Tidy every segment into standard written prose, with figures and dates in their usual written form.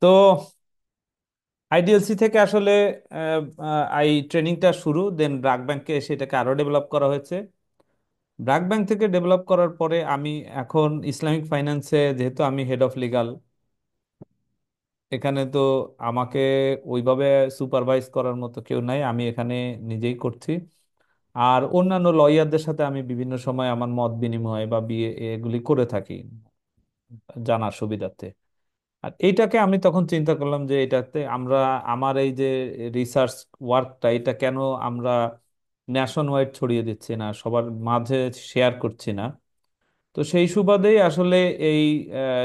তো আইডিএলসি থেকে আসলে এই ট্রেনিংটা শুরু, দেন ব্র্যাক ব্যাংকে এসে এটাকে আরো ডেভেলপ করা হয়েছে। ব্র্যাক ব্যাংক থেকে ডেভেলপ করার পরে আমি এখন ইসলামিক ফাইন্যান্সে, যেহেতু আমি হেড অফ লিগাল এখানে, তো আমাকে ওইভাবে সুপারভাইজ করার মতো কেউ নাই, আমি এখানে নিজেই করছি। আর অন্যান্য লয়ারদের সাথে আমি বিভিন্ন সময় আমার মত বিনিময় বা বিয়ে এগুলি করে থাকি জানার সুবিধার্থে। আর এইটাকে আমি তখন চিন্তা করলাম যে এটাতে আমরা, আমার এই যে রিসার্চ ওয়ার্কটা, এটা কেন আমরা ন্যাশন ওয়াইড ছড়িয়ে দিচ্ছি না, সবার মাঝে শেয়ার করছি না। তো সেই সুবাদেই আসলে এই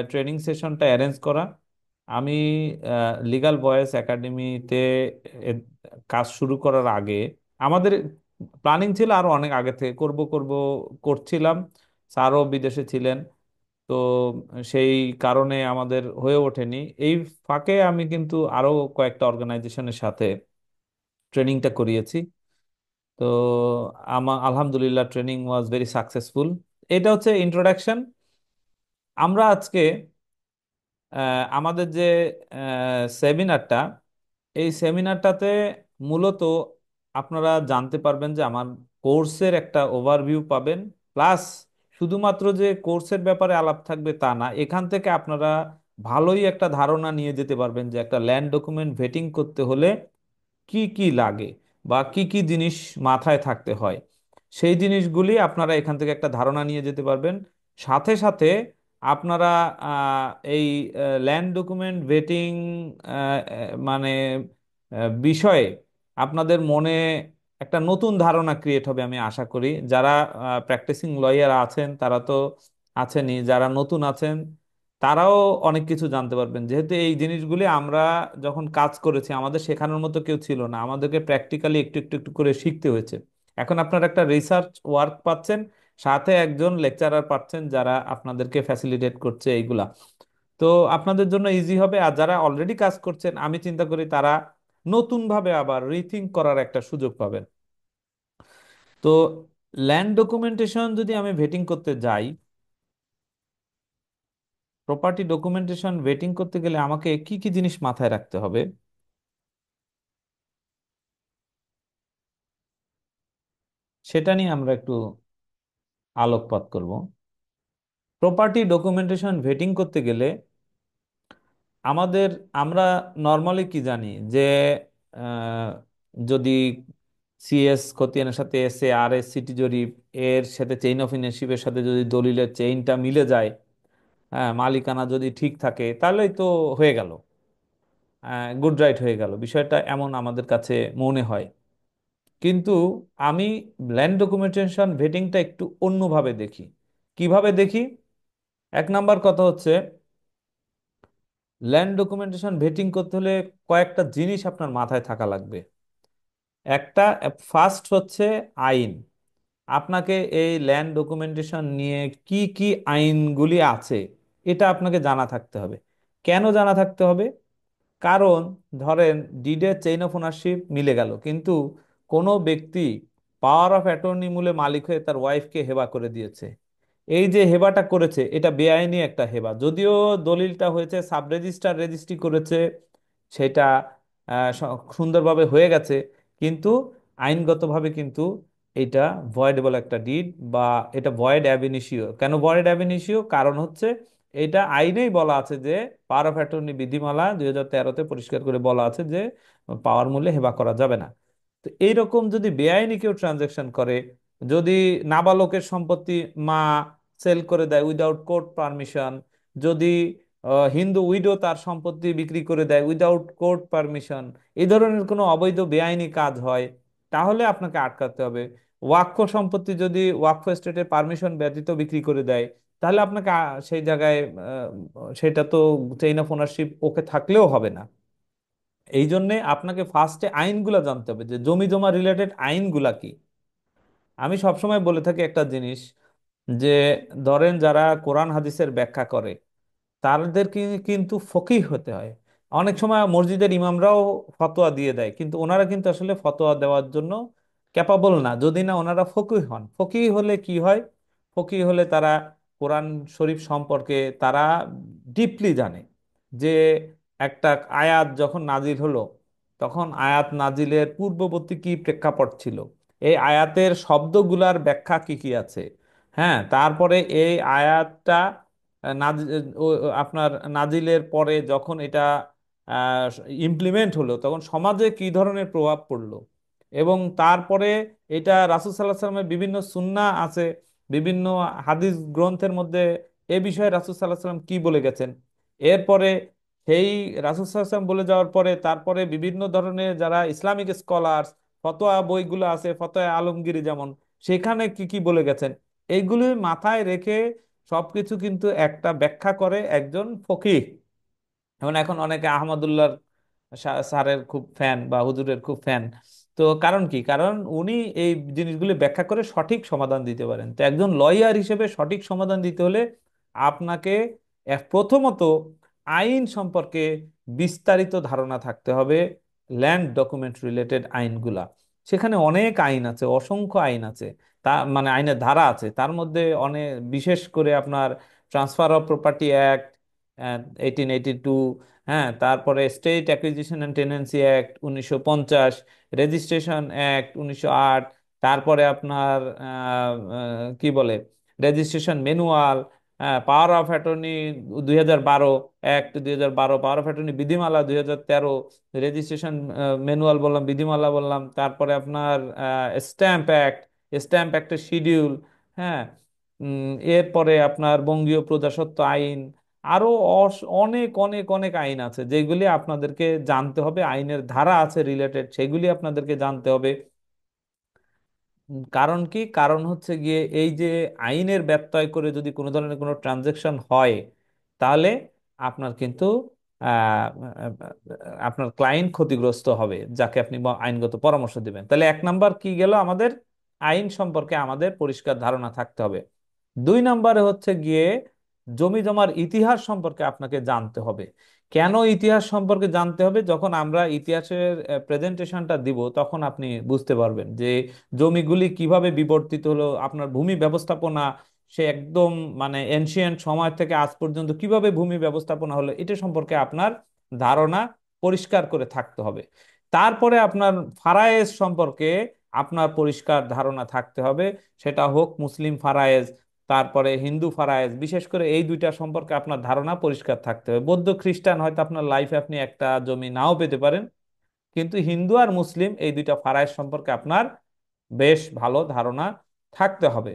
ট্রেনিং সেশনটা অ্যারেঞ্জ করা। আমি লিগ্যাল ভয়েস একাডেমিতে কাজ শুরু করার আগে আমাদের প্ল্যানিং ছিল আরো অনেক আগে থেকে করব করব করছিলাম। স্যারও বিদেশে ছিলেন, তো সেই কারণে আমাদের হয়ে ওঠেনি। এই ফাঁকে আমি কিন্তু আরো কয়েকটা অর্গানাইজেশনের সাথে ট্রেনিংটা করিয়েছি। তো আলহামদুলিল্লাহ ট্রেনিং ওয়াজ ভেরি সাকসেসফুল। এটা হচ্ছে ইন্ট্রোডাকশন। আমরা আজকে আমাদের যে সেমিনারটা, এই সেমিনারটাতে মূলত আপনারা জানতে পারবেন যে আমার কোর্সের একটা ওভারভিউ পাবেন, প্লাস শুধুমাত্র যে কোর্সের ব্যাপারে আলাপ থাকবে তা না, এখান থেকে আপনারা ভালোই একটা ধারণা নিয়ে যেতে পারবেন যে একটা ল্যান্ড ডকুমেন্ট ভেটিং করতে হলে কি কি লাগে বা কি কি জিনিস মাথায় থাকতে হয়। সেই জিনিসগুলি আপনারা এখান থেকে একটা ধারণা নিয়ে যেতে পারবেন। সাথে সাথে আপনারা এই ল্যান্ড ডকুমেন্ট ভেটিং মানে বিষয়ে আপনাদের মনে একটা নতুন ধারণা ক্রিয়েট হবে আমি আশা করি। যারা প্র্যাকটিসিং লয়ার আছেন তারা তো আছেনই, যারা নতুন আছেন তারাও অনেক কিছু জানতে পারবেন, যেহেতু এই জিনিসগুলি আমরা যখন কাজ করেছি আমাদের শেখানোর মতো কেউ ছিল না, আমাদেরকে প্র্যাকটিক্যালি একটু একটু একটু করে শিখতে হয়েছে। এখন আপনারা একটা রিসার্চ ওয়ার্ক পাচ্ছেন, সাথে একজন লেকচারার পাচ্ছেন যারা আপনাদেরকে ফ্যাসিলিটেট করছে এইগুলা। তো আপনাদের জন্য ইজি হবে। আর যারা অলরেডি কাজ করছেন আমি চিন্তা করি তারা নতুন ভাবে আবার রিথিঙ্ক করার একটা সুযোগ পাবেন। তো ল্যান্ড ডকুমেন্টেশন যদি আমি ভেটিং করতে যাই, প্রপার্টি ডকুমেন্টেশন ভেটিং করতে গেলে আমাকে কি কি জিনিস মাথায় রাখতে হবে সেটা নিয়ে আমরা একটু আলোকপাত করব। প্রপার্টি ডকুমেন্টেশন ভেটিং করতে গেলে আমাদের, আমরা নর্মালি কি জানি যে আহ, যদি সিএস খতিয়ানের সাথে এসএ আর এস সিটি জরিপ এর সাথে চেইন অফ ওনারশিপের সাথে যদি দলিলের চেইনটা মিলে যায়, হ্যাঁ, মালিকানা যদি ঠিক থাকে তাহলেই তো হয়ে গেল, গুড রাইট হয়ে গেল, বিষয়টা এমন আমাদের কাছে মনে হয়। কিন্তু আমি ল্যান্ড ডকুমেন্টেশন ভেটিংটা একটু অন্যভাবে দেখি। কিভাবে দেখি? এক নাম্বার কথা হচ্ছে, ল্যান্ড ডকুমেন্টেশন ভেটিং করতে হলে কয়েকটা জিনিস আপনার মাথায় থাকা লাগবে। একটা, ফার্স্ট হচ্ছে আইন। আপনাকে এই ল্যান্ড ডকুমেন্টেশন নিয়ে কি কি আইনগুলি আছে এটা আপনাকে জানা থাকতে হবে। কেন জানা থাকতে হবে? কারণ ধরেন ডিডের চেইন অফ ওনারশিপ মিলে গেল, কিন্তু কোনো ব্যক্তি পাওয়ার অফ অ্যাটর্নি মূলে মালিক হয়ে তার ওয়াইফকে হেবা করে দিয়েছে। এই যে হেবাটা করেছে এটা বেআইনি একটা হেবা, যদিও দলিলটা হয়েছে সাব রেজিস্ট্রার রেজিস্ট্রি করেছে, সেটা সুন্দরভাবে হয়ে গেছে, কিন্তু আইনগতভাবে কিন্তু এটা ভয়েডেবল একটা ডিড, বা এটা ভয়েড অ্যাব ইনিশিও। কেন ভয়েড অ্যাব ইনিশিও? কারণ হচ্ছে এটা আইনেই বলা আছে যে পাওয়ার অফ অ্যাটর্নি বিধিমালা 2013-তে পরিষ্কার করে বলা আছে যে পাওয়ার মূল্যে হেবা করা যাবে না। তো এইরকম যদি বেআইনি কেউ ট্রানজাকশন করে, যদি নাবালকের সম্পত্তি মা সেল করে দেয় উইদাউট কোর্ট পারমিশন, যদি হিন্দু উইডো তার সম্পত্তি বিক্রি করে দেয় উইদাউট কোর্ট পারমিশন, এই ধরনের কোনো অবৈধ বেআইনি কাজ হয়, তাহলে আপনাকে আটকাতে হবে। ওয়াক্ফ সম্পত্তি যদি ওয়াকফ এস্টেটের পারমিশন ব্যতীত বিক্রি করে দেয়, তাহলে আপনাকে সেই জায়গায় সেটা তো চেইন অফ ওনারশিপ ওকে থাকলেও হবে না। এই জন্যে আপনাকে ফার্স্টে আইনগুলা জানতে হবে যে জমি জমা রিলেটেড আইনগুলা কি। আমি সবসময় বলে থাকি একটা জিনিস, যে ধরেন যারা কোরআন হাদিসের ব্যাখ্যা করে তাদেরকে কিন্তু ফকিহ হতে হয়। অনেক সময় মসজিদের ইমামরাও ফতোয়া দিয়ে দেয়, কিন্তু ওনারা কিন্তু আসলে ফতোয়া দেওয়ার জন্য ক্যাপাবল না, যদি না ওনারা ফকিহ হন। ফকিহ হলে কি হয়? ফকিহ হলে তারা কোরআন শরীফ সম্পর্কে তারা ডিপলি জানে, যে একটা আয়াত যখন নাজিল হলো, তখন আয়াত নাজিলের পূর্ববর্তী কি প্রেক্ষাপট ছিল, এই আয়াতের শব্দগুলার ব্যাখ্যা কি কি আছে। হ্যাঁ, তারপরে এই আয়াতটা আপনার নাজিলের পরে যখন এটা ইমপ্লিমেন্ট হলো, তখন সমাজে কি ধরনের প্রভাব পড়লো। এবং তারপরে এটা রাসূল সাল্লাল্লাহু আলাইহি সাল্লামের বিভিন্ন সুন্নাহ আছে, বিভিন্ন হাদিস গ্রন্থের মধ্যে এ বিষয়ে রাসূল সাল্লাল্লাহু আলাইহি সাল্লাম কি বলে গেছেন। এরপরে সেই রাসূল সাল্লাল্লাহু আলাইহি সাল্লাম বলে যাওয়ার পরে তারপরে বিভিন্ন ধরনের যারা ইসলামিক স্কলার্স, ফতোয়া বইগুলো আছে, ফতোয়া আলমগীরি যেমন, সেখানে কি কি বলে গেছেন, এইগুলি মাথায় রেখে সবকিছু কিন্তু একটা ব্যাখ্যা করে একজন ফকিহ। যেমন এখন অনেকে আহমদুল্লাহ স্যারের খুব ফ্যান বা হুজুরের খুব ফ্যান। তো কারণ কি, কারণ উনি এই জিনিসগুলি ব্যাখ্যা করে সঠিক সমাধান দিতে পারেন। তো একজন লয়ার হিসেবে সঠিক সমাধান দিতে হলে আপনাকে প্রথমত আইন সম্পর্কে বিস্তারিত ধারণা থাকতে হবে। ল্যান্ড ডকুমেন্ট রিলেটেড আইনগুলা, সেখানে অনেক আইন আছে, অসংখ্য আইন আছে, তা মানে আইনের ধারা আছে, তার মধ্যে অনেক বিশেষ করে আপনার ট্রান্সফার অফ প্রপার্টি অ্যাক্ট 1882, হ্যাঁ, তারপরে state acquisition and tenancy act 1950, registration act 1908, তারপরে আপনার কি বলে registration manual, power of attorney 2012 act 2012, power of attorney বিধিমালা 2013, রেজিস্ট্রেশন ম্যানুয়াল বললাম, বিধিমালা বললাম, তারপরে আপনার স্ট্যাম্প অ্যাক্ট, স্ট্যাম্প অ্যাক্টের শিডিউল, হ্যাঁ, এরপরে আপনার বঙ্গীয় প্রজাস্বত্ব আইন, আরো অনেক অনেক অনেক আইন আছে যেগুলি আপনাদেরকে জানতে হবে, আইনের ধারা আছে রিলেটেড, সেগুলি আপনাদেরকে জানতে হবে। কারণ কি, কারণ হচ্ছে গিয়ে এই যে আইনের ব্যত্যয় করে যদি কোনো ধরনের কোনো ট্রানজেকশন হয়, তাহলে আপনার কিন্তু আহ, আপনার ক্লায়েন্ট ক্ষতিগ্রস্ত হবে, যাকে আপনি আইনগত পরামর্শ দিবেন। তাহলে এক নাম্বার কি গেল, আমাদের আইন সম্পর্কে আমাদের পরিষ্কার ধারণা থাকতে হবে। দুই নম্বরে হচ্ছে গিয়ে জমি জমার ইতিহাস সম্পর্কে আপনাকে জানতে হবে। কেন ইতিহাস সম্পর্কে জানতে হবে, যখন আমরা ইতিহাসের প্রেজেন্টেশনটা দিব তখন আপনি বুঝতে পারবেন যে জমিগুলি কিভাবে বিবর্তিত হলো, আপনার ভূমি ব্যবস্থাপনা সে একদম মানে এনশিয়েন্ট সময় থেকে আজ পর্যন্ত কিভাবে ভূমি ব্যবস্থাপনা হলো, এটা সম্পর্কে আপনার ধারণা পরিষ্কার করে থাকতে হবে। তারপরে আপনার ফারায়েজ সম্পর্কে আপনার পরিষ্কার ধারণা থাকতে হবে, সেটা হোক মুসলিম ফারায়েজ, তারপরে হিন্দু ফারায়েজ, বিশেষ করে এই দুইটা সম্পর্কে আপনার ধারণা পরিষ্কার থাকতে হবে। বৌদ্ধ খ্রিস্টান হয়তো আপনার লাইফে আপনি একটা জমি নাও পেতে পারেন, কিন্তু হিন্দু আর মুসলিম এই দুইটা ফারায়েজ সম্পর্কে আপনার বেশ ভালো ধারণা থাকতে হবে।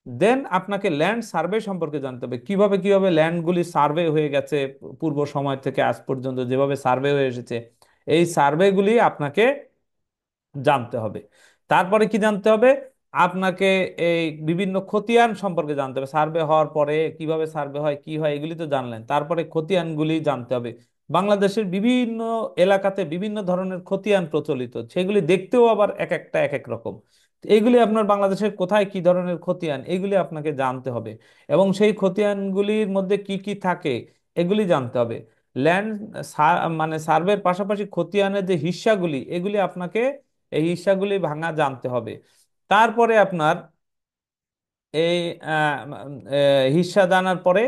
দেন আপনাকে ল্যান্ড সার্ভে সম্পর্কে জানতে হবে, কিভাবে কিভাবে ল্যান্ডগুলি সার্ভে হয়ে গেছে পূর্ব সময় থেকে আজ পর্যন্ত যেভাবে সার্ভে হয়ে এসেছে, এই সার্ভেগুলি আপনাকে জানতে হবে। তারপরে কি জানতে হবে, আপনাকে এই বিভিন্ন খতিয়ান সম্পর্কে জানতে হবে, সার্ভে হওয়ার পরে কিভাবে সার্ভে হয় কি হয় এগুলি তো জানলেন, তারপরে খতিয়ানগুলি জানতে হবে। বাংলাদেশের বিভিন্ন এলাকাতে বিভিন্ন ধরনের খতিয়ান প্রচলিত, সেগুলি দেখতেও আবার এক একটা এক এক রকম। এইগুলি আপনার বাংলাদেশের কোথায় কি ধরনের খতিয়ান এগুলি আপনাকে জানতে হবে, এবং সেই খতিয়ানগুলির মধ্যে কি কি থাকে এগুলি জানতে হবে। ল্যান্ড মানে সার্ভের পাশাপাশি খতিয়ানের যে হিস্যাগুলি, এগুলি আপনাকে এই হিস্যাগুলি ভাঙা জানতে হবে। তারপরে আপনার এই হিস্যা জানার পরে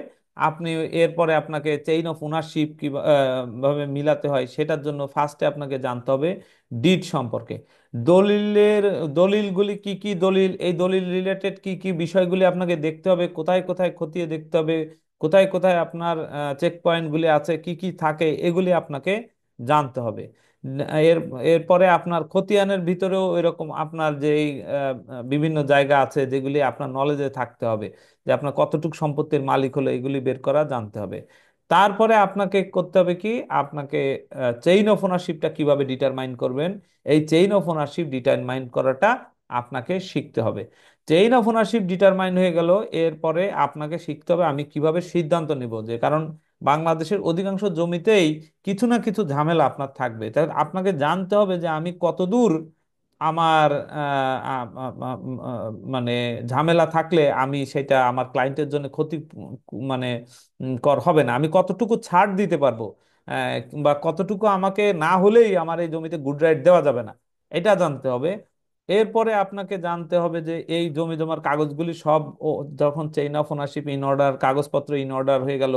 আপনি এরপরে আপনাকে চেইন অফ ওনারশিপ কিভাবে মিলাতে হয়, সেটার জন্য ফার্স্টে আপনাকে জানতে হবে ডিড সম্পর্কে। দলিলের দলিলগুলি কি কি দলিল, এই দলিল রিলেটেড কি কি বিষয়গুলি আপনাকে দেখতে হবে, কোথায় কোথায় খতিয়ে দেখতে হবে, কোথায় কোথায় আপনার চেক পয়েন্টগুলি আছে, কি কি থাকে, এগুলি আপনাকে জানতে হবে। এর এরপরে আপনার খতিয়ানের ভিতরেও এরকম আপনার যে বিভিন্ন জায়গা আছে যেগুলি আপনার নলেজে থাকতে হবে, যে আপনার কতটুকু সম্পত্তির মালিক হলো এগুলি বের করা জানতে হবে। তারপরে আপনাকে করতে হবে কি, আপনাকে চেইন অফ ওনারশিপটা কিভাবে ডিটারমাইন করবেন, এই চেইন অফ ওনারশিপ ডিটারমাইন করাটা আপনাকে শিখতে হবে। চেইন অফ ওনারশিপ ডিটারমাইন হয়ে গেল, এরপরে আপনাকে শিখতে হবে আমি কিভাবে সিদ্ধান্ত নিব, যে কারণ বাংলাদেশের অধিকাংশ জমিতেই কিছু না কিছু ঝামেলা আপনার থাকবে, তাই আপনাকে জানতে হবে যে আমি কতদূর আমার মানে ঝামেলা থাকলে আমি সেটা আমার ক্লায়েন্টের জন্য ক্ষতি মানে কর হবে না, আমি কতটুকু ছাড় দিতে পারবো, বা কতটুকু আমাকে না হলেই আমার এই জমিতে গুড রাইট দেওয়া যাবে না, এটা জানতে হবে। এরপরে আপনাকে জানতে হবে যে এই জমি জমার কাগজগুলি সব যখন chain of ownership in order, কাগজপত্র ইন অর্ডার হয়ে গেল,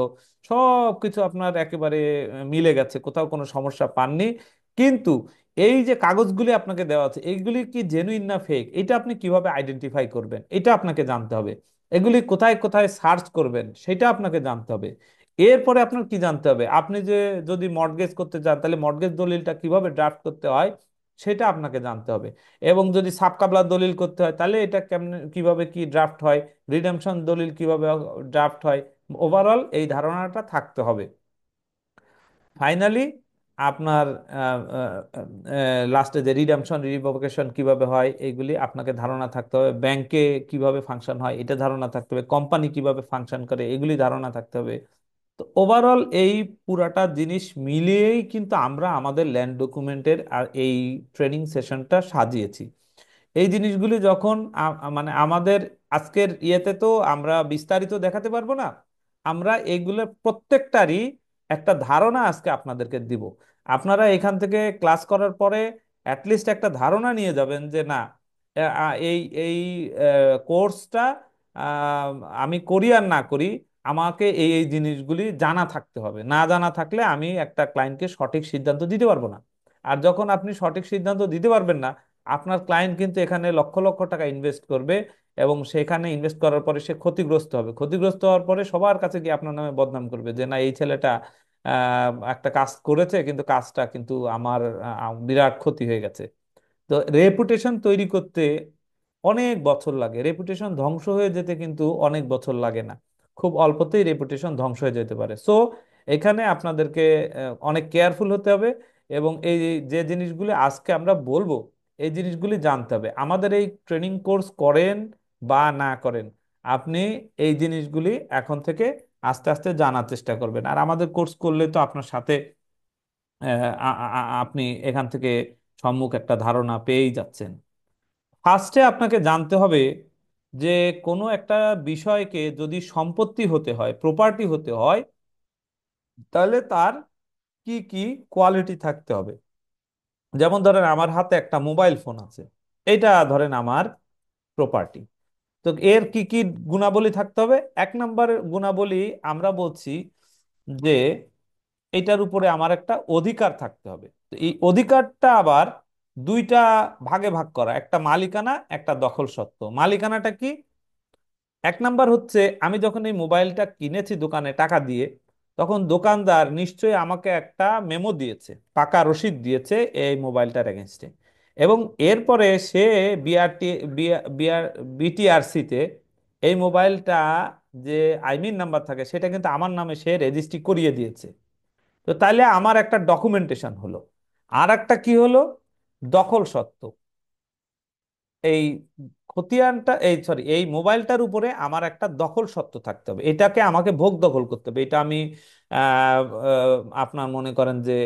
সব কিছু আপনার একেবারে মিলে গেছে, কোথাও কোনো সমস্যা পাননি। কিন্তু এই যে কাগজগুলি আপনাকে দেওয়া আছে, এইগুলি কি জেনুইন না ফেক, এটা আপনি কিভাবে আইডেন্টিফাই করবেন, এটা আপনাকে জানতে হবে। এগুলি কোথায় কোথায় সার্চ করবেন, সেটা আপনাকে জানতে হবে। এরপরে আপনার কি জানতে হবে, আপনি যে যদি মর্টগেজ করতে চান, তাহলে মর্টগেজ দলিলটা কিভাবে ড্রাফট করতে হয় সেটা আপনাকে জানতে হবে। এবং যদি সাবকাবলা দলিল করতে হয়, তাহলে এটা কেমনে কিভাবে কি ড্রাফট হয়, রিডেম্পশন দলিল কিভাবে ড্রাফট হয়, ওভারঅল এই ধারণাটা থাকতে হবে। ফাইনালি আপনার লাস্টে যে রিডাম্পশন রিভোকেশন কিভাবে হয়, এইগুলি আপনাকে ধারণা থাকতে হবে। ব্যাংকে কিভাবে ফাংশন হয় এটা ধারণা থাকতে হবে। কোম্পানি কিভাবে ফাংশন করে এগুলি ধারণা থাকতে হবে। তো ওভারঅল এই পুরাটা জিনিস মিলিয়েই কিন্তু আমরা আমাদের ল্যান্ড ডকুমেন্টের আর এই ট্রেনিং সেশনটা সাজিয়েছি। এই জিনিসগুলি যখন মানে আমাদের আজকের ইয়েতে তো আমরা বিস্তারিত দেখাতে পারবো না, আমরা এইগুলোর প্রত্যেকটারই একটা ধারণা আজকে আপনাদেরকে দিব। আপনারা এখান থেকে ক্লাস করার পরে অ্যাটলিস্ট একটা ধারণা নিয়ে যাবেন যে না, এই এই কোর্সটা আমি করি আর না করি, আমাকে এই এই জিনিসগুলি জানা থাকতে হবে। না জানা থাকলে আমি একটা ক্লায়েন্টকে সঠিক সিদ্ধান্ত দিতে পারবো না। আর যখন আপনি সঠিক সিদ্ধান্ত দিতে পারবেন না, আপনার ক্লায়েন্ট কিন্তু এখানে লক্ষ লক্ষ টাকা ইনভেস্ট করবে, এবং সেখানে ইনভেস্ট করার পরে সে ক্ষতিগ্রস্ত হবে। ক্ষতিগ্রস্ত হওয়ার পরে সবার কাছে গিয়ে আপনার নামে বদনাম করবে যে না, এই ছেলেটা একটা কাজ করেছে কিন্তু কাজটা কিন্তু আমার বিরাট ক্ষতি হয়ে গেছে। তো রেপুটেশন তৈরি করতে অনেক বছর লাগে, রেপুটেশন ধ্বংস হয়ে যেতে কিন্তু অনেক বছর লাগে না, খুব অল্পতেই রেপুটেশন ধ্বংস হয়ে যেতে পারে। সো এখানে আপনাদেরকে অনেক কেয়ারফুল হতে হবে, এবং এই যে জিনিসগুলি আজকে আমরা বলবো, এই জিনিসগুলি জানতে হবে। আমাদের এই ট্রেনিং কোর্স করেন বা না করেন, আপনি এই জিনিসগুলি এখন থেকে আস্তে আস্তে জানার চেষ্টা করবেন। আর আমাদের কোর্স করলে তো আপনার সাথে আপনি এখান থেকে সম্মুখ একটা ধারণা পেয়েই যাচ্ছেন। ফার্স্টে আপনাকে জানতে হবে যে কোনো একটা বিষয়কে যদি সম্পত্তি হতে হয়, প্রপার্টি হতে হয়, তাহলে তার কি কি কোয়ালিটি থাকতে হবে। যেমন ধরেন আমার হাতে একটা মোবাইল ফোন আছে, এটা ধরেন আমার প্রপার্টি। তো এর কি কি গুণাবলী থাকতে হবে? এক নম্বর গুণাবলী আমরা বলছি যে এটার উপরে আমার একটা অধিকার থাকতে হবে। তো এই অধিকারটা আবার দুইটা ভাগে ভাগ করা, একটা মালিকানা, একটা দখল সত্ত্ব। মালিকানাটা কি? এক নাম্বার হচ্ছে আমি যখন এই মোবাইলটা কিনেছি দোকানে টাকা দিয়ে, তখন দোকানদার নিশ্চয়ই আমাকে একটা মেমো দিয়েছে, পাকা রসিদ দিয়েছে এই মোবাইলটার এগেনস্টে। এবং এরপরে সে বিআরটি বিআর বিটিআরসি তে এই মোবাইলটা যে আইমিন নাম্বার থাকে সেটা কিন্তু আমার নামে সে রেজিস্ট্রি করিয়ে দিয়েছে। তো তাইলে আমার একটা ডকুমেন্টেশন হলো। আর একটা কি হলো? দখল সত্ত্ব। এই খতিয়ানটা, এই সরি, এই মোবাইলটার উপরে আমার একটা দখল সত্ত্ব থাকতে হবে, এটাকে আমাকে ভোগ দখল করতে হবে। এটা আমি আপনার মনে করেন যে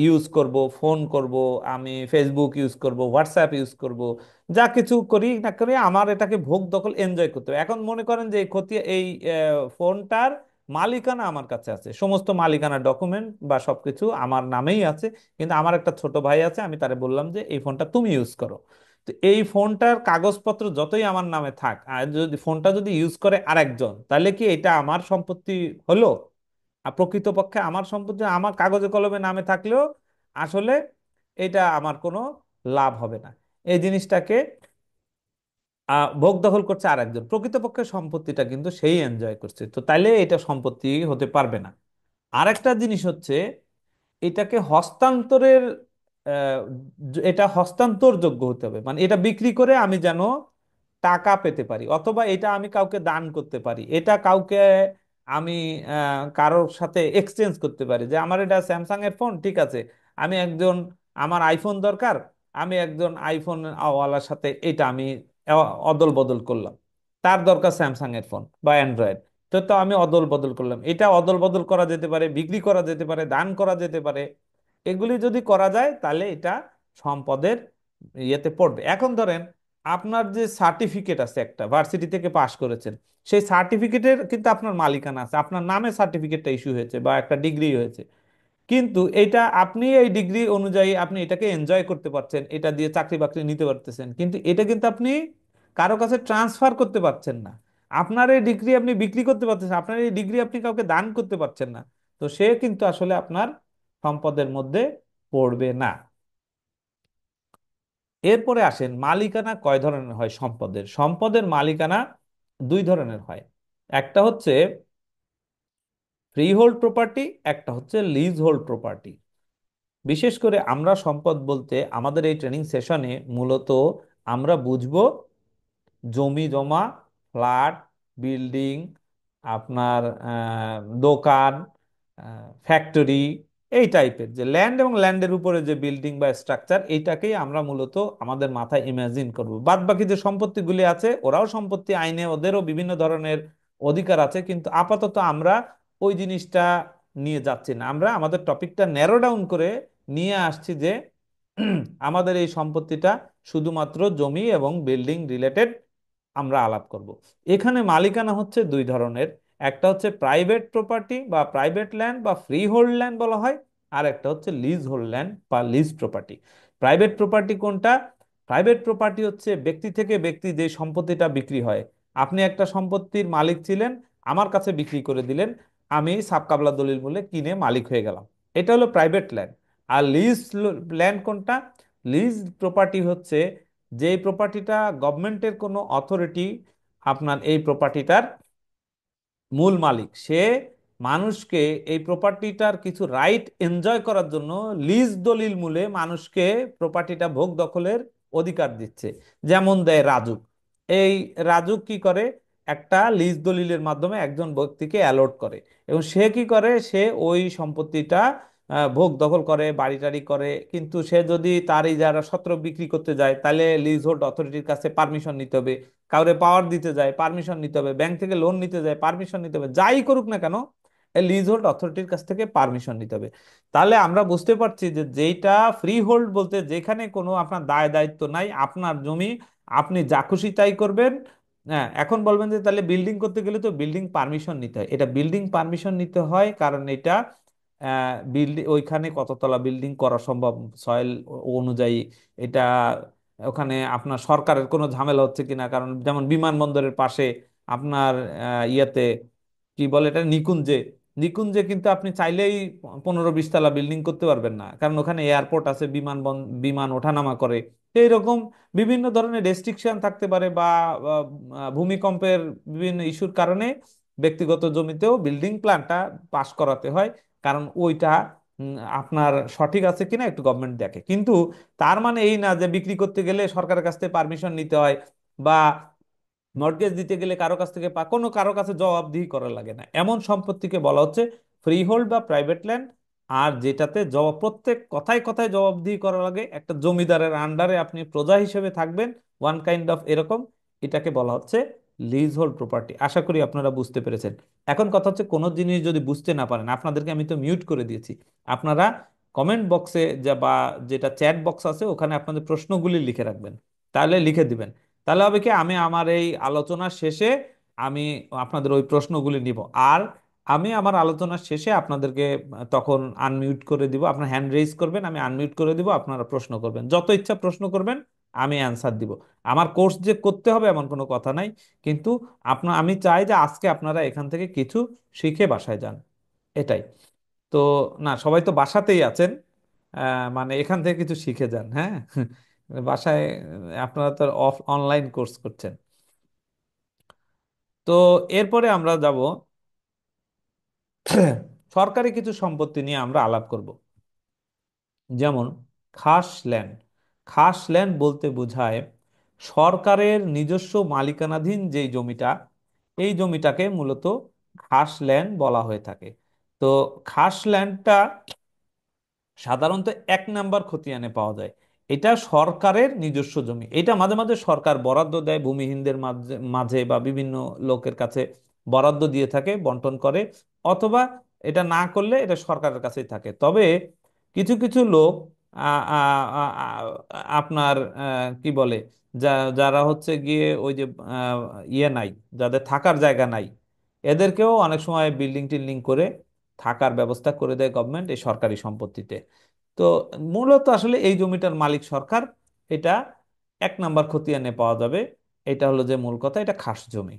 ইউজ করব, ফোন করব, আমি ফেসবুক ইউজ করব, হোয়াটসঅ্যাপ ইউজ করব, যা কিছু করি না করি আমার এটাকে ভোগ দখল এনজয় করতে হবে। এখন মনে করেন যে এই খতিয়া এই ফোনটার মালিকানা আমার কাছে আছে, সমস্ত মালিকানা ডকুমেন্ট বা সবকিছু আমার নামেই আছে, কিন্তু আমার একটা ছোট ভাই আছে, আমি তারে বললাম যে এই ফোনটা তুমি ইউজ করো। তো এই ফোনটার কাগজপত্র যতই আমার নামে থাক, আর যদি ফোনটা যদি ইউজ করে আরেকজন, তাহলে কি এটা আমার সম্পত্তি হলো? আর প্রকৃতপক্ষে আমার সম্পত্তি আমার কাগজে কলমে নামে থাকলেও আসলে এটা আমার কোনো লাভ হবে না। এই জিনিসটাকে ভোগ দখল করছে আরেকজন, প্রকৃতপক্ষে সম্পত্তিটা কিন্তু সেই এনজয় করছে, তো তাইলে এটা সম্পত্তি হতে পারবে না। আরেকটা জিনিস হচ্ছে এটাকে হস্তান্তরের এটা হস্তান্তরযোগ্য হতে হবে, মানে এটা বিক্রি করে আমি যেন টাকা পেতে পারি, অথবা এটা আমি কাউকে দান করতে পারি, এটা কাউকে আমি কারোর সাথে এক্সচেঞ্জ করতে পারি। যে আমার এটা স্যামসাং এর ফোন, ঠিক আছে, আমি একজন, আমার আইফোন দরকার, আমি একজন আইফোন ওয়ালার সাথে এটা আমি অদল বদল করলাম। তার দরকার স্যামসাং এর ফোন বা অ্যান্ড্রয়েড, তো তো আমি অদল বদল করলাম। এটা অদল বদল করা যেতে পারে, বিক্রি করা যেতে পারে, দান করা যেতে পারে। এগুলি যদি করা যায় তাহলে এটা সম্পদের ইয়েতে পড়বে। এখন ধরেন আপনার যে সার্টিফিকেট আছে, একটা ভার্সিটি থেকে পাশ করেছেন, সেই সার্টিফিকেটের কিন্তু আপনার মালিকানা আছে, আপনার নামে সার্টিফিকেটটা ইস্যু হয়েছে বা একটা ডিগ্রি হয়েছে। কিন্তু এটা আপনি এই ডিগ্রি অনুযায়ী আপনি এটাকে এনজয় করতে পারছেন, এটা দিয়ে চাকরি বাকরি নিতে পারতেছেন, কিন্তু এটা কিন্তু আপনি কারো কাছে ট্রান্সফার করতে পারছেন না। আপনার এই ডিগ্রি আপনি বিক্রি করতে পারতেছেন, আপনার এই ডিগ্রি আপনি কাউকে দান করতে পারছেন না। তো সে কিন্তু আসলে আপনার সম্পদের মধ্যে পড়বে না। এরপরে আসেন, মালিকানা কয় ধরনের হয় সম্পদের? সম্পদের মালিকানা দুই ধরনের হয়। একটা হচ্ছে ফ্রি হোল্ড প্রপার্টি, একটা হচ্ছে লিজ হোল্ড প্রপার্টি। বিশেষ করে আমরা সম্পদ বলতে আমাদের এই ট্রেনিং সেশনে মূলত আমরা বুঝবো জমি জমা, ফ্ল্যাট, বিল্ডিং, আপনার দোকান, ফ্যাক্টরি, এই টাইপের যে ল্যান্ড এবং ল্যান্ডের উপরে যে বিল্ডিং বা স্ট্রাকচার, এইটাকেই আমরা মূলত আমাদের মাথায় ইমাজিন করব। বাদ বাকি যে সম্পত্তিগুলি আছে, ওরাও সম্পত্তি, আইনে ওদেরও বিভিন্ন ধরনের অধিকার আছে, কিন্তু আপাতত আমরা ওই জিনিসটা নিয়ে যাচ্ছি না। আমরা আমাদের টপিকটা ন্যারো ডাউন করে নিয়ে আসছি যে আমাদের এই সম্পত্তিটা শুধুমাত্র জমি এবং বিল্ডিং রিলেটেড আমরা আলাপ করব। এখানে মালিকানা হচ্ছে দুই ধরনের। একটা হচ্ছে প্রাইভেট প্রপার্টি বা প্রাইভেট ল্যান্ড বা ফ্রি হোল্ড ল্যান্ড বলা হয়, আর একটা হচ্ছে লিজ হোল্ড ল্যান্ড বা লিজ প্রপার্টি। প্রাইভেট প্রপার্টি কোনটা? প্রাইভেট প্রপার্টি হচ্ছে ব্যক্তি থেকে ব্যক্তি যে সম্পত্তিটা বিক্রি হয়। আপনি একটা সম্পত্তির মালিক ছিলেন, আমার কাছে বিক্রি করে দিলেন, আমি সাবকাবলা দলিল মূলে কিনে মালিক হয়ে গেলাম। এটা হলো প্রাইভেট ল্যান্ড। আর লিজ ল্যান্ড কোনটা? লিজ প্রপার্টি হচ্ছে যে প্রপার্টিটা গভর্নমেন্টের কোনো অথরিটি আপনার এই প্রপার্টিটার মূল মালিক, সে মানুষকে এই প্রপার্টিটার কিছু রাইট এনজয় করার জন্য লিজ দলিল মূলে মানুষকে প্রপার্টিটা ভোগ দখলের অধিকার দিচ্ছে। যেমন দেয় রাজুক। এই রাজুক কি করে? একটা লিজ দলিলের মাধ্যমে একজন ব্যক্তিকে অ্যালট করে, এবং সে কি করে, সে ওই সম্পত্তিটা ভোগ দখল করে, বাড়ি টাড়ি করে। কিন্তু সে যদি তার এই যারা সত্র বিক্রি করতে যায়, তাহলে লিজ হোল্ড অথরিটির কাছে পারমিশন নিতে হবে। কাউরে পাওয়ার দিতে যায়, পারমিশন নিতে হবে। ব্যাংক থেকে লোন নিতে যায়, পারমিশন নিতে হবে। যাই করুক না কেন, এই লিজ হোল্ড অথরিটির কাছ থেকে পারমিশন নিতে হবে। তাহলে আমরা বুঝতে পারছি যে যেটা ফ্রি হোল্ড বলতে যেখানে কোনো আপনার দায় দায়িত্ব নাই, আপনার জমি, আপনি যা খুশি তাই করবেন। হ্যাঁ, এখন বলবেন যে তাহলে বিল্ডিং করতে গেলে তো বিল্ডিং পারমিশন নিতে হয়। এটা বিল্ডিং পারমিশন নিতে হয় কারণ এটা বিল্ডিং, ওইখানে কততলা বিল্ডিং করা সম্ভব সয়েল অনুযায়ী, এটা ওখানে আপনার সরকারের কোনো ঝামেলা হচ্ছে কিনা। কারণ যেমন বিমানবন্দরের পাশে আপনার ইয়েতে কি বলে এটা, নিকুঞ্জে, নিকুঞ্জে কিন্তু আপনি চাইলেই 15-20 তলা বিল্ডিং করতে পারবেন না, কারণ ওখানে এয়ারপোর্ট আছে, বিমান ওঠানামা করে। তো এইরকম বিভিন্ন ধরনের রেস্ট্রিকশন থাকতে পারে, বা ভূমিকম্পের বিভিন্ন ইস্যুর কারণে ব্যক্তিগত জমিতেও বিল্ডিং প্ল্যানটা পাস করাতে হয়। কারণ ওইটা আপনার সঠিক আছে কিনা একটু গভর্নমেন্ট দেখে। কিন্তু তার মানে এই না যে বিক্রি করতে গেলে সরকারের কাছ থেকে পারমিশন নিতে হয়, বা মর্টগেজ দিতে গেলে কারো কাছ থেকে কোনো কারো কাছে জবাবদিহি করা লাগে না। এমন সম্পত্তিকে বলা হচ্ছে ফ্রি হোল্ড বা প্রাইভেট ল্যান্ড। আর যেটাতে জবাব, প্রত্যেক কথায় কথায় জবাবদিহি করা লাগে, একটা জমিদারের আন্ডারে আপনি প্রজা হিসেবে থাকবেন, ওয়ান কাইন্ড অফ এরকম, এটাকে বলা হচ্ছে লিজ হোল্ড প্রপার্টি। আশা করি আপনারা বুঝতে পেরেছেন। এখন কথা হচ্ছে, কোনো জিনিস যদি বুঝতে না পারেন, আপনাদেরকে আমি তো মিউট করে দিয়েছি, আপনারা কমেন্ট বক্সে যা বা যেটা চ্যাট বক্স আছে ওখানে আপনাদের প্রশ্নগুলি লিখে রাখবেন। তাহলে লিখে দিবেন। তাহলে হবে কি, আমি আমার এই আলোচনার শেষে আমি আপনাদের ওই প্রশ্নগুলি নিব। আর আমি আমার আলোচনার শেষে আপনাদেরকে তখন আনমিউট করে দিব, আপনার হ্যান্ড রেইজ করবেন, আমি আনমিউট করে দিব, আপনারা প্রশ্ন করবেন, যত ইচ্ছা প্রশ্ন করবেন, আমি অ্যান্সার দিব। আমার কোর্স যে করতে হবে এমন কোনো কথা নাই, কিন্তু আমি চাই যে আজকে আপনারা এখান থেকে কিছু শিখে বাসায় যান, এটাই। তো না, সবাই তো বাসাতেই আছেন, মানে এখান থেকে কিছু শিখে যান, হ্যাঁ। বাসায় আপনারা তো অফ অনলাইন কোর্স করছেন। তো এরপরে আমরা যাব সরকারি কিছু সম্পত্তি নিয়ে আমরা আলাপ করব। যেমন খাস ল্যান্ড। খাস ল্যান্ড বলতে বোঝায় সরকারের নিজস্ব মালিকানাধীন যেই জমিটা, এই জমিটাকে মূলত খাস ল্যান্ড বলা হয়ে থাকে। তো খাস ল্যান্ডটা সাধারণত 1 নাম্বার খতিয়ানে পাওয়া যায়। এটা সরকারের নিজস্ব জমি। এটা মাঝে মাঝে সরকার বরাদ্দ দেয় ভূমিহীনদের মাঝে মাঝে, বা বিভিন্ন লোকের কাছে বরাদ্দ দিয়ে থাকে, বন্টন করে। অথবা এটা না করলে এটা সরকারের কাছেই থাকে। তবে কিছু কিছু লোক আপনার কি বলে, যা যারা হচ্ছে গিয়ে ওই যে ইয়ে নাই, যাদের থাকার জায়গা নাই, এদেরকেও অনেক সময় বিল্ডিং টিল্ডিং করে থাকার ব্যবস্থা করে দেয় গভর্নমেন্ট এই সরকারি সম্পত্তিতে। তো মূলত আসলে এই জমিটার মালিক সরকার, এটা 1 নাম্বার খতিয়ানে পাওয়া যাবে। এটা হলো যে মূল কথা, এটা খাস জমি।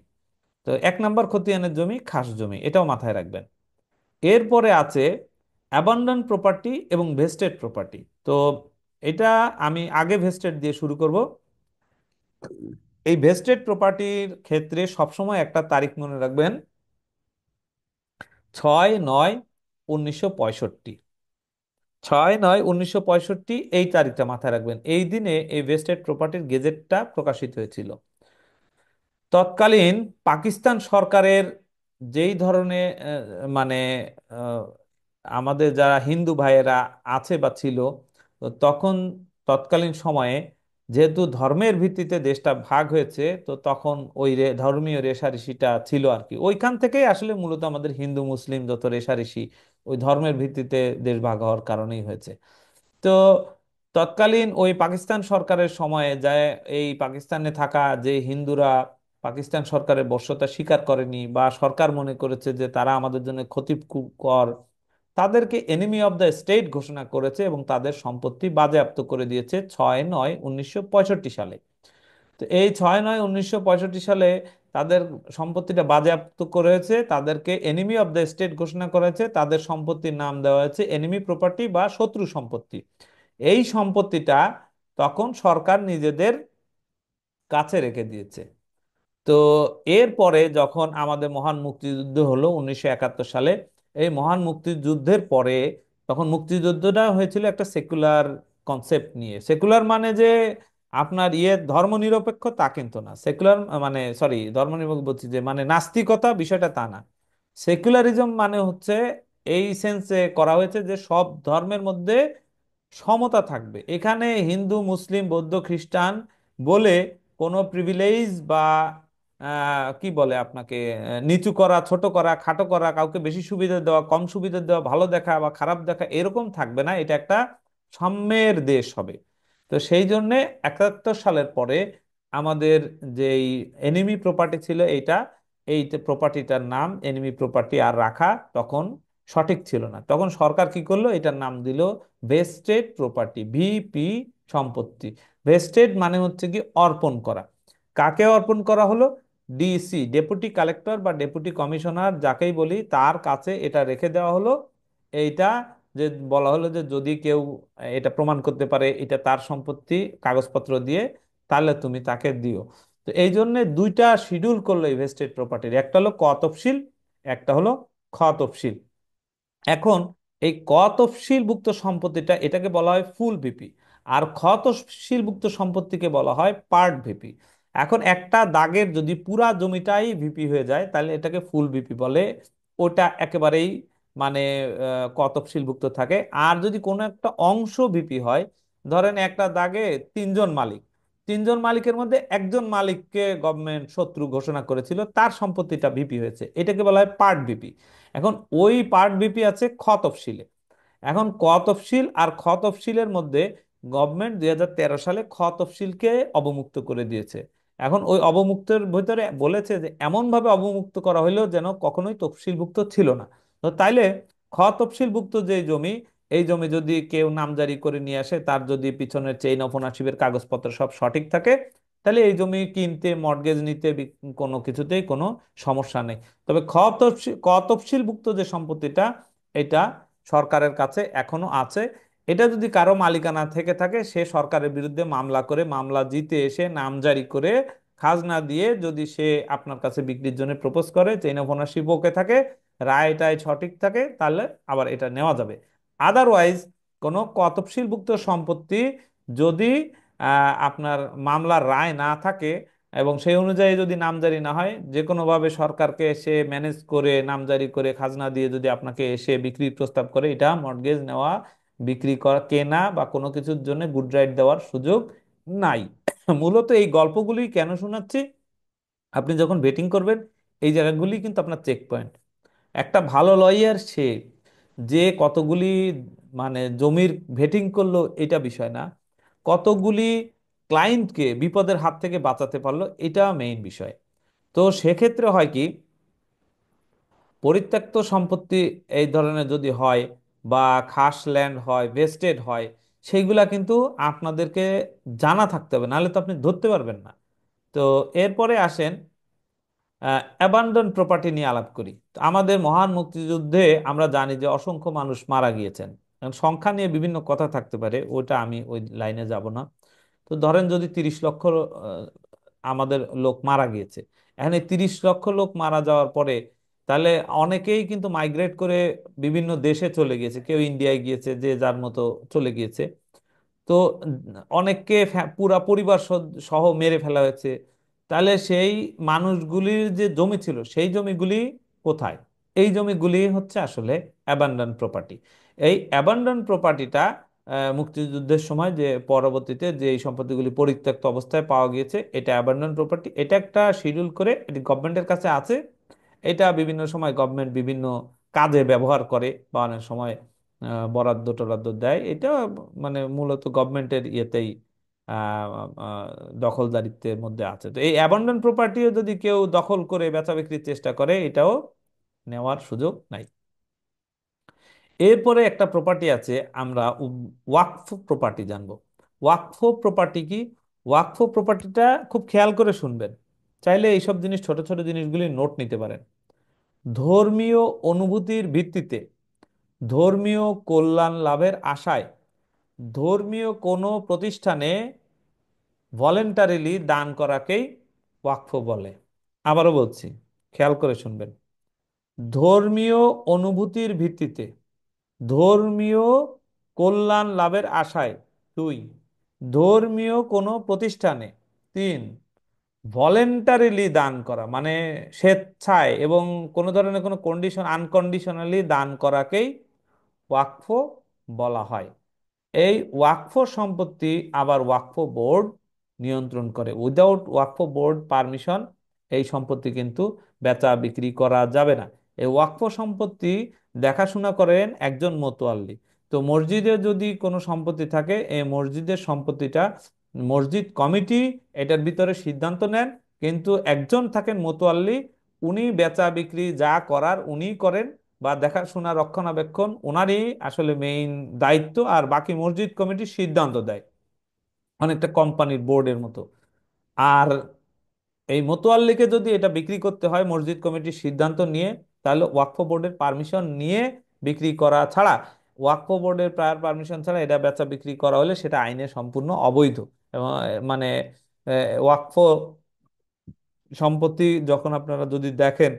তো 1 নাম্বার খতিয়ানের জমি খাস জমি, এটাও মাথায় রাখবেন। এরপরে আছে অ্যাবান্ডন প্রপার্টি এবং ভেস্টেড প্রপার্টি। তো এটা আমি আগে ভেস্টেড দিয়ে শুরু করব। এই ভেস্টেড প্রপার্টির ক্ষেত্রে সবসময় একটা তারিখ মনে রাখবেন, 6/9/1965। 6/9/1965 এই তারিখটা মাথায় রাখবেন। এই দিনে এই ভেস্টেড প্রপার্টির গেজেটটা প্রকাশিত হয়েছিল। তৎকালীন পাকিস্তান সরকারের যেই ধরনের মানে আহ, আমাদের যারা হিন্দু ভাইয়েরা আছে বা ছিল, তো তখন তৎকালীন সময়ে যেহেতু ধর্মের ভিত্তিতে দেশটা ভাগ হয়েছে, তো তখন ওই ধর্মীয় রেষারেষিটা ছিল আর কি। ওইখান থেকেই আসলে মূলত আমাদের হিন্দু মুসলিম যত রেষারেষি ওই ধর্মের ভিত্তিতে দেশ ভাগ হওয়ার কারণেই হয়েছে। তো তৎকালীন ওই পাকিস্তান সরকারের সময়ে যায় এই পাকিস্তানে থাকা যে হিন্দুরা পাকিস্তান সরকারের বর্ষতা স্বীকার করেনি বা সরকার মনে করেছে যে তারা আমাদের জন্য ক্ষতিকর, তাদেরকে এনিমি অব দ্য স্টেট ঘোষণা করেছে এবং তাদের সম্পত্তি বাজেয়াপ্ত করে দিয়েছে 6/9/1965 সালে। তো এই 6/9/1965 সালে তাদের সম্পত্তিটা বাজেয়াপ্ত করেছে, তাদেরকে এনিমি অব দ্য স্টেট ঘোষণা করেছে, তাদের সম্পত্তির নাম দেওয়া হয়েছে এনিমি প্রপার্টি বা শত্রু সম্পত্তি। এই সম্পত্তিটা তখন সরকার নিজেদের কাছে রেখে দিয়েছে। তো এরপরে যখন আমাদের মহান মুক্তিযুদ্ধ হলো 1971 সালে, এই মহান মুক্তিযুদ্ধের পরে তখন মুক্তিযুদ্ধটা হয়েছিল একটা সেকুলার কনসেপ্ট নিয়ে। সেকুলার মানে যে আপনার ধর্মনিরপেক্ষ তা কিন্তু না। সেকুলার মানে সরি, ধর্মনিরপেক্ষ বলছি যে মানে নাস্তিকতা বিষয়টা তা না। সেকুলারিজম মানে হচ্ছে এই সেন্সে করা হয়েছে যে সব ধর্মের মধ্যে সমতা থাকবে। এখানে হিন্দু মুসলিম বৌদ্ধ খ্রিস্টান বলে কোনো প্রিভিলেজ বা কি বলে আপনাকে নিচু করা ছোট করা খাটো করা, কাউকে বেশি সুবিধা দেওয়া কম সুবিধা দেওয়া, ভালো দেখা বা খারাপ দেখা এরকম থাকবে না। এটা একটা সাম্যের দেশ হবে। তো সেই জন্যে 71 সালের পরে আমাদের যেই এনিমি প্রপার্টি ছিল এইটা, এই প্রপার্টিটার নাম এনিমি প্রপার্টি আর রাখা তখন সঠিক ছিল না। তখন সরকার কি করলো, এটার নাম দিল ভেস্টেড প্রপার্টি, ভিপি সম্পত্তি। ভেস্টেড মানে হচ্ছে কি অর্পণ করা। কাকে অর্পণ করা হলো? ডিসি, ডেপুটি কালেক্টর বা ডেপুটি কমিশনার যাকেই বলি, তার কাছে এটা রেখে দেওয়া হলো। এইটা যে বলা হলো যে যদি কেউ এটা প্রমাণ করতে পারে এটা তার সম্পত্তি কাগজপত্র দিয়ে, তাহলে তুমি তাকে দিও। তো এই জন্য দুইটা শিডিউল করলো ভেস্টেড প্রপার্টির, একটা হলো ক তফসিল, একটা হলো খ তফসিল। এখন এই ক তফসিলভুক্ত সম্পত্তিটা এটাকে বলা হয় ফুল ভিপি, আর খ তফসিলভুক্ত সম্পত্তিকে বলা হয় পার্ট ভিপি। এখন একটা দাগের যদি পুরা জমিটাই ভিপি হয়ে যায় তাহলে এটাকে ফুল ভিপি বলে, ওটা একেবারেই মানে ক তফসিলভুক্ত থাকে। আর যদি কোনো একটা অংশ ভিপি হয়, ধরেন একটা দাগে 3 জন মালিক, 3 জন মালিকের মধ্যে একজন মালিককে গভর্নমেন্ট শত্রু ঘোষণা করেছিল, তার সম্পত্তিটা ভিপি হয়েছে, এটাকে বলা হয় পার্ট ভিপি। এখন ওই পার্ট বিপি আছে খ তফসিলে। এখন ক তফসিল আর খ তফসিলের মধ্যে গভর্নমেন্ট 2013 সালে খ তফসিলকে অবমুক্ত করে দিয়েছে। এখন ওই অবমুক্তের ভিতরে বলেছে যে এমন ভাবে অবমুক্ত করা হইলো যেন কখনোই তফসিলভুক্ত ছিল না। তো তাইলে খ তফসিলভুক্ত যে জমি, এই জমি যদি কেউ নামজারি করে নিয়ে আসে, তার যদি পিছনের চেইন অফ ওনারশিপের কাগজপত্র সব সঠিক থাকে, তাহলে এই জমি কিনতে মর্টগেজ নিতে কোনো কিছুতেই কোনো সমস্যা নেই। তবে ক তফসিলভুক্ত যে সম্পত্তিটা, এটা সরকারের কাছে এখনো আছে। এটা যদি কারো মালিকানা থেকে থাকে, সে সরকারের বিরুদ্ধে মামলা করে মামলা জিতে এসে নামজারি করে খাজনা দিয়ে যদি সে আপনার কাছে বিক্রির জন্য প্রপোজ করে, চেইন অফ ওনারশিপ ওকে থাকে, রায়টাই সঠিক থাকে, তাহলে আবার এটা নেওয়া যাবে। আদারওয়াইজ কোনো কতফসিলভুক্ত সম্পত্তি যদি আপনার মামলার রায় না থাকে এবং সেই অনুযায়ী যদি নামজারি না হয়, যে কোনোভাবে সরকারকে এসে ম্যানেজ করে নামজারি করে খাজনা দিয়ে যদি আপনাকে এসে বিক্রির প্রস্তাব করে, এটা মর্টগেজ নেওয়া, বিক্রি করা, কেনা বা কোনো কিছুর জন্য গুড রাইট দেওয়ার সুযোগ নাই। মূলত এই গল্পগুলি কেন শোনাচ্ছি, আপনি যখন বেটিং করবেন এই জায়গাগুলি কিন্তু আপনার চেক পয়েন্ট। একটা ভালো লয়ার সে যে কতগুলি মানে জমির ভেটিং করলো এটা বিষয় না, কতগুলি ক্লায়েন্টকে বিপদের হাত থেকে বাঁচাতে পারলো এটা মেইন বিষয়। তো সেক্ষেত্রে হয় কি, পরিত্যক্ত সম্পত্তি এই ধরনের যদি হয় বা খাস ল্যান্ড হয়, ভেস্টেড হয়, সেইগুলা কিন্তু আপনাদেরকে জানা থাকতে হবে, নাহলে তো আপনি ধরতে পারবেন না। তো এরপরে আসেন অ্যাবান্ডন প্রপার্টি নিয়ে আলাপ করি। তো আমাদের মহান মুক্তিযুদ্ধে আমরা জানি যে অসংখ্য মানুষ মারা গিয়েছেন। এখন সংখ্যা নিয়ে বিভিন্ন কথা থাকতে পারে, ওটা আমি ওই লাইনে যাব না। তো ধরেন যদি 30 লক্ষ আমাদের লোক মারা গিয়েছে, এখন এই 30 লক্ষ লোক মারা যাওয়ার পরে তাহলে অনেকেই কিন্তু মাইগ্রেট করে বিভিন্ন দেশে চলে গিয়েছে, কেউ ইন্ডিয়ায় গিয়েছে, যে যার মতো চলে গিয়েছে। তো অনেককে পুরা পরিবার সহ মেরে ফেলা হয়েছে। তাহলে সেই মানুষগুলির যে জমি ছিল সেই জমিগুলি কোথায়? এই জমিগুলি হচ্ছে আসলে অ্যাবান্ডন প্রপার্টি। এই অ্যাবান্ডন প্রপার্টিটা মুক্তিযুদ্ধের সময় যে পরবর্তীতে যে এই সম্পত্তিগুলি পরিত্যক্ত অবস্থায় পাওয়া গিয়েছে, এটা অ্যাবান্ডন প্রপার্টি। এটা একটা শিডিউল করে এটি গভর্নমেন্টের কাছে আছে। এটা বিভিন্ন সময় গভর্নমেন্ট বিভিন্ন কাজে ব্যবহার করে বা অনেক সময় বরাদ্দ টরাদ্দ দেয়। এটা মানে মূলত গভর্নমেন্টের ইয়েতেই আহ, আহ, দখলদারিত্বের মধ্যে আছে। তো এই অ্যাবান্ডন প্রপার্টিও যদি কেউ দখল করে বেচা বিক্রির চেষ্টা করে, এটাও নেওয়ার সুযোগ নাই। এরপরে একটা প্রপার্টি আছে, আমরা ওয়াকফ প্রপার্টি জানবো। ওয়াকফ প্রপার্টি কি? ওয়াকফ প্রপার্টিটা খুব খেয়াল করে শুনবেন, চাইলে এইসব জিনিস, ছোট ছোট জিনিসগুলি নোট নিতে পারেন। ধর্মীয় অনুভূতির ভিত্তিতে, ধর্মীয় কল্যাণ লাভের আশায় ধর্মীয় কোনো প্রতিষ্ঠানে ভলেন্টারিলি দান করাকেই ওয়াকফ বলে। আবারও বলছি, খেয়াল করে শুনবেন। ধর্মীয় অনুভূতির ভিত্তিতে, ধর্মীয় কল্যাণ লাভের আশায়, 2, ধর্মীয় কোনো প্রতিষ্ঠানে, 3, ভলেন্টারিলি দান করা মানে স্বেচ্ছায় এবং কোনো ধরনের কোনো কন্ডিশন, আনকন্ডিশনালি দান করাকেই ওয়াকফ বলা হয়। এই ওয়াকফ সম্পত্তি আবার ওয়াকফ বোর্ড নিয়ন্ত্রণ করে। উইদাউট ওয়াকফ বোর্ড পারমিশন এই সম্পত্তি কিন্তু বেচা বিক্রি করা যাবে না। এই ওয়াকফ সম্পত্তি দেখাশোনা করেন একজন মোতোয়াল্লি। তো মসজিদে যদি কোনো সম্পত্তি থাকে, এই মসজিদের সম্পত্তিটা মসজিদ কমিটি এটার ভিতরে সিদ্ধান্ত নেন, কিন্তু একজন থাকেন মোতোয়াল্লি, উনি বেচা বিক্রি যা করার উনিই করেন, বা দেখাশোনা রক্ষণাবেক্ষণ ওনারই আসলে মেইন দায়িত্ব, আর বাকি মসজিদ কমিটি সিদ্ধান্ত দেয়, অনেকটা কোম্পানির বোর্ডের মতো। আর এই মোতোয়াল্লিকে যদি এটা বিক্রি করতে হয় মসজিদ কমিটির সিদ্ধান্ত নিয়ে, তাহলে ওয়াকফ বোর্ডের পারমিশন নিয়ে বিক্রি করা ছাড়া, ওয়াকফ বোর্ডের প্রায়র পারমিশন ছাড়া এটা বেচা বিক্রি করা হলে সেটা আইনে সম্পূর্ণ অবৈধ। এবং মানে ওয়াকফ সম্পত্তি যখন আপনারা যদি দেখেন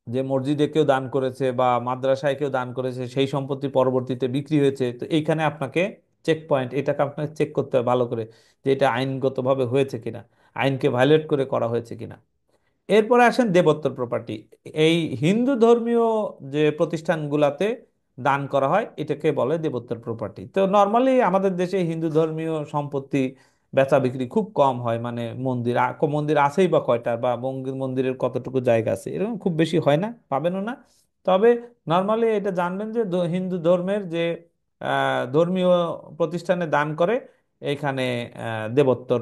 যে মসজিদে কেউ দান করেছে বা মাদ্রাসায় কেউ দান করেছে, সেই সম্পত্তি পরবর্তীতে বিক্রি হয়েছে, তো এইখানে আপনাকে চেক পয়েন্ট, এটাকে আপনাকে চেক করতে হবে ভালো করে যে এটা আইনগতভাবে হয়েছে কিনা, আইনকে ভায়োলেট করে করা হয়েছে কিনা। এরপরে আসেন দেবোত্তর প্রপার্টি। এই হিন্দু ধর্মীয় যে প্রতিষ্ঠানগুলাতে দান করা হয় এটাকে বলে দেবোত্তর প্রপার্টি। তো নর্মালি আমাদের দেশে হিন্দু ধর্মীয় সম্পত্তি বেচা বিক্রি খুব কম হয়, মানে মন্দির মন্দির আছেই বা কয়টা, বা মন্দিরের কতটুকু জায়গা আছে, এরকম খুব বেশি হয় না, পাবেনও না। তবে নর্মালি এটা জানবেন যে হিন্দু ধর্মের যে ধর্মীয় প্রতিষ্ঠানে দান করে, এখানে দেবোত্তর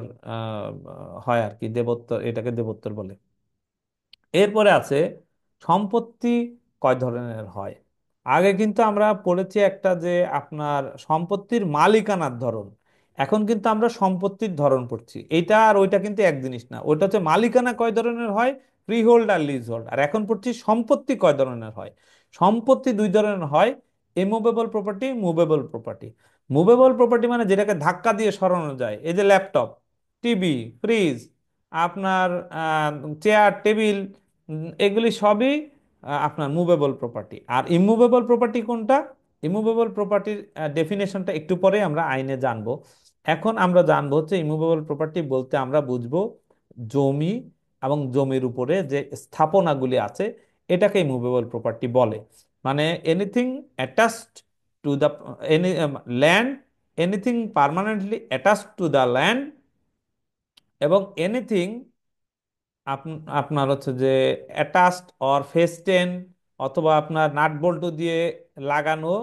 হয় আর কি, দেবোত্তর, এটাকে দেবোত্তর বলে। এরপরে আছে সম্পত্তি কয় ধরনের হয়। আগে কিন্তু আমরা পড়েছি একটা যে আপনার সম্পত্তির মালিকানার ধরন, এখন কিন্তু আমরা সম্পত্তির ধরন পড়ছি। এইটা আর ওইটা কিন্তু এক জিনিস না। ওইটা হচ্ছে মালিকানা কয় ধরনের হয়, ফ্রি হোল্ড আর লিজ হোল্ড। আর এখন পড়ছি সম্পত্তি কয় ধরনের হয়। সম্পত্তি দুই ধরনের হয়, immovable property, movable property. Movable property মানে যেটাকে ধাক্কা দিয়ে সরানো যায়, এই যে ল্যাপটপ, টিভি, ফ্রিজ, আপনার চেয়ার, টেবিল, এগুলি সবই আপনার মুভেবল প্রপার্টি। আর ইমুভেবল প্রপার্টি কোনটা? ইমুভেবল প্রপার্টির ডেফিনেশনটা একটু পরে আমরা আইনে জানবো। এখন আমরা জানবো হচ্ছে ইমুভেবল প্রপার্টি বলতে আমরা বুঝবো জমি এবং জমির উপরে যে স্থাপনাগুলি আছে, এটাকে ইমুভেবল প্রপার্টি বলে। মানে anything attached to the any land, anything permanently attached to the land, এবং এনিথিং আপনার হচ্ছে যে অ্যাটাচড অর ফেস্টেন, অথবা আপনার নাট বল্টু দিয়ে লাগানো,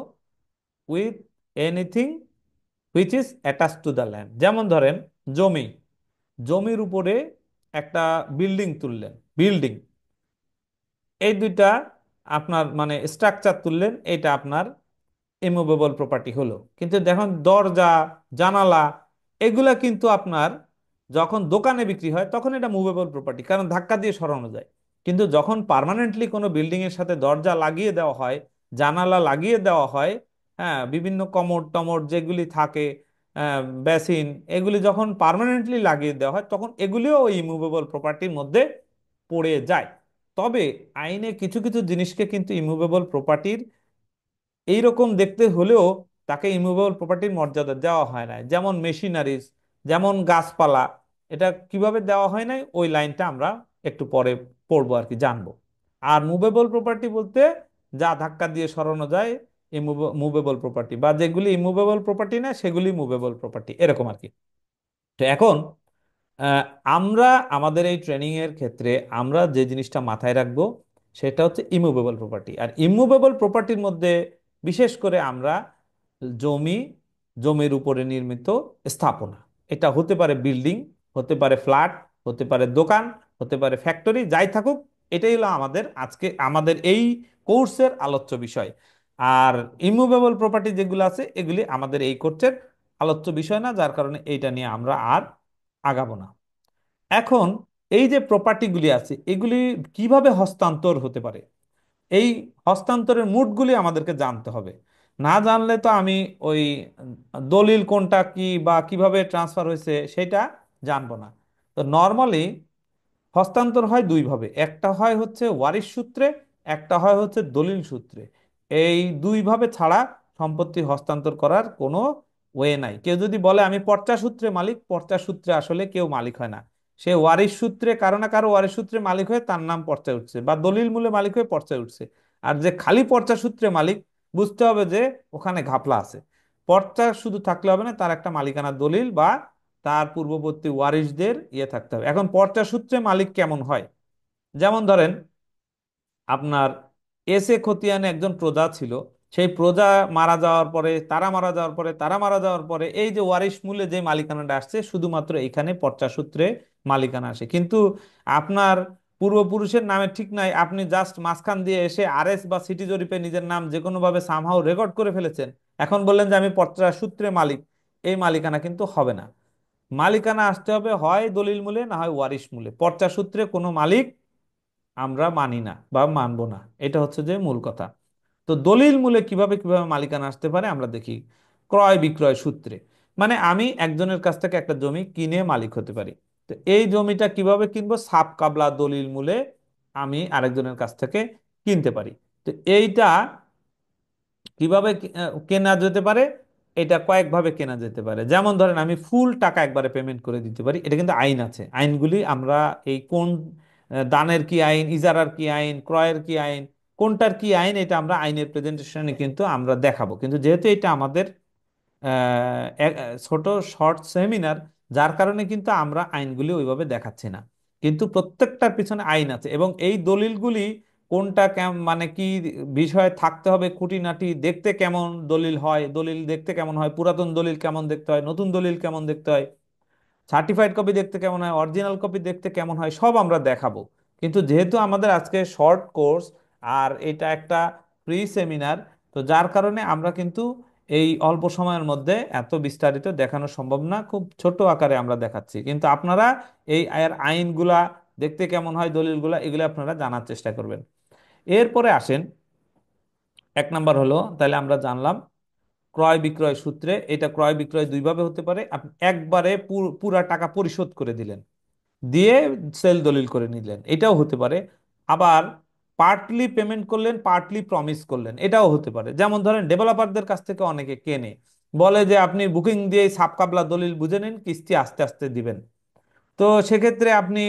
with anything which is attached to the land. যেমন ধরেন জমি, জমির উপরে একটা বিল্ডিং তুললেন, বিল্ডিং, এই দুইটা আপনার মানে স্ট্রাকচার তুললেন, এটা আপনার ইমুভেবল প্রপার্টি হলো। কিন্তু দেখুন দরজা, জানালা, এগুলা কিন্তু আপনার যখন দোকানে বিক্রি হয় তখন এটা মুভেবল প্রপার্টি, কারণ ধাক্কা দিয়ে সরানো যায়। কিন্তু যখন পার্মানেন্টলি কোনো বিল্ডিং এর সাথে দরজা লাগিয়ে দেওয়া হয়, জানালা লাগিয়ে দেওয়া হয়, হ্যাঁ, বিভিন্ন কমোড টমোড যেগুলি থাকে, বেসিন, এগুলি যখন পার্মানেন্টলি লাগিয়ে দেওয়া হয় তখন এগুলিও ওই ইমুভেবল প্রপার্টির মধ্যে পড়ে যায়। তবে আইনে কিছু কিছু জিনিসকে কিন্তু ইমুভেবল প্রপার্টির এইরকম দেখতে হলেও তাকে ইমুভেবল প্রপার্টির মর্যাদা দেওয়া হয় না, যেমন মেশিনারিজ, যেমন গাছপালা। এটা কিভাবে দেওয়া হয় নাই ওই লাইনটা আমরা একটু পরে পড়বো আর কি, জানবো। আর মুভেবল প্রপার্টি বলতে যা ধাক্কা দিয়ে সরানো যায় মুভেবল প্রপার্টি, বা যেগুলি ইমুভেবল প্রপার্টি না সেগুলি মুভেবল প্রপার্টি, এরকম আর কি। তো এখন আহ, আমরা আমাদের এই ট্রেনিং এর ক্ষেত্রে আমরা যে জিনিসটা মাথায় রাখবো সেটা হচ্ছে ইমুভেবল প্রপার্টি। আর ইমুভেবল প্রপার্টির মধ্যে বিশেষ করে আমরা জমি, জমির উপরে নির্মিত স্থাপনা, এটা হতে পারে বিল্ডিং, হতে পারে ফ্ল্যাট, হতে পারে দোকান, হতে পারে ফ্যাক্টরি, যাই থাকুক, এটাই হলো আমাদের আজকে আমাদের এই কোর্সের আলোচ্য বিষয়। আর ইমুভেবল প্রপার্টি যেগুলো আছে এগুলি আমাদের এই কোর্সের আলোচ্য বিষয় না, যার কারণে এইটা নিয়ে আমরা আর আগাবো না। এখন এই যে প্রপার্টিগুলি আছে এগুলি কিভাবে হস্তান্তর হতে পারে, এই হস্তান্তরের মুডগুলি আমাদেরকে জানতে হবে। না জানলে তো আমি ওই দলিল কোনটা কি বা কিভাবে ট্রান্সফার হয়েছে সেটা জানবো না। তো নর্মালি হস্তান্তর হয় দুইভাবে, একটা হয় হচ্ছে ওয়ারিশ সূত্রে, একটা হয় হচ্ছে দলিল সূত্রে। এই দুইভাবে ছাড়া সম্পত্তি হস্তান্তর করার কোনো ওয়ে নাই। কেউ যদি বলে আমি পর্চা সূত্রে মালিক, পর্চা সূত্রে আসলে কেউ মালিক হয় না। সে ওয়ারিশ সূত্রে কারো না কারো ওয়ারিশ সূত্রে মালিক হয়ে তার নাম পর্চায় উঠছে, বা দলিল মূলে মালিক হয়ে পর্চায় উঠছে। আর যে খালি পর্চা সূত্রে মালিক, বুঝতে হবে যে ওখানে ঘাপলা আছে। পর্চা শুধু থাকলে হবে না, তার একটা মালিকানার দলিল বা তার পূর্ববর্তী ওয়ারিশদের ইয়ে থাকতে হবে। এখন পর্চা সূত্রে মালিক কেমন হয়, যেমন ধরেন আপনার এস এ খতিয়ানে একজন প্রজা ছিল, সেই প্রজা মারা যাওয়ার পরে, তারা মারা যাওয়ার পরে, তারা মারা যাওয়ার পরে এই যে ওয়ারিশ মূলে যে মালিকানাটা আসছে শুধুমাত্র এখানে পর্চা সূত্রে মালিকানা আসে। কিন্তু আপনার পূর্বপুরুষের নামে ঠিক নাই, আপনি জাস্ট মাঝখান দিয়ে এসে আরএস বা সিটি জরিপে নিজের নাম যে কোনো ভাবে সামহাও রেকর্ড করে ফেলেছেন, এখন বললেন যে আমি পর্চা সূত্রে মালিক, এই মালিকানা কিন্তু হবে না। মালিকানা আসতে হবে হয় দলিল মূলে না হয় ওয়ারিশ মূলে। পর্চা সূত্রে কোনো মালিক আমরা মানি না বা মানবো না, এটা হচ্ছে যে মূল কথা। তো দলিল মূলে কিভাবে কিভাবে মালিকানা আসতে পারে আমরা দেখি। ক্রয় বিক্রয় সূত্রে, মানে আমি একজনের কাছ থেকে একটা জমি কিনে মালিক হতে পারি। তো এই জমিটা কিভাবে কিনবো, সাব কাবলা দলিল মূলে আমি আরেকজনের কাছ থেকে কিনতে পারি। তো এইটা কিভাবে কেনা যেতে পারে, এটা কয়েকভাবে কেনা যেতে পারে। যেমন ধরেন আমি ফুল টাকা একবারে পেমেন্ট করে দিতে পারি, এটা কিন্তু আইন আছে, আইনগুলি আমরা এই কোন দানের কি আইন, ইজারার কি আইন, ক্রয়ের কি আইন, কোনটার কি আইন, এটা আমরা আইনের প্রেজেন্টেশনে কিন্তু আমরা দেখাবো। কিন্তু যেহেতু এটা আমাদের ছোট শর্ট সেমিনার, যার কারণে কিন্তু আমরা আইনগুলি ওইভাবে দেখাচ্ছি না। কিন্তু প্রত্যেকটার পিছনে আইন আছে, এবং এই দলিলগুলি কোনটা মানে কি বিষয় থাকতে হবে, খুঁটিনাটি দেখতে কেমন দলিল হয়, দলিল দেখতে কেমন হয়, পুরাতন দলিল কেমন দেখতে হয়, নতুন দলিল কেমন দেখতে হয়, সার্টিফাইড কপি দেখতে কেমন হয়, অরিজিনাল কপি দেখতে কেমন হয়, সব আমরা দেখাবো। কিন্তু যেহেতু আমাদের আজকে শর্ট কোর্স আর এটা একটা প্রি সেমিনার, তো যার কারণে আমরা কিন্তু এই অল্প সময়ের মধ্যে এত বিস্তারিত দেখানো সম্ভব না, খুব ছোট আকারে আমরা দেখাচ্ছি। কিন্তু আপনারা এই এর আইনগুলা দেখতে কেমন হয়, দলিলগুলা, এগুলো আপনারা জানার চেষ্টা করবেন। এরপরে আসেন, এক নাম্বার হলো তাহলে আমরা জানলাম ক্রয় বিক্রয় সূত্রে। এটা ক্রয় বিক্রয় দুইভাবে হতে পারে, আপনি একবারে পুরা টাকা পরিশোধ করে দিলেন, দিয়ে সেল দলিল করে নিলেন, এটাও হতে পারে। আবার পার্টলি পেমেন্ট করলেন, পার্টলি প্রমিস করলেন, এটাও হতে পারে। যেমন ধরেন ডেভেলপারদের কাছ থেকে অনেকে কেনে, বলে যে আপনি বুকিং দিয়ে সাব কাবলা দলিল বুঝে নিন, কিস্তি আস্তে আস্তে দিবেন। তো সেক্ষেত্রে আপনি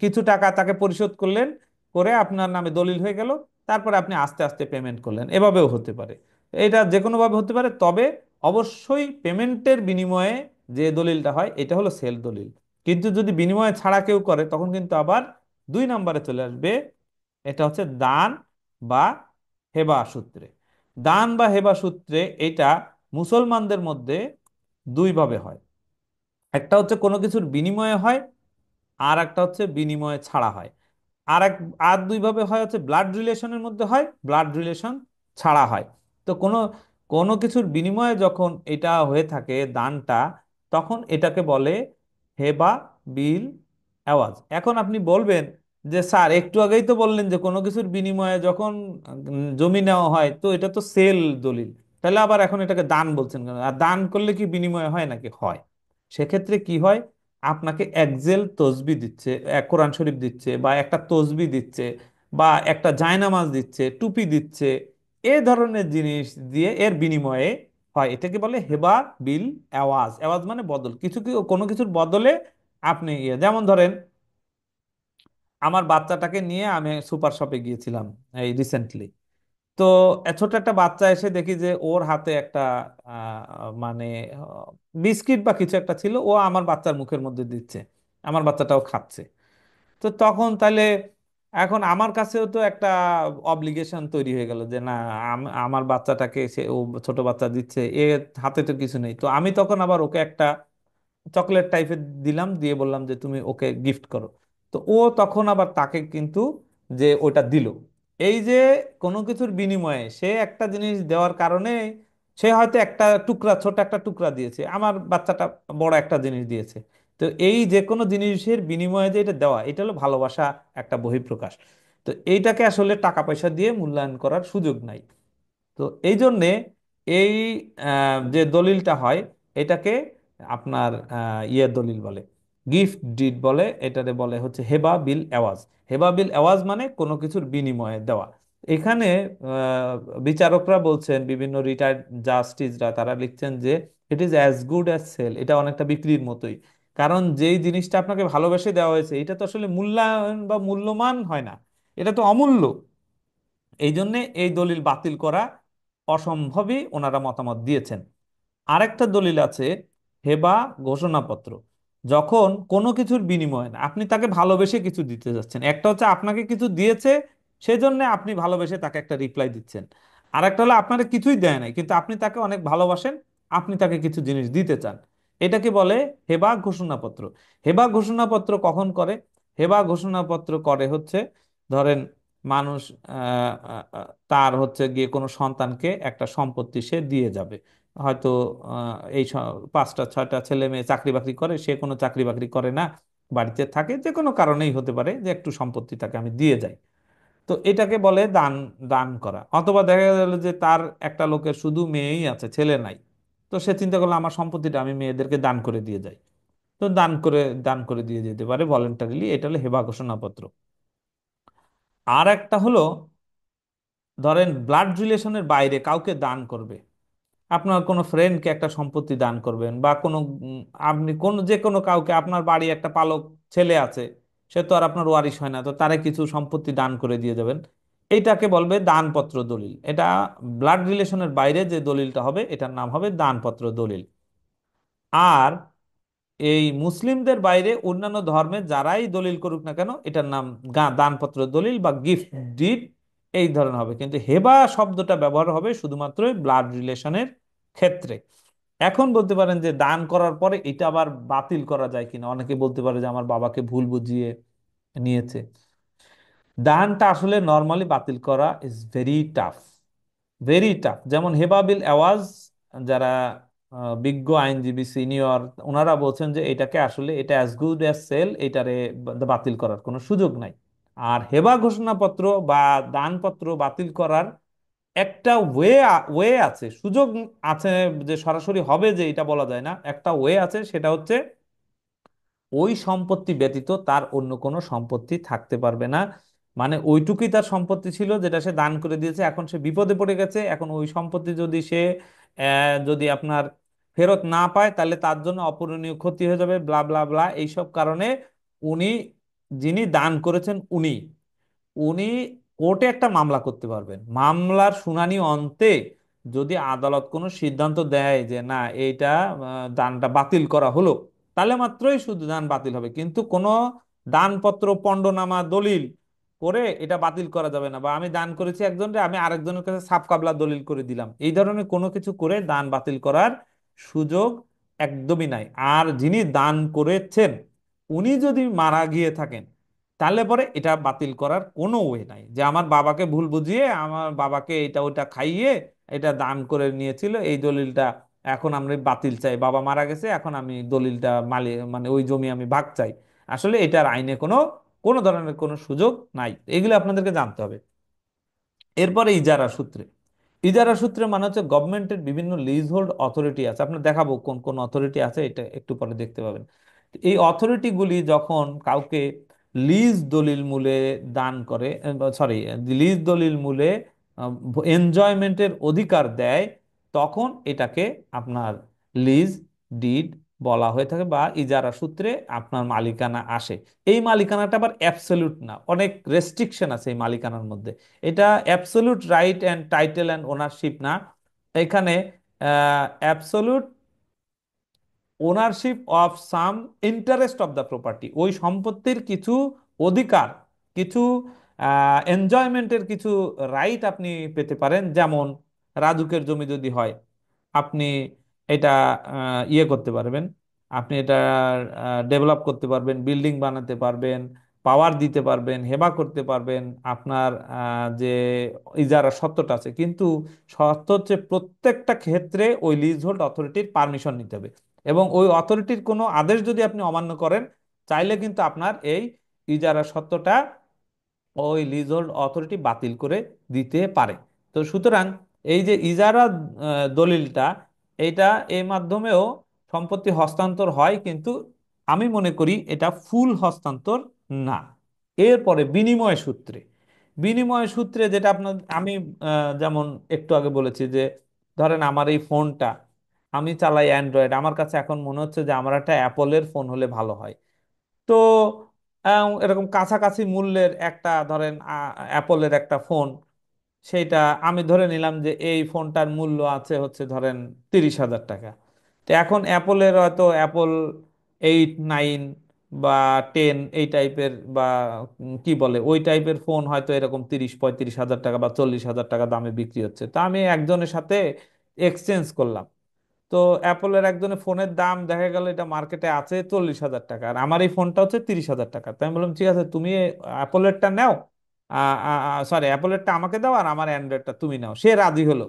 কিছু টাকা তাকে পরিশোধ করলেন, করে আপনার নামে দলিল হয়ে গেল, তারপরে আপনি আস্তে আস্তে পেমেন্ট করলেন, এভাবেও হতে পারে। এটা যে কোনো ভাবে হতে পারে, তবে অবশ্যই পেমেন্টের বিনিময়ে যে দলিলটা হয় এটা হলো সেল দলিল। কিন্তু যদি বিনিময়ে ছাড়া কেউ করে তখন কিন্তু আবার দুই নম্বরে চলে আসবে, এটা হচ্ছে দান বা হেবা সূত্রে। দান বা হেবা সূত্রে এটা মুসলমানদের মধ্যে দুইভাবে হয়, একটা হচ্ছে কোনো কিছুর বিনিময়ে হয়, আর একটা হচ্ছে বিনিময়ে ছাড়া হয়। আর এক, আর দুইভাবে হয় হচ্ছে ব্লাড রিলেশনের মধ্যে হয়, ব্লাড রিলেশন ছাড়া হয়। তো কোনো কোনো কিছুর বিনিময়ে যখন এটা হয়ে থাকে দানটা, তখন এটাকে বলে হেবা বিল আওয়াজ। এখন আপনি বলবেন যে স্যার একটু আগেই তো বললেন যে কোনো কিছুর বিনিময়ে যখন জমি নেওয়া হয় তো এটা তো সেল দলিল, তাহলে আবার এখন এটাকে দান বলছেন কেন? আর দান করলে কি বিনিময় হয় নাকি? হয়। সেক্ষেত্রে কি হয়, আপনাকে একজেল তসবি দিচ্ছে, এক কোরআন শরীফ দিচ্ছে, বা একটা তসবি দিচ্ছে, বা একটা জায়নামাজ দিচ্ছে, টুপি দিচ্ছে, এ ধরনের জিনিস দিয়ে এর বিনিময়ে হয়। এটাকে বলে হেবা বিল আওয়াজ। আওয়াজ মানে বদল, কিছু কি কোনো কিছুর বদলে আপনি যেমন ধরেন আমার বাচ্চাটাকে নিয়ে আমি সুপার শপে গিয়েছিলাম এই রিসেন্টলি। তো ছোট একটা বাচ্চা এসে দেখি যে ওর হাতে একটা মানে বিস্কিট বা কিছু একটা ছিল, ও আমার বাচ্চার মুখের মধ্যে দিচ্ছে, আমার বাচ্চাটাও খাচ্ছে। তো তখন তাহলে এখন আমার কাছেও তো একটা অব্লিগেশন তৈরি হয়ে গেল যে না, আমার বাচ্চাটাকে সে, ও ছোট বাচ্চা দিচ্ছে, এ হাতে তো কিছু নেই, তো আমি তখন আবার ওকে একটা চকলেট টাইপের দিলাম, দিয়ে বললাম যে তুমি ওকে গিফট করো। তো ও তখন আবার তাকে কিন্তু যে ওটা দিল, এই যে কোনো কিছুর বিনিময়ে সে একটা জিনিস দেওয়ার কারণে সে হয়তো একটা টুকরা, ছোট একটা টুকরা দিয়েছে, আমার বাচ্চাটা বড় একটা জিনিস দিয়েছে। তো এই যে কোনো জিনিসের বিনিময়ে যে এটা দেওয়া, এটা হলো ভালোবাসা, একটা বহিঃপ্রকাশ। তো এইটাকে আসলে টাকা পয়সা দিয়ে মূল্যায়ন করার সুযোগ নাই। তো এই জন্যে এই যে দলিলটা হয়, এটাকে আপনার দলিল বলে, গিফট ডিড বলে, এটারে বলে হচ্ছে হেবা বিল আওয়াজ। হেবা বিল আওয়াজ মানে কোনো কিছুর বিনিময়ে দেওয়া। এখানে বিচারকরা বলছেন, বিভিন্ন রিটায়ার্ড জাস্টিসরা তারা লিখছেন যে it is as good as sale, এটা অনেকটা বিক্রির মতোই। কারণ যেই জিনিসটা আপনাকে ভালোবেসে দেওয়া হয়েছে এটা তো আসলে মূল্যায়ন বা মূল্যমান হয় না, এটা তো অমূল্য। এই জন্যে এই দলিল বাতিল করা অসম্ভবই ওনারা মতামত দিয়েছেন। আরেকটা দলিল আছে হেবা ঘোষণাপত্র। যখন কোনো কিছুর বিনিময়ে না, আপনি তাকে ভালোবেসে কিছু দিতে যাচ্ছেন, একটা হচ্ছে আপনাকে কিছু দিয়েছে সেজন্য আপনি ভালোবেসে তাকে একটা রিপ্লাই দিচ্ছেন, আর একটা হলো আপনারা কিছুই দেয় নাই কিন্তু আপনি তাকে অনেক ভালোবাসেন, আপনি তাকে কিছু জিনিস দিতে চান। এটাকে বলে হেবা ঘোষণাপত্র। হেবা ঘোষণাপত্র কখন করে? হেবা ঘোষণাপত্র করে হচ্ছে, ধরেন মানুষ তার হচ্ছে গিয়ে কোনো সন্তানকে একটা সম্পত্তি সে দিয়ে যাবে, হয়তো এই পাঁচটা ছয়টা ছেলে মেয়ে চাকরি বাকরি করে, সে কোনো চাকরি বাকরি করে না, বাড়িতে থাকে, যে কোনো কারণেই হতে পারে যে একটু সম্পত্তি তাকে আমি দিয়ে যাই। তো এটাকে বলে দান, দান করা। অথবা দেখা গেল যে তার একটা লোকের শুধু মেয়েই আছে, ছেলে নাই, তো সে চিন্তা করলো আমার সম্পত্তিটা আমি মেয়েদেরকে দান করে দিয়ে যাই। তো দান করে দিয়ে যেতে পারে ভলেন্টারিলি, এটা হলো হেবা ঘোষণাপত্র। আর একটা হলো, ধরেন ব্লাড রিলেশনের বাইরে কাউকে দান করবে, আপনার কোনো ফ্রেন্ডকে একটা সম্পত্তি দান করবেন, বা কোনো আপনি কোন যে কোনো কাউকে, আপনার বাড়ি একটা পালক ছেলে আছে, সে তো আর আপনার ওয়ারিশ হয় না, তো তারে কিছু সম্পত্তি দান করে দিয়ে যাবেন, এইটাকে বলবে দানপত্র দলিল। এটা ব্লাড রিলেশনের বাইরে যে দলিলটা হবে এটার নাম হবে দানপত্র দলিল। আর এই মুসলিমদের বাইরে অন্যান্য ধর্মের যারাই দলিল করুক না কেন, এটার নাম দানপত্র দলিল বা গিফট ডিড, এই ধরনের হবে। কিন্তু হেবা শব্দটা ব্যবহার হবে শুধুমাত্র ব্লাড রিলেশনের ক্ষেত্রে। এখন বলতে পারেন যে দান করার পরে এটা আবার বাতিল করা যায় কিনা, অনেকে বলতে পারে যে আমার বাবাকে ভুল বুঝিয়ে নিয়েছে। দানটা আসলে নর্মালি বাতিল করা is very tough, very tough. যেমন হেবাবিল আওয়াজ, যারা বিজ্ঞ আইনজীবী সিনিয়র, ওনারা বলছেন যে এটাকে আসলে এটা অ্যাজ গুড অ্যাজ সেল, এটারে বাতিল করার কোনো সুযোগ নাই। আর হেবা ঘোষণাপত্র বা দানপত্র বাতিল করার একটা ওয়ে আছে, সুযোগ আছে, যে সরাসরি হবে যে এটা বলা যায় না, একটা ওয়ে আছে, সেটা হচ্ছে ওই সম্পত্তি ব্যতীত তার অন্য কোনো সম্পত্তি থাকতে পারবে না। মানে ওইটুকুই তার সম্পত্তি ছিল যেটা সে দান করে দিয়েছে, এখন সে বিপদে পড়ে গেছে, এখন ওই সম্পত্তি যদি সে যদি আপনার ফেরত না পায় তাহলে তার জন্য অপূরণীয় ক্ষতি হয়ে যাবে, ব্লা ব্লা ব্লা, এইসব কারণে উনি, যিনি দান করেছেন উনি উনি কোর্টে একটা মামলা করতে পারবেন। মামলার শুনানি অন্তে যদি আদালত কোনো সিদ্ধান্ত দেয় যে না এইটা দানটা বাতিল করা হলো, তাহলে মাত্রই শুধু দান বাতিল হবে, কিন্তু কোনো দানপত্র পণ্ডনামা দলিল করে এটা বাতিল করা যাবে না। বা আমি দান করেছি একজনকে, আমি আরেকজনের কাছে সাফ কাবলা দলিল করে দিলাম, এই ধরনের কোনো কিছু করে দান বাতিল করার সুযোগ একদমই নাই। আর যিনি দান করেছেন উনি যদি মারা গিয়ে থাকেন, তাহলে পরে এটা বাতিল করার কোনো ওয়ে নাই, যে আমার বাবাকে ভুল বুঝিয়ে আমার বাবাকে এটা ওটা খাইয়ে এটা দান করে নিয়েছিল এই দলিলটা, এখন আমরা বাতিল চাই, বাবা মারা গেছে এখন আমি দলিলটা মানে ওই জমি আমি ভাগ চাই। আসলে এটার আইনে কোনো কোনো ধরনের কোনো সুযোগ নাই, এগুলো আপনাদেরকে জানতে হবে। এরপরে ইজারা সূত্রে, ইজারা সূত্রে মানে হচ্ছে গভর্নমেন্টের বিভিন্ন লিজ হোল্ড অথরিটি আছে, আপনার দেখাবো কোন কোন অথরিটি আছে, এটা একটু পরে দেখতে পাবেন। এই অথরিটিগুলি যখন কাউকে লিজ দলিল মূলে দান করে, সরি, লিজ দলিল মূলে এনজয়মেন্টের অধিকার দেয়, তখন এটাকে আপনার লিজ ডিড বলা হয়ে থাকে, বা ইজারা সূত্রে আপনার মালিকানা আসে। এই মালিকানাটা আবার অ্যাবসলিউট না, অনেক রেস্ট্রিকশন আছে এই মালিকানার মধ্যে। এটা absolute right and title and ownership না, এখানে absolute ownership of some interest of the property, ওই সম্পত্তির কিছু অধিকার, কিছু এনজয়মেন্টের কিছু রাইট আপনি পেতে পারেন। যেমন রাজুকের জমি যদি হয়, আপনি এটা ইয়ে করতে পারবেন, আপনি এটা ডেভেলপ করতে পারবেন, বিল্ডিং বানাতে পারবেন, পাওয়ার দিতে পারবেন, হেবা করতে পারবেন, আপনার যে ইজারা সত্ত্বটা আছে। কিন্তু শর্ত হচ্ছে প্রত্যেকটা ক্ষেত্রে ওই লিজ হোল্ড অথরিটির পারমিশন নিতে হবে, এবং ওই অথরিটির কোনো আদেশ যদি আপনি অমান্য করেন, চাইলে কিন্তু আপনার এই ইজারা সত্ত্বটা ওই লিজহোল্ড অথরিটি বাতিল করে দিতে পারে। তো সুতরাং এই যে ইজারা দলিলটা, এইটা এর মাধ্যমেও সম্পত্তি হস্তান্তর হয়, কিন্তু আমি মনে করি এটা ফুল হস্তান্তর না। এরপরে বিনিময় সূত্রে, বিনিময় সূত্রে যেটা আপনার আমি যেমন একটু আগে বলেছি যে ধরেন আমার এই ফোনটা, আমি চালাই অ্যান্ড্রয়েড, আমার কাছে এখন মনে হচ্ছে যে আমার একটা অ্যাপলের ফোন হলে ভালো হয়। তো এরকম কাছাকাছি মূল্যের একটা ধরেন অ্যাপলের একটা ফোন, সেইটা আমি ধরে নিলাম যে এই ফোনটার মূল্য আছে হচ্ছে ধরেন 30,000 টাকা। তো এখন অ্যাপলের হয়তো অ্যাপল 8, 9 বা 10 এই টাইপের, বা কি বলে ওই টাইপের ফোন হয়তো এরকম 30-35 হাজার টাকা বা 40,000 টাকা দামে বিক্রি হচ্ছে। তা আমি একজনের সাথে এক্সচেঞ্জ করলাম, তো অ্যাপলের একজনের ফোনের দাম দেখা গেল এটা মার্কেটে আছে 40,000 টাকা, আর আমার এই ফোনটা হচ্ছে 30,000 টাকা। তাই আমি বললাম ঠিক আছে, তুমি অ্যাপলেরটা নাও, সরি অ্যাপলেরটা আমাকে দাও, আর আমার অ্যান্ড্রয়েডটা তুমি নাও। সে রাজি হলো,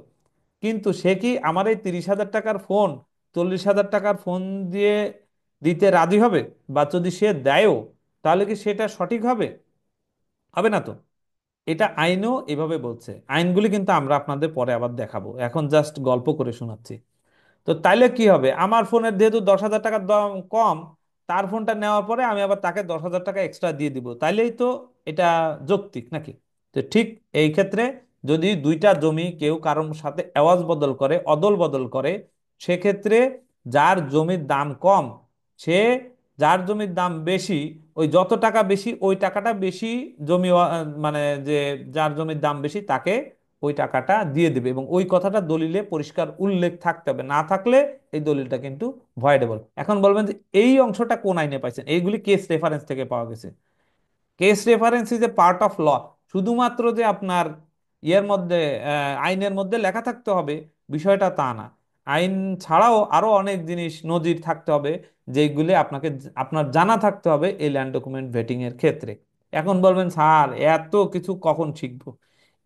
কিন্তু সে কি আমার এই 30,000 টাকার ফোন 40,000 টাকার ফোন দিয়ে দিতে রাজি হবে? বা যদি সে দেয়ও, তাহলে কি সেটা সঠিক হবে? হবে না তো। এটা আইনও এভাবে বলছে, আইনগুলি কিন্তু আমরা আপনাদের পরে আবার দেখাবো, এখন জাস্ট গল্প করে শোনাচ্ছি। তো তাইলে কি হবে, আমার ফোনের যেহেতু 10,000 টাকার দাম কম, তার ফোনটা নেওয়ার পরে আমি আবার তাকে 10,000 টাকা এক্সট্রা দিয়ে দিব, তাইলেই তো এটা যৌক্তিক নাকি? তো ঠিক এই ক্ষেত্রে যদি দুইটা জমি কেউ কারোর সাথে এওয়াজ বদল করে, অদল বদল করে, সেক্ষেত্রে যার জমির দাম কম, সে, যার জমির দাম বেশি, ওই যত টাকা বেশি ওই টাকাটা বেশি জমি মানে যে যার জমির দাম বেশি তাকে ওই টাকাটা দিয়ে দেবে, এবং ওই কথাটা দলিলে পরিষ্কার উল্লেখ থাকতে হবে, না থাকলে এই দলিলটা কিন্তু ভয়েডেবল। এখন বলবেন যে এই অংশটা কোন আইনে পাইছেন? এইগুলি কেস রেফারেন্স থেকে পাওয়া গেছে। Case reference is a part of law. শুধুমাত্র যে আপনার ইয়ের মধ্যে আইনের মধ্যে লেখা থাকতে হবে বিষয়টা তা না, আইন ছাড়াও আরো অনেক জিনিস নজির থাকতে হবে, যেগুলি আপনাকে আপনার জানা থাকতে হবে এই ল্যান্ড ডকুমেন্ট ভেটিং এর ক্ষেত্রে। এখন বলবেন স্যার এত কিছু কখন শিখবো?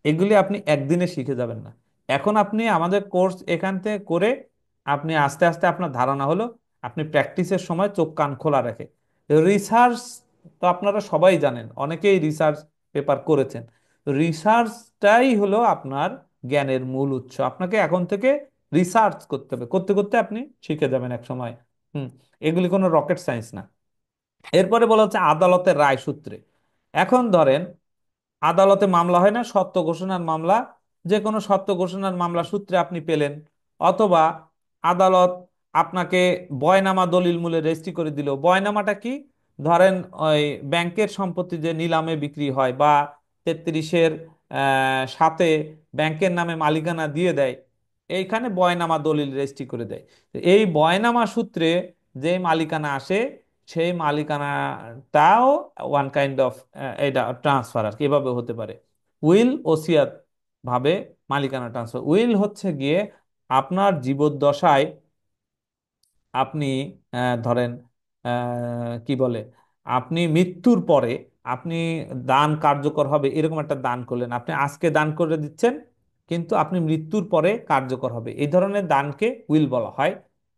এগুলি আপনি একদিনে শিখে যাবেন না। এখন আপনি আমাদের কোর্স এখান থেকে করে আপনি আস্তে আস্তে আপনার ধারণা হলো, আপনি প্র্যাকটিসের সময় চোখ কান খোলা রাখে রিসার্চ, তো আপনারা সবাই জানেন অনেকেই রিসার্চ পেপার করেছেন, রিসার্চটাই হলো আপনার জ্ঞানের মূল উৎস। আপনাকে এখন থেকে রিসার্চ করতে হবে, করতে করতে আপনি শিখে যাবেন এক সময়। হুম, এগুলি কোনো রকেট সায়েন্স না। এরপরে বলা হচ্ছে আদালতের রায় সূত্রে। এখন ধরেন আদালতে মামলা হয় না, সত্য ঘোষণার মামলা, যে কোনো সত্য ঘোষণার মামলা সূত্রে আপনি পেলেন, অথবা আদালত আপনাকে বয়নামা দলিল মূলে রেজিস্ট্রি করে দিল। বয়নামাটা কি? ধরেন ওই ব্যাংকের সম্পত্তি যে নিলামে বিক্রি হয়, বা 33-এর সাথে ব্যাংকের নামে মালিকানা দিয়ে দেয়, এইখানে বয়নামা দলিল রেজিস্ট্রি করে দেয়। তো এই বয়নামা সূত্রে যে মালিকানা আসে, সেই মালিকানাটাও ওয়ান কাইন্ড অফ এটা ট্রান্সফার আর কি, এভাবে হতে পারে। উইল ওসিয়াত ভাবে মালিকানা ট্রান্সফার। উইল হচ্ছে গিয়ে আপনার জীবদ্দশায় আপনি ধরেন কি বলে, আপনি মৃত্যুর পরে আপনি দান কার্যকর হবে এরকম একটা দান করলেন, আপনি আজকে দান করে দিচ্ছেন কিন্তু আপনি মৃত্যুর পরে কার্যকর হবে, এই ধরনের দানকে উইল বলা হয়।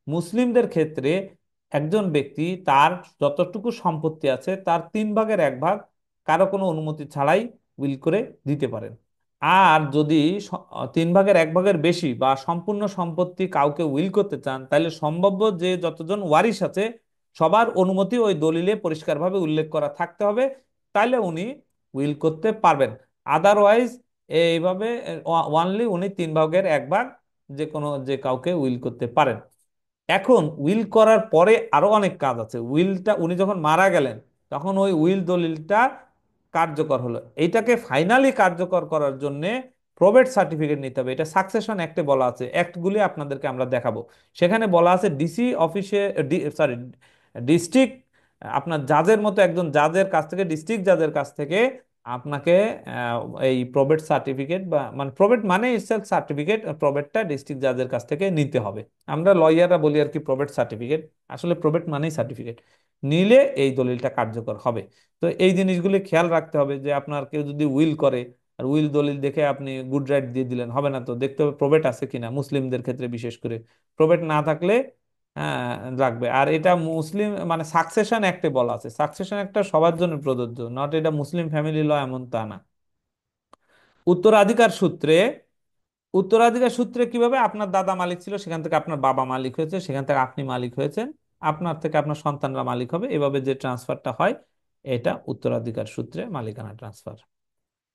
মুসলিমদের ক্ষেত্রে একজন ব্যক্তি তার যতটুকু সম্পত্তি আছে তার 3 ভাগের 1 ভাগ কারো কোনো অনুমতি ছাড়াই উইল করে দিতে পারেন। আর যদি 3 ভাগের 1 ভাগের বেশি বা সম্পূর্ণ সম্পত্তি কাউকে উইল করতে চান, তাহলে সম্ভাব্য যে যতজন ওয়ারিশ আছে সবার অনুমতি ওই দলিলে পরিষ্কারভাবে উল্লেখ করা থাকতে হবে, তাইলে উনি উইল করতে পারবেন। আদারওয়াইজ এইভাবে ওয়ানলি উনি 3 ভাগের 1 ভাগ যে কাউকে উইল করতে পারেন। এখন উইল করার পরে আরো অনেক কাজ আছে। উইলটা উনি যখন মারা গেলেন তখন ওই উইল দলিলটা কার্যকর হলো, এইটাকে ফাইনালি কার্যকর করার জন্য প্রবেট সার্টিফিকেট নিতে হবে। এটা সাকসেশন অ্যাক্টে বলা আছে, অ্যাক্টগুলি আপনাদেরকে আমরা দেখাবো। সেখানে বলা আছে ডিসি অফিসে, সরি, ডিস্ট্রিক্ট, আপনার জাজের মতো একজন জাজের কাছ থেকে, ডিস্ট্রিক্ট জাজের কাছ থেকে আপনাকে আহ, এই প্রবেট সার্টিফিকেট বা মানে প্রবেট মানে ইটসেলফ সার্টিফিকেট, প্রবেটটা ডিস্ট্রিক্ট জাজের কাছ থেকে নিতে হবে। আমরা লয়াররা বলি আর কি প্রবেট সার্টিফিকেট, আসলে প্রবেট মানেই সার্টিফিকেট। নিলে এই দলিলটা কার্যকর হবে। তো এই জিনিসগুলি খেয়াল রাখতে হবে যে আপনার কেউ যদি উইল করে আর উইল দলিল দেখে আপনি গুড রাইট দিয়ে দিলেন হবে না, তো দেখতে হবে প্রবেট আছে কিনা, মুসলিমদের ক্ষেত্রে বিশেষ করে প্রবেট না থাকলে হ্যাঁ রাখবে। আর এটা মুসলিম মানে সাকসেশন অ্যাক্টে বলা আছে, সাকসেশন একটা সবার জন্য প্রযোজ্য, নট এটা মুসলিম ফ্যামিলি ল এমন তা না। উত্তরাধিকার সূত্রে, উত্তরাধিকার সূত্রে কিভাবে আপনার দাদা মালিক ছিল সেখান থেকে আপনার বাবা মালিক হয়েছে, সেখান থেকে আপনি মালিক হয়েছেন, আপনার থেকে আপনার সন্তানরা মালিক হবে, এভাবে যে ট্রান্সফারটা হয় এটা উত্তরাধিকার সূত্রে মালিকানা ট্রান্সফার।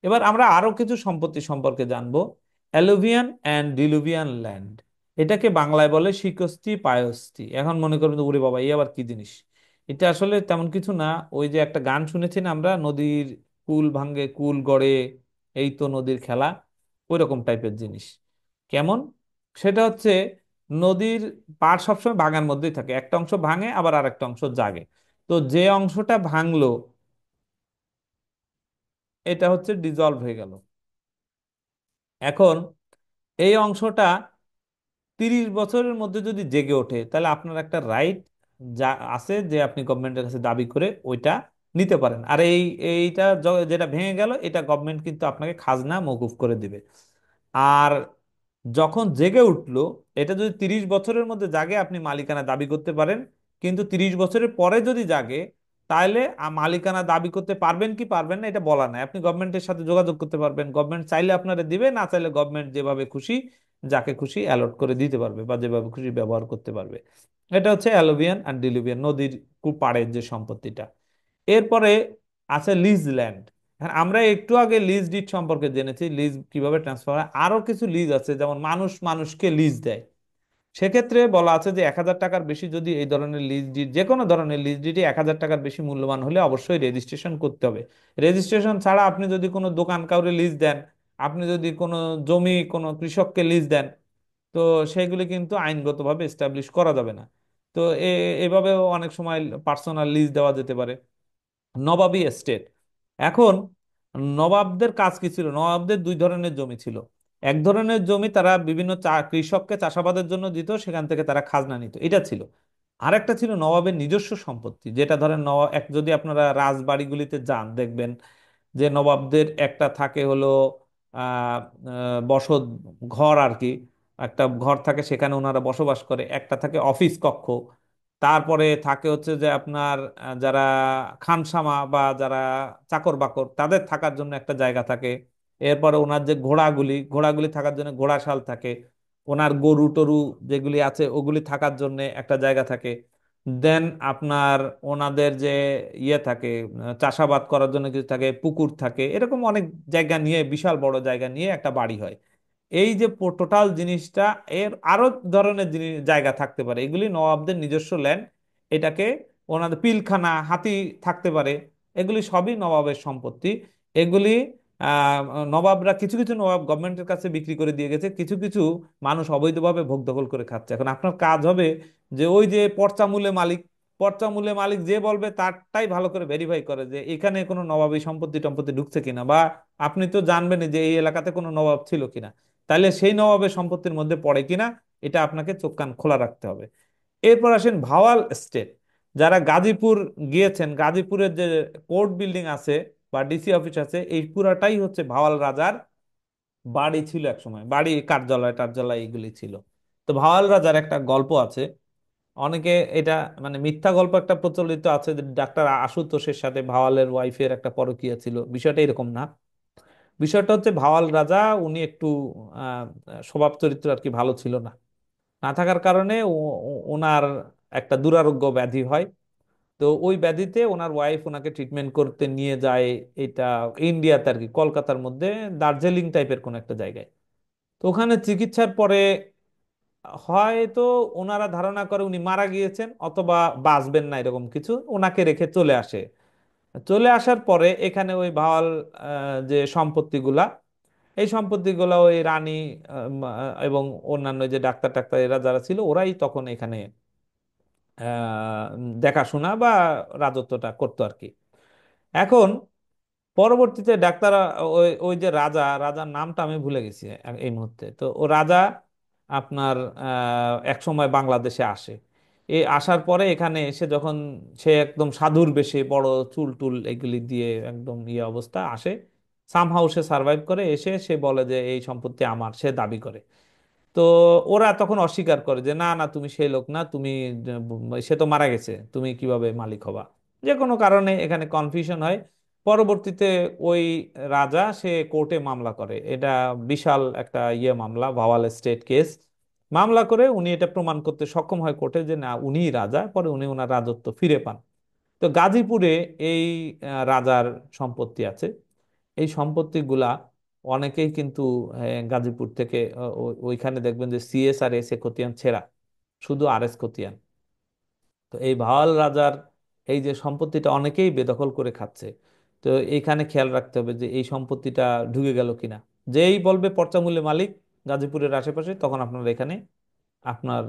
এবার আমরা আরো কিছু সম্পত্তি সম্পর্কে জানবো। অ্যালুভিয়ান অ্যান্ড ডিলুভিয়ান ল্যান্ড, এটাকে বাংলায় বলে শিকস্তি পায়স্তি। এখন মনে করবেন ওরে বাবা এই আবার কি জিনিস। এটা আসলে তেমন কিছু না, ওই যে একটা গান শুনেছি না আমরা, নদীর কুল ভাঙ্গে কুল গড়ে, এই তো নদীর খেলা, ওই রকম টাইপের জিনিস। কেমন? সেটা হচ্ছে নদীর পাড় সবসময় ভাঙার মধ্যেই থাকে, একটা অংশ ভাঙে আবার আরেকটা অংশ জাগে। তো যে অংশটা ভাঙলো এটা হচ্ছে ডিজলভ হয়ে গেল। এখন এই অংশটা 30 বছরের মধ্যে যদি জেগে ওঠে তাহলে আপনার একটা রাইট যা আছে যে আপনি গভর্নমেন্টের কাছে দাবি করে ওইটা নিতে পারেন। আর এইটা যেটা ভেঙে গেল এটা গভর্নমেন্ট কিন্তু আপনাকে খাজনা মওকুফ করে দিবে। আর যখন জেগে উঠলো, এটা যদি 30 বছরের মধ্যে জাগে আপনি মালিকানা দাবি করতে পারেন, কিন্তু 30 বছরের পরে যদি জাগে তাহলে মালিকানা দাবি করতে পারবেন কি পারবেন না এটা বলা নাই। আপনি গভর্নমেন্টের সাথে যোগাযোগ করতে পারবেন, গভর্নমেন্ট চাইলে আপনারা দিবে, না চাইলে গভর্নমেন্ট যেভাবে খুশি যাকে খুশি অ্যালট করে দিতে পারবে বা যেভাবে খুশি ব্যবহার করতে পারবে। এটা হচ্ছে অ্যালুভিয়ান আর ডিলুভিয়ান নদীর পাড়ের যে সম্পত্তিটা। এরপরে আছে লিজ ল্যান্ড। আমরা একটু আগে লিজ ডিড সম্পর্কে জেনেছি, লিজ কিভাবে ট্রান্সফার হয়। আরো কিছু লিজ আছে, যেমন মানুষ মানুষকে লিজ দেয়, সেক্ষেত্রে বলা আছে যে 1,000 টাকার বেশি যদি এই ধরনের লিজ ডিড, যে কোনো ধরনের লিজ ডিডই 1,000 টাকার বেশি মূল্যবান হলে অবশ্যই রেজিস্ট্রেশন করতে হবে। রেজিস্ট্রেশন ছাড়া আপনি যদি কোনো দোকান কাউরে লিজ দেন, আপনি যদি কোনো জমি কোনো কৃষককে লিজ দেন, তো সেগুলি কিন্তু আইনগতভাবে এস্টাবলিশ করা যাবে না। তো এভাবেও অনেক সময় পার্সোনাল লিজ দেওয়া যেতে পারে। নবাবী এস্টেট। এখন নবাবদের কাজ কি ছিল? নবাবদের 2 ধরনের জমি ছিল। এক ধরনের জমি তারা বিভিন্ন কৃষককে চাষাবাদের জন্য দিত, সেখান থেকে তারা খাজনা নিত, এটা ছিল। আরেকটা ছিল নবাবের নিজস্ব সম্পত্তি, যেটা ধরেন নবাব এক, যদি আপনারা রাজবাড়িগুলিতে যান দেখবেন যে নবাবদের একটা থাকে হলো আহ বসত ঘর আর কি, একটা ঘর থাকে সেখানে ওনারা বসবাস করে, একটা থাকে অফিস কক্ষ, তারপরে থাকে হচ্ছে যে আপনার যারা খানসামা বা যারা চাকর বাকর তাদের থাকার জন্য একটা জায়গা থাকে। এরপরে ওনার যে ঘোড়াগুলি, ঘোড়াগুলি থাকার জন্য ঘোড়াশাল থাকে। ওনার গরু টরু যেগুলি আছে ওগুলি থাকার জন্য একটা জায়গা থাকে। দেন আপনার ওনাদের যে ইয়ে থাকে, চাষাবাদ করার জন্য কিছু থাকে, পুকুর থাকে, এরকম অনেক জায়গা নিয়ে বিশাল বড় জায়গা নিয়ে একটা বাড়ি হয়। এই যে টোটাল জিনিসটা, এর আরো ধরনের জিনিস জায়গা থাকতে পারে, এগুলি নবাবদের নিজস্ব ল্যান্ড। এটাকে ওনাদের পিলখানা হাতি থাকতে পারে, এগুলি সবই নবাবের সম্পত্তি। এগুলি আহ নবাবরা, কিছু কিছু নবাব গভর্নমেন্টের কাছে বিক্রি করে দিয়ে গেছে, কিছু কিছু মানুষ অবৈধভাবে ভোগ দখল করে খাচ্ছে। এখন আপনার কাজ হবে যে ওই যে পর্চামূলে মালিক, পর্চামূলে মালিক যে বলবে তারটাই ভালো করে ভেরিফাই করে যে এখানে কোনো নবাবী সম্পত্তি টম্পত্তি ঢুকছে কিনা, বা আপনি তো জানবেন যে এই এলাকাতে কোনো নবাব ছিল কিনা, তাহলে সেই নবাবের সম্পত্তির মধ্যে পড়ে কিনা এটা আপনাকে চোখ কান খোলা রাখতে হবে। এরপর আসেন ভাওয়াল স্টেট। যারা গাজীপুর গিয়েছেন, গাজীপুরের যে কোর্ট বিল্ডিং আছে বা ডিসি অফিস আছে, এই পুরাটাই হচ্ছে ভাওয়াল রাজার বাড়ি ছিল এক সময়, বাড়ি কার্যালয় টার্যালয় এগুলি ছিল। তো ভাওয়াল রাজার একটা গল্প আছে, অনেকে এটা মানে মিথ্যা গল্প একটা প্রচলিত আছে যে ডাক্তার আশুতোষের সাথে ভাওয়ালের ওয়াইফের একটা পরকীয়া ছিল, বিষয়টা এরকম না। বিষয়টা হচ্ছে ভাওয়াল রাজা উনি একটু আহ স্বভাব চরিত্র আর কি ভালো ছিল না, না থাকার কারণে ওনার একটা দুরারোগ্য ব্যাধি হয়। তো ওই ব্যাধিতে ওনার ওয়াইফ ওনাকে ট্রিটমেন্ট করতে নিয়ে যায়, এটা ইন্ডিয়াতে আর কি, কলকাতার মধ্যে দার্জিলিং টাইপের কোন একটা জায়গায়। তো ওখানে চিকিৎসার পরে হয়তো ওনারা ধারণা করে উনি মারা গিয়েছেন অথবা বাঁচবেন না, এরকম কিছু, ওনাকে রেখে চলে আসে। চলে আসার পরে এখানে ওই ভাওয়াল যে সম্পত্তিগুলা, এই সম্পত্তিগুলা ওই রানী এবং অন্যান্য যে ডাক্তার টাক্তার এরা যারা ছিল ওরাই তখন এখানে আহ, দেখাশোনা বা রাজত্বটা করতো আর কি। এখন পরবর্তীতে ডাক্তার ওই ওই যে রাজা, রাজার নামটা আমি ভুলে গেছি এই মুহূর্তে, তো ও রাজা আপনার এক সময় বাংলাদেশে আসে। এই আসার পরে এখানে এসে যখন সে একদম সাধুর বেশে বড় চুল টুল এগুলি দিয়ে একদম ইয়ে অবস্থা আসে, সামহাউ সে সার্ভাইভ করে, এসে সে বলে যে এই সম্পত্তি আমার, সে দাবি করে। তো ওরা তখন অস্বীকার করে যে না না, তুমি সেই লোক না, তুমি সে তো মারা গেছে, তুমি কিভাবে মালিক হবা। যে কোনো কারণে এখানে কনফিউশন হয়। পরবর্তীতে ওই রাজা সে কোর্টে মামলা করে, এটা বিশাল একটা ইয়ে মামলা, ভাওয়াল স্টেট কেস। মামলা করে উনি এটা প্রমাণ করতে সক্ষম হয় কোর্টে যে না উনিই রাজা, পরে উনি ওনার রাজত্ব ফিরে পান। তো গাজীপুরে এই রাজার সম্পত্তি আছে। এই সম্পত্তিগুলা অনেকেই কিন্তু গাজীপুর থেকে ওইখানে দেখবেন যে সিএস আর এস এ খতিয়ান ছেড়া, শুধু আর এস খতিয়ান। তো এই ভাওয়াল রাজার এই যে সম্পত্তিটা অনেকেই বেদখল করে খাচ্ছে। তো এইখানে খেয়াল রাখতে হবে যে এই সম্পত্তিটা ঢুকে গেল কিনা। যেই বলবে পর্চামূল্যে মালিক গাজীপুরের আশেপাশে, তখন আপনার এখানে আপনার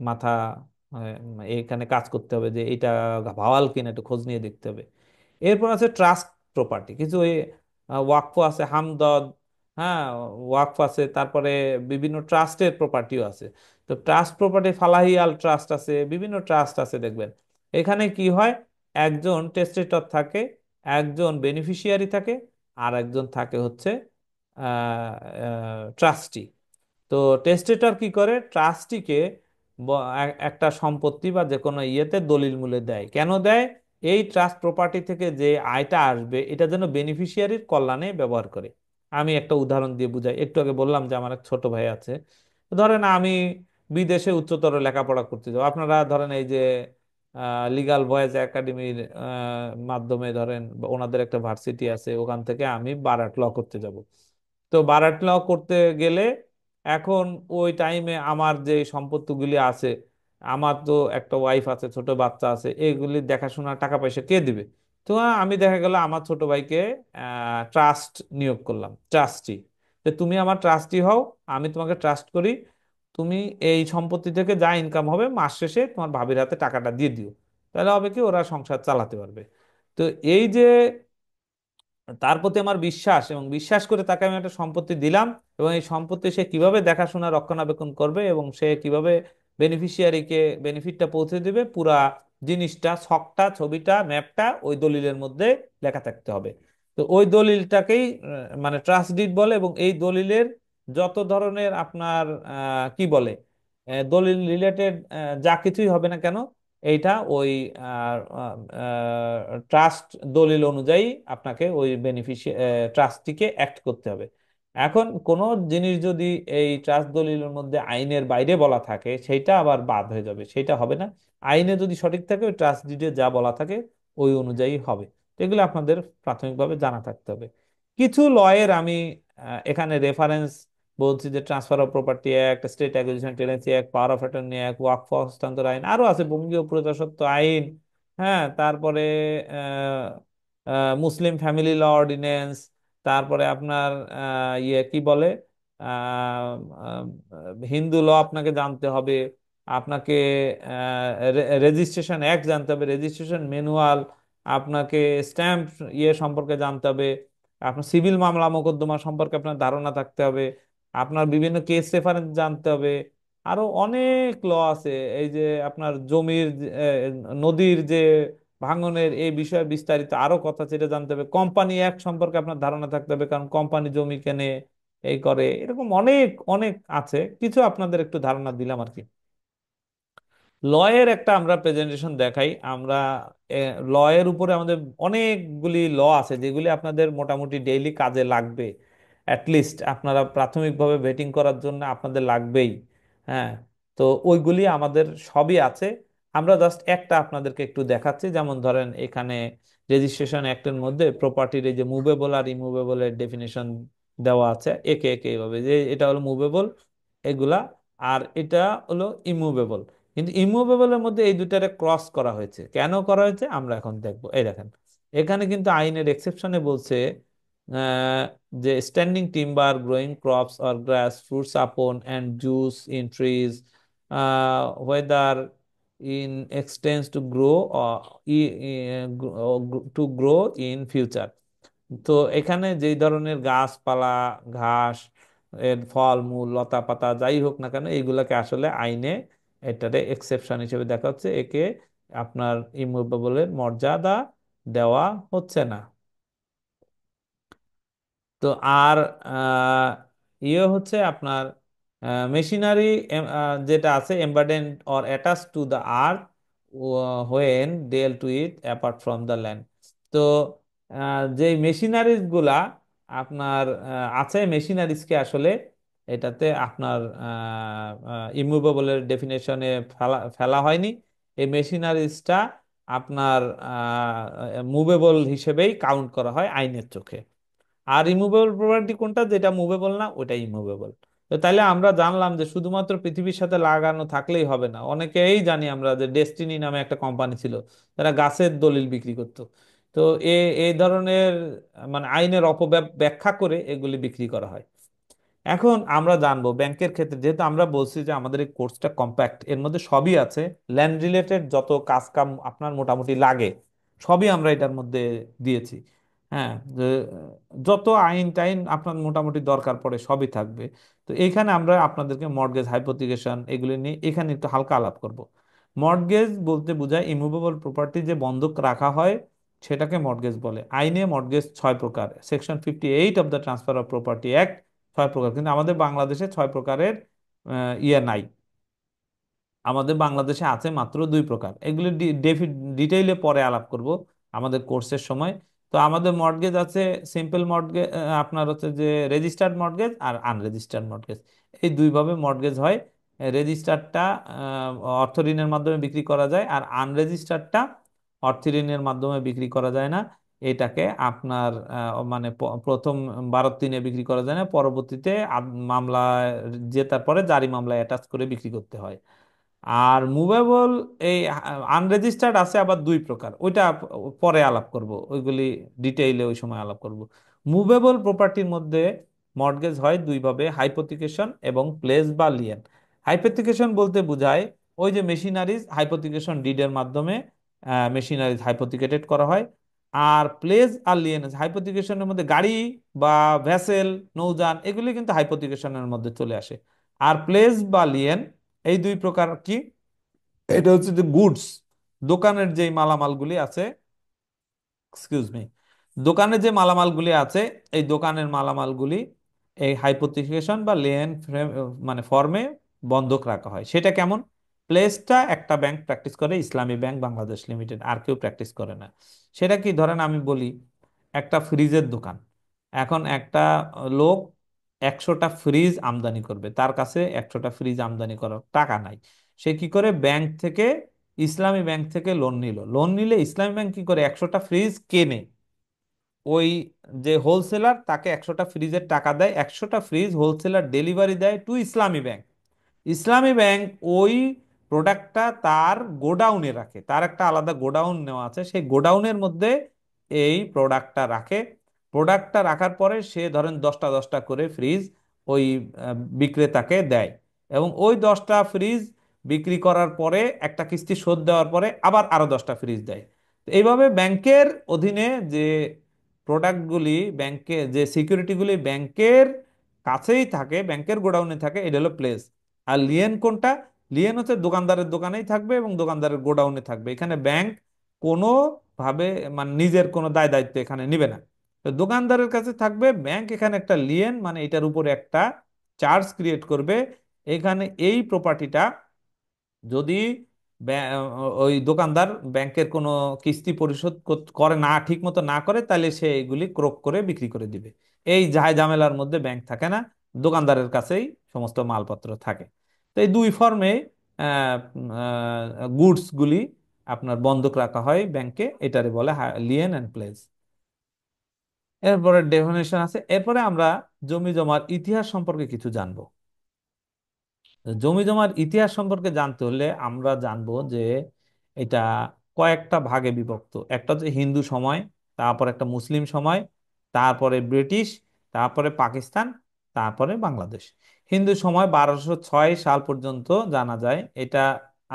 মাথা এখানে কাজ করতে হবে যে এটা ভাওয়াল কিনা, একটু খোঁজ নিয়ে দেখতে হবে। এরপর আছে ট্রাস্ট প্রপার্টি, কিছু ওই ওয়াকফ আছে, হামদদ, হ্যাঁ, ওয়াকফ আছে, তারপরে বিভিন্ন ট্রাস্টের প্রপার্টিও আছে। তো ট্রাস্ট প্রপার্টি, ফালাহি আল ট্রাস্ট আছে, বিভিন্ন ট্রাস্ট আছে দেখবেন। এখানে কি হয়, একজন টেস্টেটর থাকে, একজন বেনিফিশিয়ারি থাকে, আর একজন থাকে হচ্ছে ট্রাস্টি। তো টেস্টেটর কি করে, ট্রাস্টিকে একটা সম্পত্তি বা যে কোনো ইয়েতে দলিল মূলে দেয়, কেন দেয়, এই ট্রাস্ট প্রপার্টি থেকে যে আয়টা আসবে এটা যেন বেনিফিশিয়ারির কল্যাণে ব্যবহার করে। আমি একটা উদাহরণ দিয়ে বুঝাই, একটু আগে বললাম যে আমার এক ছোট ভাই আছে, ধরেন আমি বিদেশে উচ্চতর লেখাপড়া করতে যাবো, আপনারা ধরেন এই যে লিগাল ভয়েস একাডেমির মাধ্যমে ধরেন বা ওনাদের একটা ভার্সিটি আছে, ওখান থেকে আমি বারাট ল করতে যাব। তো বারাট ল করতে গেলে এখন ওই টাইমে আমার যে সম্পত্তিগুলি আছে, আমার তো একটা ওয়াইফ আছে, ছোট বাচ্চা আছে, এগুলি দেখাশোনা টাকা পয়সা কে দিবে। তো আমি দেখা গেল আমার ছোট ভাইকে ট্রাস্ট নিয়োগ করলাম, ট্রাস্টি, যে তুমি আমার ট্রাস্টি হও, আমি তোমাকে ট্রাস্ট করি, তুমি এই সম্পত্তি থেকে যা ইনকাম হবে মাস শেষে তোমার ভাবির হাতে টাকাটা দিয়ে দিও। তাহলে হবে কি, ওরা সংসার চালাতে পারবে। তো এই যে তার প্রতি আমার বিশ্বাস, এবং বিশ্বাস করে তাকে আমি একটা সম্পত্তি দিলাম, এবং এই সম্পত্তি সে কিভাবে দেখাশোনা রক্ষণাবেক্ষণ করবে এবং সে কিভাবে বেনিফিশিয়ারিকে বেনিফিটটা পৌঁছে দিবে, পুরা জিনিসটা, ছকটা, ছবিটা, ম্যাপটা ওই দলিলের মধ্যে লেখা থাকতে হবে। তো ওই দলিলটাকেই মানে ট্রাস্ট ডিড বলে, এবং এই দলিলের যত ধরনের আপনার কি বলে দলিল রিলেটেড যা কিছুই হবে না কেন, এইটা ওই ট্রাস্ট দলিল অনুযায়ী আপনাকে ওই ট্রাস্টিকে অ্যাক্ট করতে হবে। এখন কোনো জিনিস যদি এই ট্রাস্ট দলিলের মধ্যে আইনের বাইরে বলা থাকে সেইটা আবার বাদ হয়ে যাবে, সেটা হবে না। আইনে যদি সঠিক থাকে ওই ট্রাস্ট ডিডে যা বলা থাকে ওই অনুযায়ী হবে। তো এগুলো আপনাদের প্রাথমিকভাবে জানা থাকতে হবে। কিছু লয়ের আমি এখানে রেফারেন্স বলছি, যে transfer of property act, state acquisition tenancy act, power of attorney act, ওয়াকফ হস্তান্তর আইন, আরো আছে, বঙ্গীয় প্রজাস্বত্ব আইন, হ্যাঁ, তারপরে মুসলিম ফ্যামিলি ল অর্ডিন্যান্স, তারপরে আপনার ইয়ে কি বলে আহ, হিন্দু ল আপনাকে জানতে হবে, আপনাকে রেজিস্ট্রেশন অ্যাক্ট জানতে হবে, রেজিস্ট্রেশন ম্যানুয়াল, আপনাকে স্ট্যাম্প ইয়ে সম্পর্কে জানতে হবে, আপনার সিভিল মামলা মোকদ্দমা সম্পর্কে আপনার ধারণা থাকতে হবে, আপনার বিভিন্ন কেস রেফারেন্স জানতে হবে, আরো অনেক ল আছে। এই যে আপনার জমির নদীর যে ভাঙনের এই বিষয়ে বিস্তারিত আরো কথা সেটা জানতে হবে। কোম্পানি অ্যাক্ট সম্পর্কে আপনার ধারণা থাকতে হবে, কারণ কোম্পানি জমি কেনে, এই করে, এরকম অনেক অনেক আছে। কিছু আপনাদের একটু ধারণা দিলাম আর কি। লয়ের একটা আমরা প্রেজেন্টেশন দেখাই আমরা। লয়ের উপরে আমাদের অনেকগুলি ল আছে যেগুলি আপনাদের মোটামুটি ডেইলি কাজে লাগবে। অ্যাটলিস্ট আপনারা প্রাথমিকভাবে বেটিং করার জন্য আপনাদের লাগবেই। হ্যাঁ, তো ওইগুলি আমাদের সবই আছে। আমরা জাস্ট একটা আপনাদেরকে একটু দেখাচ্ছি। যেমন ধরেন এখানে রেজিস্ট্রেশন অ্যাক্টের মধ্যে প্রপার্টির এই যে মুভেবল আর ইমুভেবল এর ডেফিনেশন দেওয়া আছে একে একে এইভাবে, যে এটা হলো মুভেবল এগুলা, আর এটা হলো ইমুভেবল। কিন্তু ইমুভেবলের মধ্যে এই দুটারে ক্রস করা হয়েছে। কেন করা হয়েছে আমরা এখন দেখবো। এই দেখেন, এখানে কিন্তু আইনের এক্সেপশনে বলছে আহ, যে standing timber, growing crops or grass, fruits upon and juice in trees, whether in existence to grow to grow in future. তো এখানে যেই ধরনের গাছপালা, ঘাস, এর ফল মূল, লতা পাতা যাই হোক না কেন, এইগুলাকে আসলে আইনে এটারে এক্সেপশন হিসেবে দেখা হচ্ছে। একে আপনার ইমুভেবলের মর্যাদা দেওয়া হচ্ছে না। তো আর ইয়ে হচ্ছে আপনার মেশিনারি যেটা আছে embedded or attach to the earth when dealt to it apart from the land. তো যে মেশিনারিজ গুলা আপনার আছে, মেশিনারিজকে আসলে এটাতে আপনার ইমুভেবলের ডেফিনেশনে ফেলা ফেলা হয়নি। এই মেশিনারিজটা আপনার মুভেবল হিসেবেই কাউন্ট করা হয় আইনের চোখে। আর রিমুভেবল প্রপার্টি কোনটা, যেটা মুভেবল না ওটাই ইমুভেবল। তো তাইলে আমরা জানলাম যে শুধুমাত্র পৃথিবীর সাথে লাগানো থাকলেই হবে না। অনেকেই জানি আমরা যে ডেস্টিনি নামে একটা কোম্পানি ছিল, তারা গাছের দলিল বিক্রি করতো। তো এই ধরনের মানে আইনের অপব্যাখ্যা করে এগুলি বিক্রি করা হয়। এখন আমরা জানবো ব্যাংকের ক্ষেত্রে, যেহেতু আমরা বলছি যে আমাদের এই কোর্সটা কম্প্যাক্ট, এর মধ্যে সবই আছে। ল্যান্ড রিলেটেড যত কাজ কাম আপনার মোটামুটি লাগে সবই আমরা এটার মধ্যে দিয়েছি। হ্যাঁ, যে যত আইন টাইন আপনার মোটামুটি দরকার পড়ে সবই থাকবে। তো এইখানে আমরা আপনাদেরকে মর্টগেজ, হাইপোথিকেশন এগুলি নিয়ে এখানে একটু হালকা আলাপ করব। মর্টগেজ বলতে বোঝায় ইমুভেবল প্রপার্টি যে বন্ধক রাখা হয় সেটাকে মর্টগেজ বলে। আইনে মর্টগেজ 6 প্রকার, section 58 of the transfer of property act 6 প্রকার। কিন্তু আমাদের বাংলাদেশে 6 প্রকারের ইয়ে নাই। আমাদের বাংলাদেশে আছে মাত্র 2 প্রকার। এগুলি ডিটেইলে পরে আলাপ করব আমাদের কোর্সের সময়। তো আমাদের মর্টগেজ আছে সিম্পল মর্টগেজ, আপনার হচ্ছে যে রেজিস্টার্ড মর্টগেজ আর আনরেজিস্টার্ড মর্টগেজ। এই দুইভাবে মর্টগেজ হয়। রেজিস্টার্ডটা অর্থ ঋণের মাধ্যমে বিক্রি করা যায়, আর আনরেজিস্টার্ডটা অর্থ ঋণের মাধ্যমে বিক্রি করা যায় না। এটাকে আপনার মানে প্রথম 12 দিনে বিক্রি করা যায় না, পরবর্তীতে মামলা জেতার পরে জারি মামলায় অ্যাটাচ করে বিক্রি করতে হয়। আর মুভেবল এই আনরেজিস্টার্ড আছে আবার 2 প্রকার, ওইটা পরে আলাপ করব, ওইগুলি ডিটেইলে ওই সময় আলাপ করব। মুভেবল প্রপার্টির মধ্যে মর্টগেজ হয় দুইভাবে, হাইপোথিকেশন এবং প্লেস বা লিয়েন। হাইপোথিকেশন বলতে বোঝায় ওই যে মেশিনারিজ হাইপোথিকেশন ডিডের মাধ্যমে মেশিনারিজ হাইপোথিকেটেড করা হয়। আর প্লেস আর লিয়েন, হাইপোথিকেশনের মধ্যে গাড়ি বা ভেসেল, নৌযান, এগুলি কিন্তু হাইপোথিকেশনের মধ্যে চলে আসে। আর প্লেস বা লিয়েন এই 2 প্রকার কি, এটা হচ্ছে যে গুডস, দোকানের যে মালামালগুলি আছে, এক্সকিউজ মি, দোকানে যে মালামালগুলি আছে, এই দোকানের মালামালগুলি এই হাইপোথিকেশন বা লেন ফ্রেম মানে ফর্মে বন্ধক রাখা হয়। সেটা কেমন? প্লেসটা একটা ব্যাংক প্র্যাকটিস করে, ইসলামী ব্যাংক বাংলাদেশ লিমিটেড, আর কেউ প্র্যাকটিস করে না। সেটা কি, ধরেন আমি বলি একটা ফ্রিজের দোকান। এখন একটা লোক 100টা ফ্রিজ আমদানি করবে, তার কাছে 100টা ফ্রিজ আমদানি করার টাকা নাই। সে কি করে, ব্যাংক থেকে, ইসলামী ব্যাংক থেকে লোন নিল। লোন নিলে ইসলামী ব্যাংক কি করে, 100টা ফ্রিজ কেনে। ওই যে হোলসেলার তাকে 100টা ফ্রিজের টাকা দেয়, 100টা ফ্রিজ হোলসেলার ডেলিভারি দেয় টু ইসলামী ব্যাংক। ইসলামী ব্যাংক ওই প্রোডাক্টটা তার গোডাউনে রাখে, তার একটা আলাদা গোডাউন নেওয়া আছে, সেই গোডাউনের মধ্যে এই প্রোডাক্টটা রাখে। প্রোডাক্টটা রাখার পরে সে ধরেন 10টা 10টা করে ফ্রিজ ওই বিক্রেতাকে দেয়, এবং ওই 10টা ফ্রিজ বিক্রি করার পরে একটা কিস্তি শোধ দেওয়ার পরে আবার আরো 10টা ফ্রিজ দেয়। তো এইভাবে ব্যাংকের অধীনে যে প্রোডাক্টগুলি, ব্যাংকে যে সিকিউরিটিগুলি ব্যাংকের কাছেই থাকে, ব্যাংকের গোডাউনে থাকে, এটা হলো প্লেস। আর লিয়েন কোনটা? লিয়েন হচ্ছে দোকানদারের দোকানেই থাকবে এবং দোকানদারের গোডাউনে থাকবে, এখানে ব্যাংক কোনো ভাবে মানে নিজের কোনো দায় দায়িত্ব এখানে নিবে না। তো দোকানদারের কাছে থাকবে, ব্যাংক এখানে একটা লিয়েন মানে এটার উপরে একটা চার্জ ক্রিয়েট করবে। এখানে এই প্রপার্টিটা যদি ওই দোকানদার ব্যাংকের কোনো কিস্তি পরিশোধ করে না, ঠিক মতো না করে, তাহলে সে এগুলি ক্রোক করে বিক্রি করে দিবে। এই ঝামেলার মধ্যে ব্যাংক থাকে না, দোকানদারের কাছেই সমস্ত মালপত্র থাকে। তো এই দুই ফর্মে গুডস গুলি আপনার বন্ধক রাখা হয় ব্যাংকে, এটারে বলে লিয়েন অ্যান্ড প্লেজ। এরপরে ডেফিনেশন আছে। এরপরে আমরা জমি জমার ইতিহাস সম্পর্কে কিছু জানবো। জমি জমার ইতিহাস সম্পর্কে জানতে হলে আমরা জানবো যে এটা কয়েকটা ভাগে বিভক্ত। একটা হচ্ছে হিন্দু সময়, তারপর একটা মুসলিম সময়, তারপরে ব্রিটিশ, তারপরে পাকিস্তান, তারপরে বাংলাদেশ। হিন্দু সময় 1206 সাল পর্যন্ত জানা যায়। এটা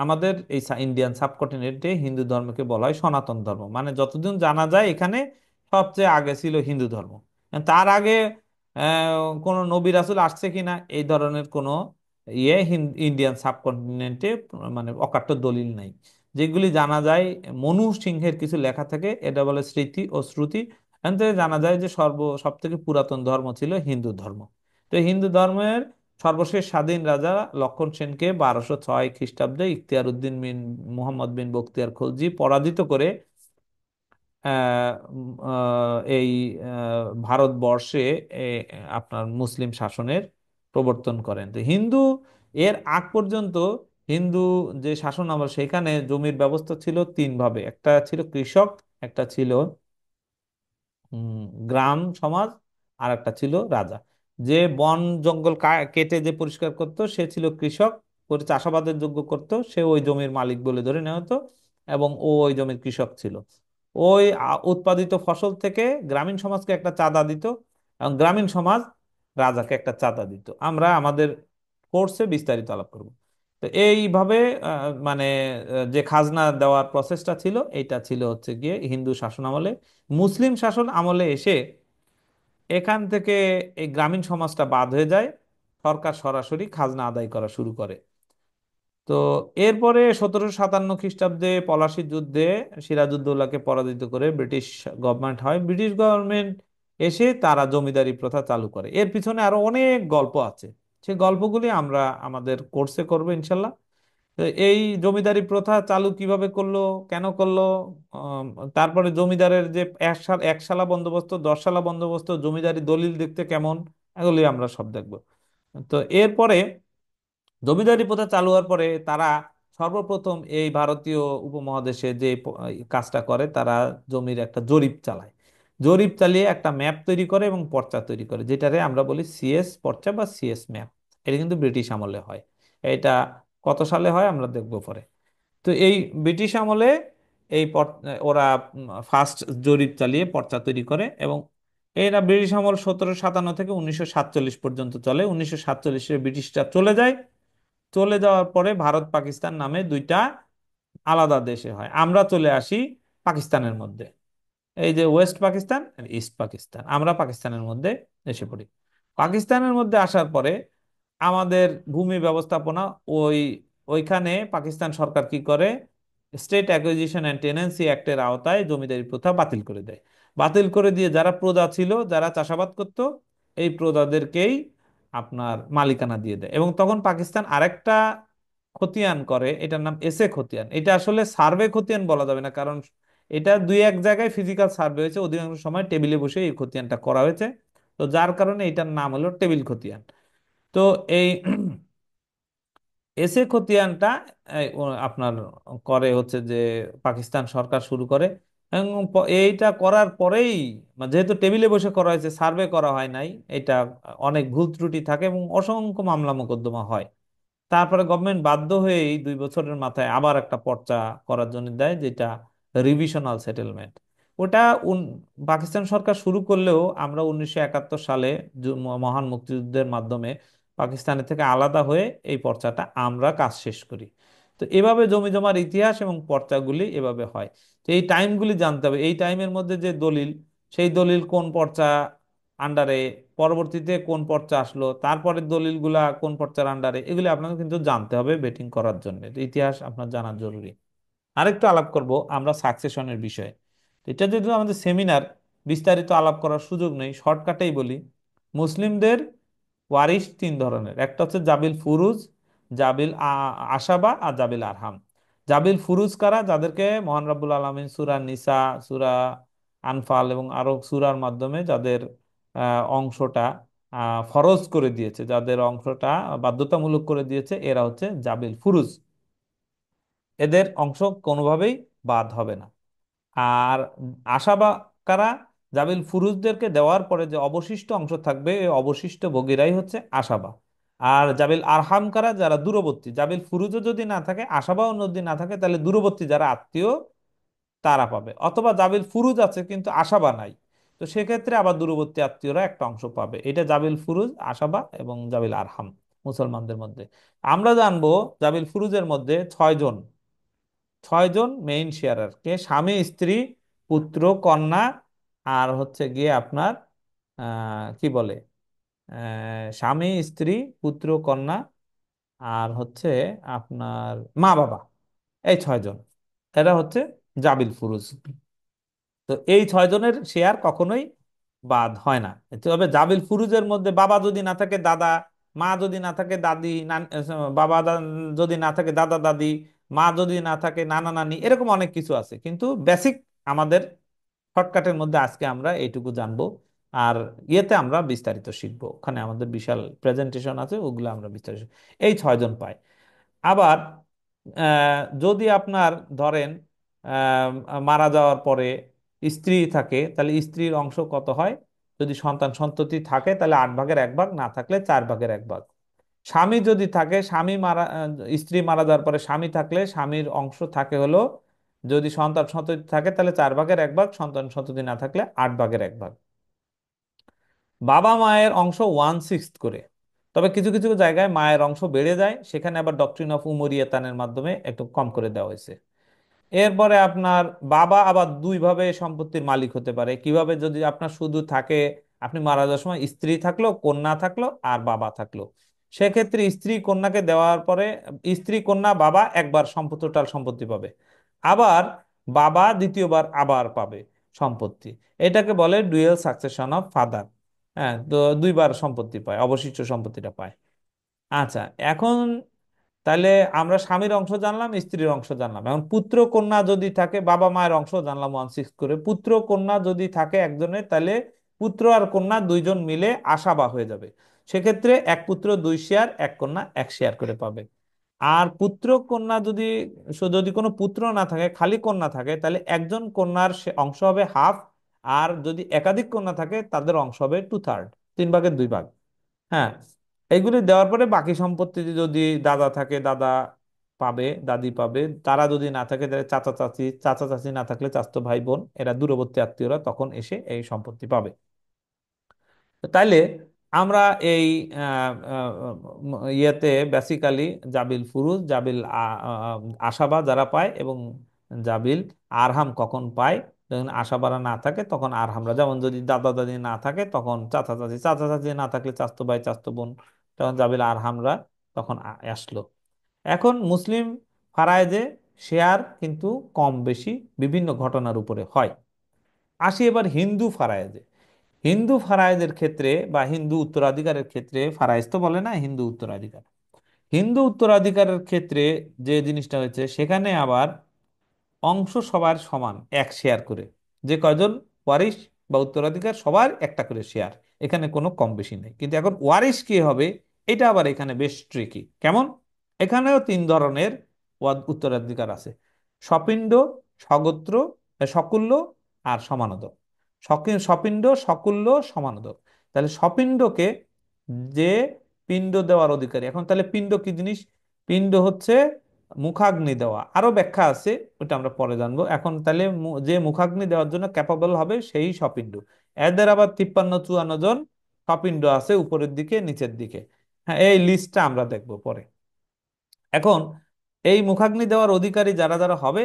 আমাদের এই ইন্ডিয়ান সাবকন্টিনেন্টে হিন্দু ধর্মকে বলা হয় সনাতন ধর্ম, মানে যতদিন জানা যায় এখানে সবচেয়ে আগে ছিল হিন্দু ধর্ম। তার আগে কোনো নবী রাসূল আসছে কিনা এই ধরনের কোনো ইন্ডিয়ান সাবকন্টিনেন্টে মানে অকাট্য দলিল নাই। যেগুলি জানা যায়, মনু সিংহের কিছু লেখা থাকে, এটা বলে স্মৃতি ও শ্রুতি। এখান থেকে জানা যায় যে সব থেকে পুরাতন ধর্ম ছিল হিন্দু ধর্ম। তো হিন্দু ধর্মের সর্বশেষ স্বাধীন রাজা লক্ষণ সেনকে 1206 খ্রিস্টাব্দে ইখতিয়ার উদ্দিন বিন মুহাম্মদ বিন বখতিয়ার খলজি পরাজিত করে এই ভারতবর্ষে আপনার মুসলিম শাসনের প্রবর্তন করেন। তো হিন্দু এর আগ পর্যন্ত হিন্দু যে শাসন আমল, সেখানে জমির ব্যবস্থা ছিল তিন ভাবে। একটা ছিল কৃষক, একটা ছিল উম, গ্রাম সমাজ, আর একটা ছিল রাজা। যে বন জঙ্গল কেটে যে পরিষ্কার করত সে ছিল কৃষক, করে চাষাবাদের যোগ্য করত, সে ওই জমির মালিক বলে ধরে নেওয়া হতো এবং ও ওই জমির কৃষক ছিল। ওই উৎপাদিত ফসল থেকে গ্রামীণ সমাজকে একটা চাঁদা দিত এবং গ্রামীণ সমাজ রাজাকে একটা চাঁদা দিত। আমরা আমাদের কোর্সে বিস্তারিত আলাপ করব। তো এইভাবে মানে যে খাজনা দেওয়ার প্রসেসটা ছিল, এটা ছিল হচ্ছে গিয়ে হিন্দু শাসন আমলে। মুসলিম শাসন আমলে এসে এখান থেকে এই গ্রামীণ সমাজটা বাদ হয়ে যায়, সরকার সরাসরি খাজনা আদায় করা শুরু করে। তো এরপরে 1757 খ্রিস্টাব্দে পলাশির যুদ্ধে সিরাজউদ্দৌলাকে পরাজিত করে ব্রিটিশ গভর্নমেন্ট হয়। ব্রিটিশ গভর্নমেন্ট এসে তারা জমিদারি প্রথা চালু করে। এর পিছনে আরো অনেক গল্প আছে, সেই গল্পগুলি আমরা আমাদের কোর্সে করবো ইনশাল্লাহ। তো এই জমিদারি প্রথা চালু কিভাবে করলো, কেন করলো, আম, তারপরে জমিদারের যে এক সালা বন্দোবস্ত, 10 সালা বন্দোবস্ত, জমিদারি দলিল দেখতে কেমন, এগুলি আমরা সব দেখবো। তো এরপরে জমিদারি প্রথা চালু হওয়ার পরে তারা সর্বপ্রথম এই ভারতীয় উপমহাদেশে যে কাজটা করে, তারা জমির একটা জরিপ চালায়। জরিপ চালিয়ে একটা ম্যাপ তৈরি করে এবং পর্চা তৈরি করে, যেটারে আমরা বলি সিএস পর্চা বা সিএস ম্যাপ। এটা কিন্তু ব্রিটিশ আমলে হয়। এটা কত সালে হয় আমরা দেখবো পরে। তো এই ব্রিটিশ আমলে এই ওরা ফার্স্ট জরিপ চালিয়ে পর্চা তৈরি করে এবং এরা ব্রিটিশ আমল 1757 থেকে 1947 পর্যন্ত চলে। 1947-এ ব্রিটিশরা চলে যায়। চলে যাওয়ার পরে ভারত পাকিস্তান নামে দুইটা আলাদা দেশে হয়। আমরা চলে আসি পাকিস্তানের মধ্যে, এই যে ওয়েস্ট পাকিস্তান আর ইস্ট পাকিস্তান, আমরা পাকিস্তানের মধ্যে এসে পড়ি। পাকিস্তানের মধ্যে আসার পরে আমাদের ভূমি ব্যবস্থাপনা ওই ওইখানে পাকিস্তান সরকার কি করে, স্টেট অ্যাকুইজিশন অ্যান্ড টেনেন্সি অ্যাক্টের আওতায় জমিদারি প্রথা বাতিল করে দেয়। বাতিল করে দিয়ে যারা প্রজা ছিল, যারা চাষাবাদ করত, এই প্রজাদেরকেই আপনার মালিকানা দিয়ে দেয়। এবং তখন পাকিস্তান আরেকটা খতিয়ান করে, এটার নাম এসে খতিয়ান। এটা আসলে সার্ভে খতিয়ান বলা যাবে না, কারণ এটা দুই এক জায়গায় ফিজিক্যাল সার্ভে হয়েছে, অধিকাংশ সময় টেবিলে বসে এই খতিয়ানটা করা হয়েছে। তো যার কারণে এটার নাম হলো টেবিল খতিয়ান। তো এই এসে খতিয়ানটা আপনার করে হচ্ছে যে পাকিস্তান সরকার শুরু করে। এবং এইটা করার পরেই মানে যেহেতু টেবিলে বসে করা হয়েছে, সার্ভে করা হয় নাই, এটা অনেক ভুল ত্রুটি থাকে এবং অসংখ্য মামলা মোকদ্দমা হয়। তারপরে গভর্নমেন্ট বাধ্য হয়ে এই 2 বছরের মাথায় আবার একটা পর্চা করার জন্য দেয়, যেটা রিভিশনাল সেটেলমেন্ট। ওটা পাকিস্তান সরকার শুরু করলেও আমরা 1971 সালে মহান মুক্তিযুদ্ধের মাধ্যমে পাকিস্তানের থেকে আলাদা হয়ে এই পর্চাটা আমরা কাজ শেষ করি। তো এভাবে জমি জমার ইতিহাস এবং পর্চাগুলি এভাবে হয়। তো এই টাইমগুলি জানতে হবে, এই টাইমের মধ্যে যে দলিল, সেই দলিল কোন পর্চা আন্ডারে, পরবর্তীতে কোন পর্চা আসলো, তারপরে দলিলগুলা কোন পর্চার আন্ডারে, এগুলি আপনাকে কিন্তু জানতে হবে বেটিং করার জন্য। তো ইতিহাস আপনার জানা জরুরি। আরেকটু আলাপ করব আমরা সাকসেশনের বিষয়ে। তো এটা যেহেতু আমাদের সেমিনার, বিস্তারিত আলাপ করার সুযোগ নেই, শর্টকাটেই বলি। মুসলিমদের ওয়ারিশ তিন ধরনের। একটা হচ্ছে জাবিল ফুরুজ, জাবিল আসাবা আর জাবিল আরহাম। জাবিল ফুরুজ কারা? যাদেরকে মহান রাব্বুল আলামিন সূরা নিসা, সূরা আনফাল এবং আরো সূরার মাধ্যমে যাদের অংশটা ফরজ করে দিয়েছে, যাদের অংশটা বাধ্যতামূলক করে দিয়েছে, এরা হচ্ছে জাবিল ফুরুজ। এদের অংশ কোনোভাবেই বাদ হবে না। আর আশাবা কারা? জাবিল ফুরুজদেরকে দেওয়ার পরে যে অবশিষ্ট অংশ থাকবে, এই অবশিষ্ট ভোগীরাই হচ্ছে আশাবা। আর জাবিল আরহাম কারা? যারা দূরবর্তী। জাবিল ফুরুজও যদি না থাকে, আশাবাও যদি না থাকে, তাহলে দূরবর্তী যারা আত্মীয় তারা পাবে। অথবা জাবিল ফুরুজ আছে কিন্তু আশাবা নাই, তো সেক্ষেত্রে আবার দূরবর্তী আত্মীয়রা একটা অংশ পাবে। এটা জাবিল ফুরুজ, আশাবা এবং জাবিল আরহাম মুসলমানদের মধ্যে। আমরা জানবো জাবিল ফুরুজের মধ্যে 6 জন, 6 জন মেইন শেয়ারার কে, স্বামী স্ত্রী পুত্র কন্যা, আর হচ্ছে গিয়ে আপনার কি বলে, স্বামী স্ত্রী পুত্র কন্যা, আর হচ্ছে আপনার মা বাবা, এই 6 জন, এরা হচ্ছে জাবিল ফুরুজ। তো এই 6 জনের শেয়ার কখনোই বাদ হয় না। তবে জাবিল ফুরুজের মধ্যে বাবা যদি না থাকে দাদা, মা যদি না থাকে দাদি, বাবা যদি না থাকে দাদা দাদি, মা যদি না থাকে নানা নানি, এরকম অনেক কিছু আছে। কিন্তু বেসিক আমাদের শর্টকাটের মধ্যে আজকে আমরা এইটুকু জানবো। আর ইয়েতে আমরা বিস্তারিত শিখবো, ওখানে আমাদের বিশাল প্রেজেন্টেশন আছে, ওগুলো আমরা বিস্তারিত এই 6 জন পাই। আবার যদি আপনার ধরেন আহ, মারা যাওয়ার পরে স্ত্রী থাকে, তাহলে স্ত্রীর অংশ কত হয়? যদি সন্তান সন্ততি থাকে তাহলে 8 ভাগের 1 ভাগ, না থাকলে 4 ভাগের 1 ভাগ। স্বামী যদি থাকে, স্ত্রী মারা যাওয়ার পরে স্বামী থাকলে স্বামীর অংশ থাকে হলো, যদি সন্তান সন্ততি থাকে তাহলে 4 ভাগের 1 ভাগ, সন্তান সন্ততি না থাকলে 8 ভাগের 1 ভাগ। বাবা মায়ের অংশ 1/6 করে। তবে কিছু কিছু জায়গায় মায়ের অংশ বেড়ে যায়, সেখানে আবার ডক্ট্রিন অফ উমরিয়াতানের মাধ্যমে একটু কম করে দেওয়া হয়েছে। এরপরে আপনার বাবা আবার দুইভাবে সম্পত্তির মালিক হতে পারে। কিভাবে? যদি আপনার শুধু থাকে, আপনি মারা যাওয়ার সময় স্ত্রী থাকলো, কন্যা থাকলো আর বাবা থাকলো, সেক্ষেত্রে স্ত্রী কন্যাকে দেওয়ার পরে স্ত্রী কন্যা বাবা একবার টোটাল সম্পত্তি পাবে, আবার বাবা দ্বিতীয়বার আবার পাবে সম্পত্তি। এটাকে বলে ডুয়েল সাকসেশন অফ ফাদার। হ্যাঁ, তো দুইবার সম্পত্তি পায়, অবশিষ্ট সম্পত্তিটা পায়। আচ্ছা, এখন তাহলে আমরা স্বামীর অংশ জানলাম, স্ত্রীর অংশ জানলাম। এখন পুত্র কন্যা যদি থাকে, বাবা মায়ের অংশ জানলাম 1/6 করে। পুত্র কন্যা যদি থাকে একজনের, তাহলে পুত্র আর কন্যা দুইজন মিলে আশাবা হয়ে যাবে। সেক্ষেত্রে এক পুত্র 2 শেয়ার, এক কন্যা 1 শেয়ার করে পাবে। আর পুত্র কন্যা যদি যদি কোনো পুত্র না থাকে, খালি কন্যা থাকে, তাহলে একজন কন্যার অংশ হবে হাফ। আর যদি একাধিক কন্যা থাকে তাদের অংশ হবে 2/3, 3 ভাগের 2 ভাগ। হ্যাঁ, এগুলি দেওয়ার পরে বাকি সম্পত্তি যদি দাদা থাকে দাদা পাবে, দাদি পাবে। তারা যদি না থাকে তাহলে চাচা চাচি, চাচা চাচি না থাকলে চাচাতো ভাই বোন, এরা দূরবর্তী আত্মীয়রা তখন এসে এই সম্পত্তি পাবে। তো তাইলে আমরা এই ইয়েতে বেসিক্যালি জাবিল ফুরুজ, জাবিল আশাবা যারা পায়, এবং জাবিল আরহাম কখন পায়? যখন আশাবারা না থাকে তখন আরহামরা, যেমন যদি দাদা দাদি না থাকে তখন চাচা চাচি, চাচা চাচি না থাকলে চাচতো ভাই চাচতো বোন, তখন জাবিল আরহামরা তখন আসলো। এখন মুসলিম ফারায়েজে শেয়ার কিন্তু কম বেশি বিভিন্ন ঘটনার উপরে হয়। আসি এবার হিন্দু ফারায়েজে। হিন্দু ফারায়েজের ক্ষেত্রে বা হিন্দু উত্তরাধিকারের ক্ষেত্রে, ফারায়েজ তো বলে না, হিন্দু উত্তরাধিকার, হিন্দু উত্তরাধিকারের ক্ষেত্রে যে জিনিসটা হয়েছে, সেখানে আবার অংশ সবার সমান, 1 শেয়ার করে। যে কয়জন ওয়ারিশ বা উত্তরাধিকার, সবার একটা করে শেয়ার, এখানে কোনো কম বেশি নেই। কিন্তু এখন ওয়ারিশ কে হবে, এটা আবার এখানে বেশ ট্রিকি। কেমন? এখানেও 3 ধরনের উত্তরাধিকার আছে: স্বপিণ্ড, স্বগোত্র, স্বকুল্য আর সমানদক। স্বপিণ্ড, স্বকুল্য, সমানদক। তাহলে স্বপিণ্ডকে যে পিণ্ড দেওয়ার অধিকারী। এখন তাহলে পিণ্ড কি জিনিস? পিণ্ড হচ্ছে মুখাগ্নি দেওয়া, আরো ব্যাখ্যা আছে, ওটা আমরা পরে জানবো। এখন তাহলে যে মুখাগ্নি দেওয়ার জন্য ক্যাপাবল হবে সেই স্বপিণ্ড। এদের আবার 53-54 জন স্বপিণ্ড আছে, উপরের দিকে নিচের দিকে। হ্যাঁ, এই লিস্টটা আমরা দেখবো পরে। এখন এই মুখাগ্নি দেওয়ার অধিকারী যারা যারা হবে,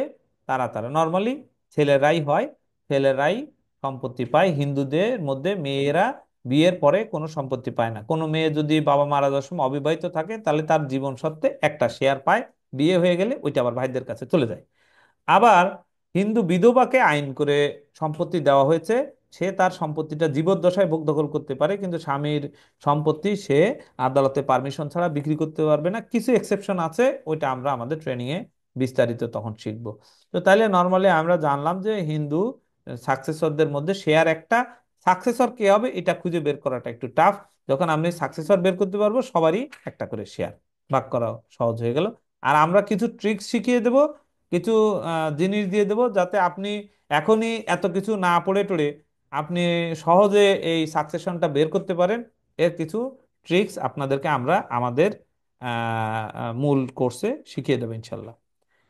তারা তারা নর্মালি ছেলেরাই হয়। ছেলেরাই সম্পত্তি পায়। হিন্দুদের মধ্যে মেয়েরা বিয়ের পরে কোনো সম্পত্তি পায় না। কোনো মেয়ে যদি বাবা মারা যাওয়ার সময় অবিবাহিত থাকে তাহলে তার জীবন সত্ত্বে একটা শেয়ার পায়, বিয়ে হয়ে গেলে ওইটা আবার ভাইদের কাছে চলে যায়। আবার হিন্দু বিধবাকে আইন করে সম্পত্তি দেওয়া হয়েছে, সে তার সম্পত্তিটা জীবদ্দশায় ভোগ দখল করতে পারে, কিন্তু স্বামীর সম্পত্তি সে আদালতে পারমিশন ছাড়া বিক্রি করতে পারবে না। কিছু এক্সেপশন আছে, ওইটা আমরা আমাদের ট্রেনিং এ বিস্তারিত তখন শিখব। তো তাইলে নর্মালি আমরা জানলাম যে হিন্দু সাকসেসরদের মধ্যে শেয়ার একটা, সাকসেসর কে হবে এটা খুঁজে বের করাটা একটু টাফ। যখন আমি সাকসেসর বের করতে পারবো, সবারই একটা করে শেয়ার, ভাগ করা সহজ হয়ে গেল। আর আমরা কিছু ট্রিক্স শিখিয়ে দেব, কিছু জিনিস দিয়ে দেব, যাতে আপনি এখনই এত কিছু না পড়ে টড়ে আপনি সহজে এই সাকসেশনটা বের করতে পারেন। এর কিছু ট্রিক্স আপনাদেরকে আমরা আমাদের মূল কোর্সে শিখিয়ে দেবো ইনশাল্লাহ।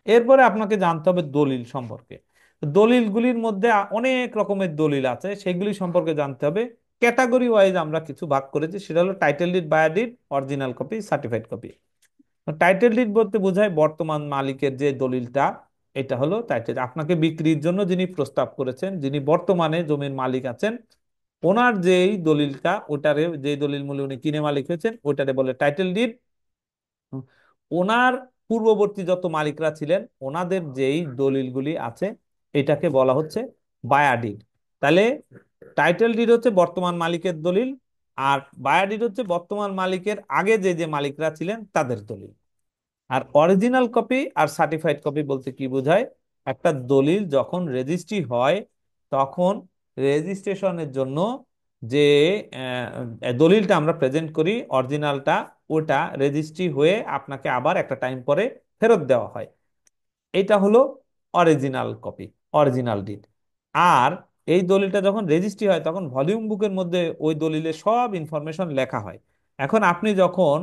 এরপরে আপনাকে জানতে হবে দলিল সম্পর্কে। দলিলগুলির মধ্যে অনেক রকমের দলিল আছে, সেগুলি সম্পর্কে জানতে হবে। ক্যাটাগরি ওয়াইজ আমরা কিছু ভাগ করেছি, সেটা হলো title deed, buyer deed, original copy, certified copy. Title deed বলতে বোঝায় বর্তমান মালিকের যে দলিলটা, এটা হলো টাইটেল। আপনাকে বিক্রির জন্য যিনি প্রস্তাব করেছেন, যিনি বর্তমানে জমির মালিক আছেন, ওনার যেই দলিলটা, ওটারে যে দলিল মূল্যে উনি কিনে মালিক হয়েছেন, ওটারে বলে টাইটেল ডিড। ওনার পূর্ববর্তী যত মালিকরা ছিলেন, ওনাদের যেই দলিলগুলি আছে, এটাকে বলা হচ্ছে বায়া ডিড। তাহলে টাইটেল ডিড হচ্ছে বর্তমান মালিকের দলিল, আর বায়া ডিড হচ্ছে বর্তমান মালিকের আগে যে যে মালিকরা ছিলেন তাদের দলিল। আর অরিজিনাল কপি আর সার্টিফাইড কপি বলতে কি বোঝায়? একটা দলিল যখন রেজিস্ট্রি হয়, তখন রেজিস্ট্রেশনের জন্য যে দলিলটা আমরা প্রেজেন্ট করি, অরিজিনালটা, ওটা রেজিস্ট্রি হয়ে আপনাকে আবার একটা টাইম পরে ফেরত দেওয়া হয়। এটা হলো অরিজিনাল কপি, অরিজিনাল ডিড। আর এই দলিলটা যখন রেজিস্ট্রি হয়, তখন ভলিউম বুকের মধ্যে ওই দলিলের সব ইনফরমেশন লেখা হয়। এখন আপনি যখন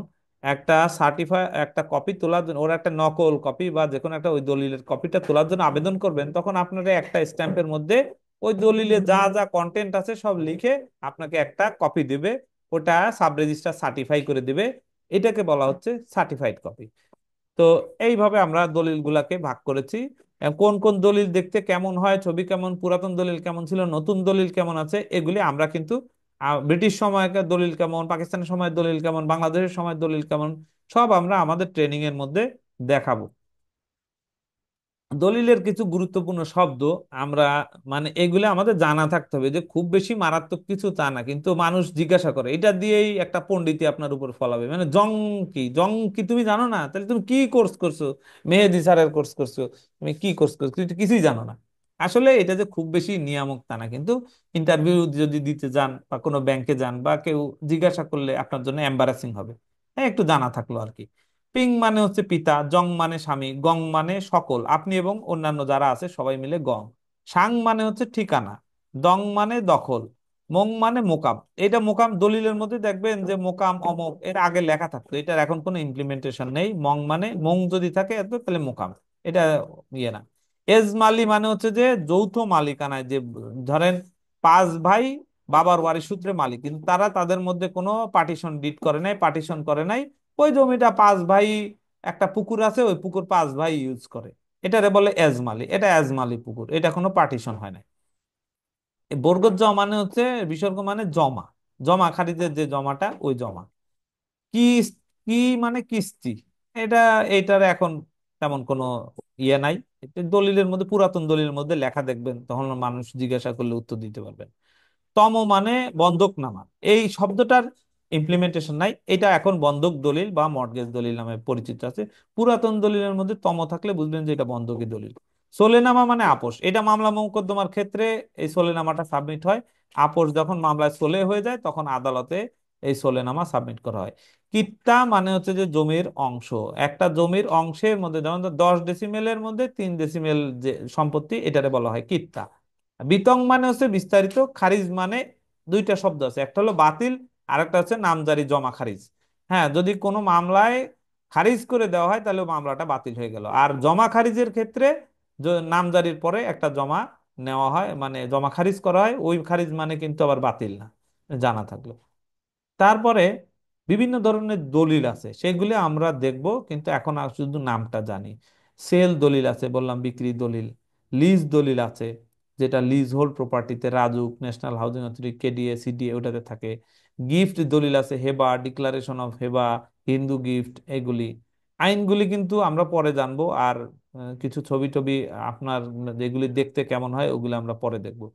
একটা সার্টিফাই, একটা কপি তোলার জন্য, ওর একটা নকল কপি বা যে কোনো একটা ওই দলিলের কপিটা তোলার জন্য আবেদন করবেন, তখন আপনারা একটা স্ট্যাম্পের মধ্যে ওই দলিলে যা যা কন্টেন্ট আছে সব লিখে আপনাকে একটা কপি দেবে, ওটা সাব রেজিস্ট্রার সার্টিফাই করে দিবে। এটাকে বলা হচ্ছে সার্টিফাইড কপি। তো এইভাবে আমরা দলিলগুলাকে ভাগ করেছি। কোন কোন দলিল দেখতে কেমন হয়, ছবি কেমন, পুরাতন দলিল কেমন ছিল, নতুন দলিল কেমন আছে, এগুলি আমরা কিন্তু ব্রিটিশ সময়কার দলিল কেমন, পাকিস্তানের সময়ের দলিল কেমন, বাংলাদেশের সময়ের দলিল কেমন, সব আমরা আমাদের ট্রেনিং এর মধ্যে দেখাবো। দলিলের কিছু গুরুত্বপূর্ণ শব্দ আমরা, মানে এগুলো আমাদের জানা থাকতে হবে, যে খুব বেশি মারাত্মক কিছু তা না, কিন্তু মানুষ জিজ্ঞাসা করে, এটা দিয়েই একটা পণ্ডিতি আপনার উপর ফলাবে, মানে জং কি, জং কি তুমি জানো না? তাহলে তুমি কি কোর্স করছো? মেহেদি স্যারের কোর্স করছো? তুমি কি কোর্স করছো? তুমি তো কিছুই জানো না। আসলে এটা যে খুব বেশি নিয়ামক তা না, কিন্তু ইন্টারভিউ যদি দিতে যান বা কোনো ব্যাংকে যান, বা কেউ জিজ্ঞাসা করলে আপনার জন্য এম্বারাসিং হবে। হ্যাঁ, একটু জানা থাকলো আর কি। পিং মানে হচ্ছে পিতা, জং মানে স্বামী, গং মানে সকল, আপনি এবং অন্যান্য যারা আছে সবাই মিলে গং। সাং মানে হচ্ছে ঠিকানা, দং মানে দখল, মং মানে মোকাম। এটা মোকাম দলিলের মধ্যে দেখবেন যে মোকাম অমক এর আগে লেখা থাকতো, এটার এখন কোনো ইমপ্লিমেন্টেশন নেই। মং মানে, মং যদি থাকে এত তাহলে মোকাম, এটা ইয়ে না। এজমালি মানে হচ্ছে যে যৌথ মালিকানায়, যে ধরেন পাঁচ ভাই বাবার ওয়ারিশ সূত্রে মালিক, কিন্তু তারা তাদের মধ্যে কোনো পার্টিশন ডিড করে নাই, পার্টিশন করে নাই। ওই জমিটা পাঁচ ভাই, একটা পুকুর আছে, ওই পুকুর পাঁচ ভাই ইউজ করে, এটারে বলে এজমালি। এটা এজমালি পুকুর, এটা কোনো পার্টিশন হয় না। বর্গত জমা মানে হচ্ছে, বিসর্গ মানে জমা, জমা খারিজের যে জমাটা, ওই জমা। কি, কি মানে কিস্তি। এটা, এইটার এখন তেমন কোনো ইয়ে নাই। এটা দলিলের মধ্যে, পুরাতন দলিলের মধ্যে লেখা দেখবেন, তখন মানুষ জিজ্ঞাসা করলে উত্তর দিতে পারবেন। তম মানে বন্ধকনামা, এই শব্দটার ইমপ্লিমেন্টেশন নাই, এটা এখন বন্ধক দলিল বা মর্টগেজ দলিল নামে পরিচিত আছে। পুরাতন দলিলের মধ্যে তম থাকলে বুঝবেন যে এটা বন্ধকি দলিল। সোলেনামা মানে আপোষ, এটা মামলা মোকদ্দমার ক্ষেত্রে এই সোলেনামাটা সাবমিট হয়। আপোষ যখন মামলায় সোলে হয়ে যায়, তখন আদালতে এই সোলেনামা সাবমিট করা হয়। কিত্তা মানে হচ্ছে যে জমির অংশ, একটা জমির অংশের মধ্যে, যেমন 10 ডেসিমেলের মধ্যে 3 ডেসিমেল যে সম্পত্তি, এটারে বলা হয় কিত্তা। বিতং মানে হচ্ছে বিস্তারিত, খারিজ মানে দুইটা শব্দ আছে, একটা হলো বাতিল, আর একটা হচ্ছে নামজারি জমা খারিজ। হ্যাঁ, যদি কোনো মামলায় খারিজ করে দেওয়া হয়, তাহলে ওই মামলাটা বাতিল হয়ে গেল। আর জমা খারিজের ক্ষেত্রে নামজারির পরে একটা জমা নেওয়া হয়, মানে জমা খারিজ করা হয়, ওই খারিজ মানে কিন্তু আবার বাতিল না, জানা থাকলো। তারপরে বিভিন্ন ধরনের দলিল আছে, সেগুলি আমরা দেখব, কিন্তু এখন আর শুধু নামটা জানি। সেল দলিল আছে বললাম, বিক্রি দলিল। লিজ দলিল আছে। যেটা লিজ হোল্ড প্রপার্টিতে Rajuk, national housing authority, KDA, CDA ওটাতে থাকে। গিফট দলিল আছে, হেবা, ডিক্লারেশন অফ হেবা, হিন্দু গিফট, এগুলি। আইনগুলি কিন্তু আমরা পরে জানবো। আর কিছু ছবি টবি আপনার যেগুলি দেখতে কেমন হয় ওগুলো আমরা পরে দেখবো।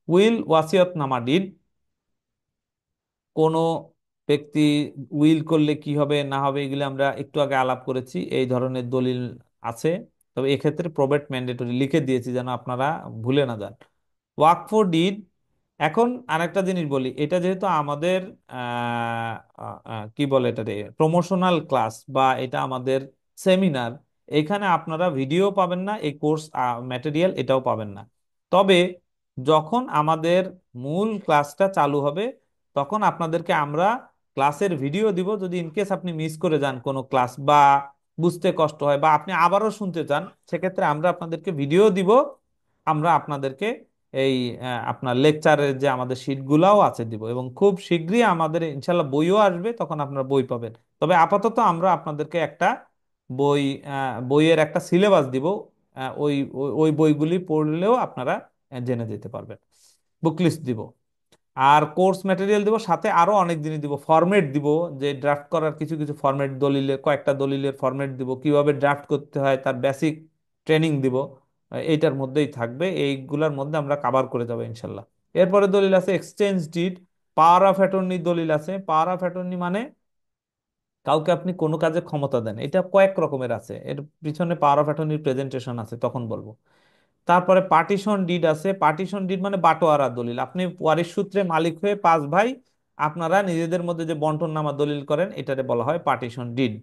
উইল, ওয়াসিয়তনামা ডিড, কোনো ব্যক্তি উইল করলে কি হবে না হবে এগুলো আমরা একটু আগে আলাপ করেছি, এই ধরনের দলিল আছে। তবে এক্ষেত্রে প্রবেট ম্যান্ডেটরি লিখে দিয়েছি যেন আপনারা ভুলে না যান। ওয়াকফ ডিড। এখন আরেকটা জিনিস বলি, এটা যেহেতু আমাদের কি বলে এটারে প্রমোশনাল ক্লাস বা এটা আমাদের সেমিনার, এখানে আপনারা ভিডিও পাবেন না, এই কোর্স ম্যাটেরিয়াল এটাও পাবেন না। তবে যখন আমাদের মূল ক্লাসটা চালু হবে তখন আপনাদেরকে আমরা ক্লাসের ভিডিও দিব। যদি ইনকেস আপনি মিস করে যান কোনো ক্লাস বা বুঝতে কষ্ট হয় বা আপনি আবারও শুনতে চান, সেক্ষেত্রে আমরা আপনাদেরকে ভিডিও দিব। আমরা আপনাদেরকে এই আপনার লেকচারের যে আমাদের শিটগুলাও আছে দিব, এবং খুব শীঘ্রই আমাদের ইনশাল্লাহ বইও আসবে, তখন আপনারা বই পাবেন। তবে আপাতত আমরা আপনাদেরকে একটা বই বইয়ের একটা সিলেবাস দিব। ওই ওই ওই বইগুলি পড়লেও আপনারা জেনে যেতে পারবেন। বুক লিস্ট দিব, আর কোর্স ম্যাটেরিয়াল দিব, সাথে আরো অনেক জিনিস দিব। ফরম্যাট দিব, যে ড্রাফট করার কিছু কিছু ফরম্যাট, দলিলের কয়েকটা দলিলের ফরম্যাট দিব, কিভাবে ড্রাফট করতে হয় তার বেসিক ট্রেনিং দিব। এইটার মধ্যেই থাকবে, এইগুলার মধ্যে আমরা কাভার করে যাবো ইনশাল্লাহ। এরপরে দলিল আছে exchange did. Power of attorney দলিল আছে। পাওয়ার অফ অ্যাটর্নি মানে কাউকে আপনি কোনো কাজে ক্ষমতা দেন, এটা কয়েক রকমের আছে, এর পিছনে পাওয়ার অফ অ্যাটর্নির প্রেজেন্টেশন আছে, তখন বলবো। তারপরে পার্টিশন ডিড আছে। পার্টিশন ডিড মানে বাটোয়ারা দলিল, আপনি ওয়ারিশ সূত্রে মালিক হয়ে পাঁচ ভাই আপনারা নিজেদের মধ্যে যে বন্টননামা দলিল করেন এটারে বলা হয় পার্টিশন ডিড।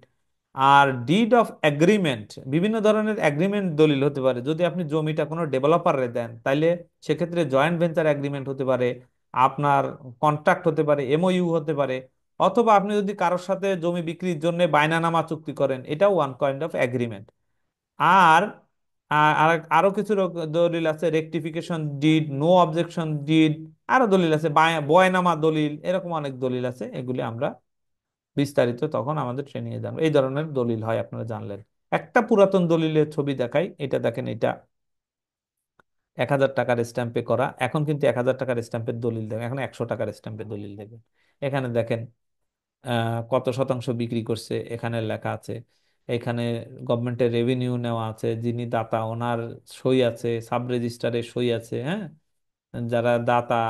আর ডিড অফ এগ্রিমেন্ট, বিভিন্ন ধরনের এগ্রিমেন্ট দলিল হতে পারে। যদি আপনি জমিটা কোনো ডেভেলপারে দেন তাইলে সেক্ষেত্রে জয়েন্ট ভেঞ্চার এগ্রিমেন্ট হতে পারে, আপনার কন্ট্রাক্ট হতে পারে, এমওইউ হতে পারে, অথবা আপনি যদি কারোর সাথে জমি বিক্রির জন্য বায়নানামা চুক্তি করেন, এটাও ওয়ান কাইন্ড অফ এগ্রিমেন্ট। আর আরো কিছু দলিল আছে, rectification deed, no objection deed, আরো দলিল আছে, বয়নামা দলিল, এরকম অনেক দলিল আছে। এগুলি আমরা বিস্তারিত তখন আমাদের ট্রেনিং এ জানবো। এই ধরনের দলিল হয়, আপনারা জানলেন। একটা পুরাতন দলিলের ছবি দেখাই, এটা দেখেন, এটা 1000 টাকার স্ট্যাম্পে করা। এখন কিন্তু 1000 টাকার স্ট্যাম্পের দলিল দেখেন, এখন 100 টাকার স্ট্যাম্পের দলিল দেখবেন। এখানে দেখেন কত শতাংশ বিক্রি করছে এখানে লেখা আছে। এখানে গভর্নমেন্টের রেভিনিউ নেওয়া আছে, যিনি দাতা ওনার সই আছে, সাব রেজিস্ট্রারের সই আছে। হ্যাঁ, যারা দাতা,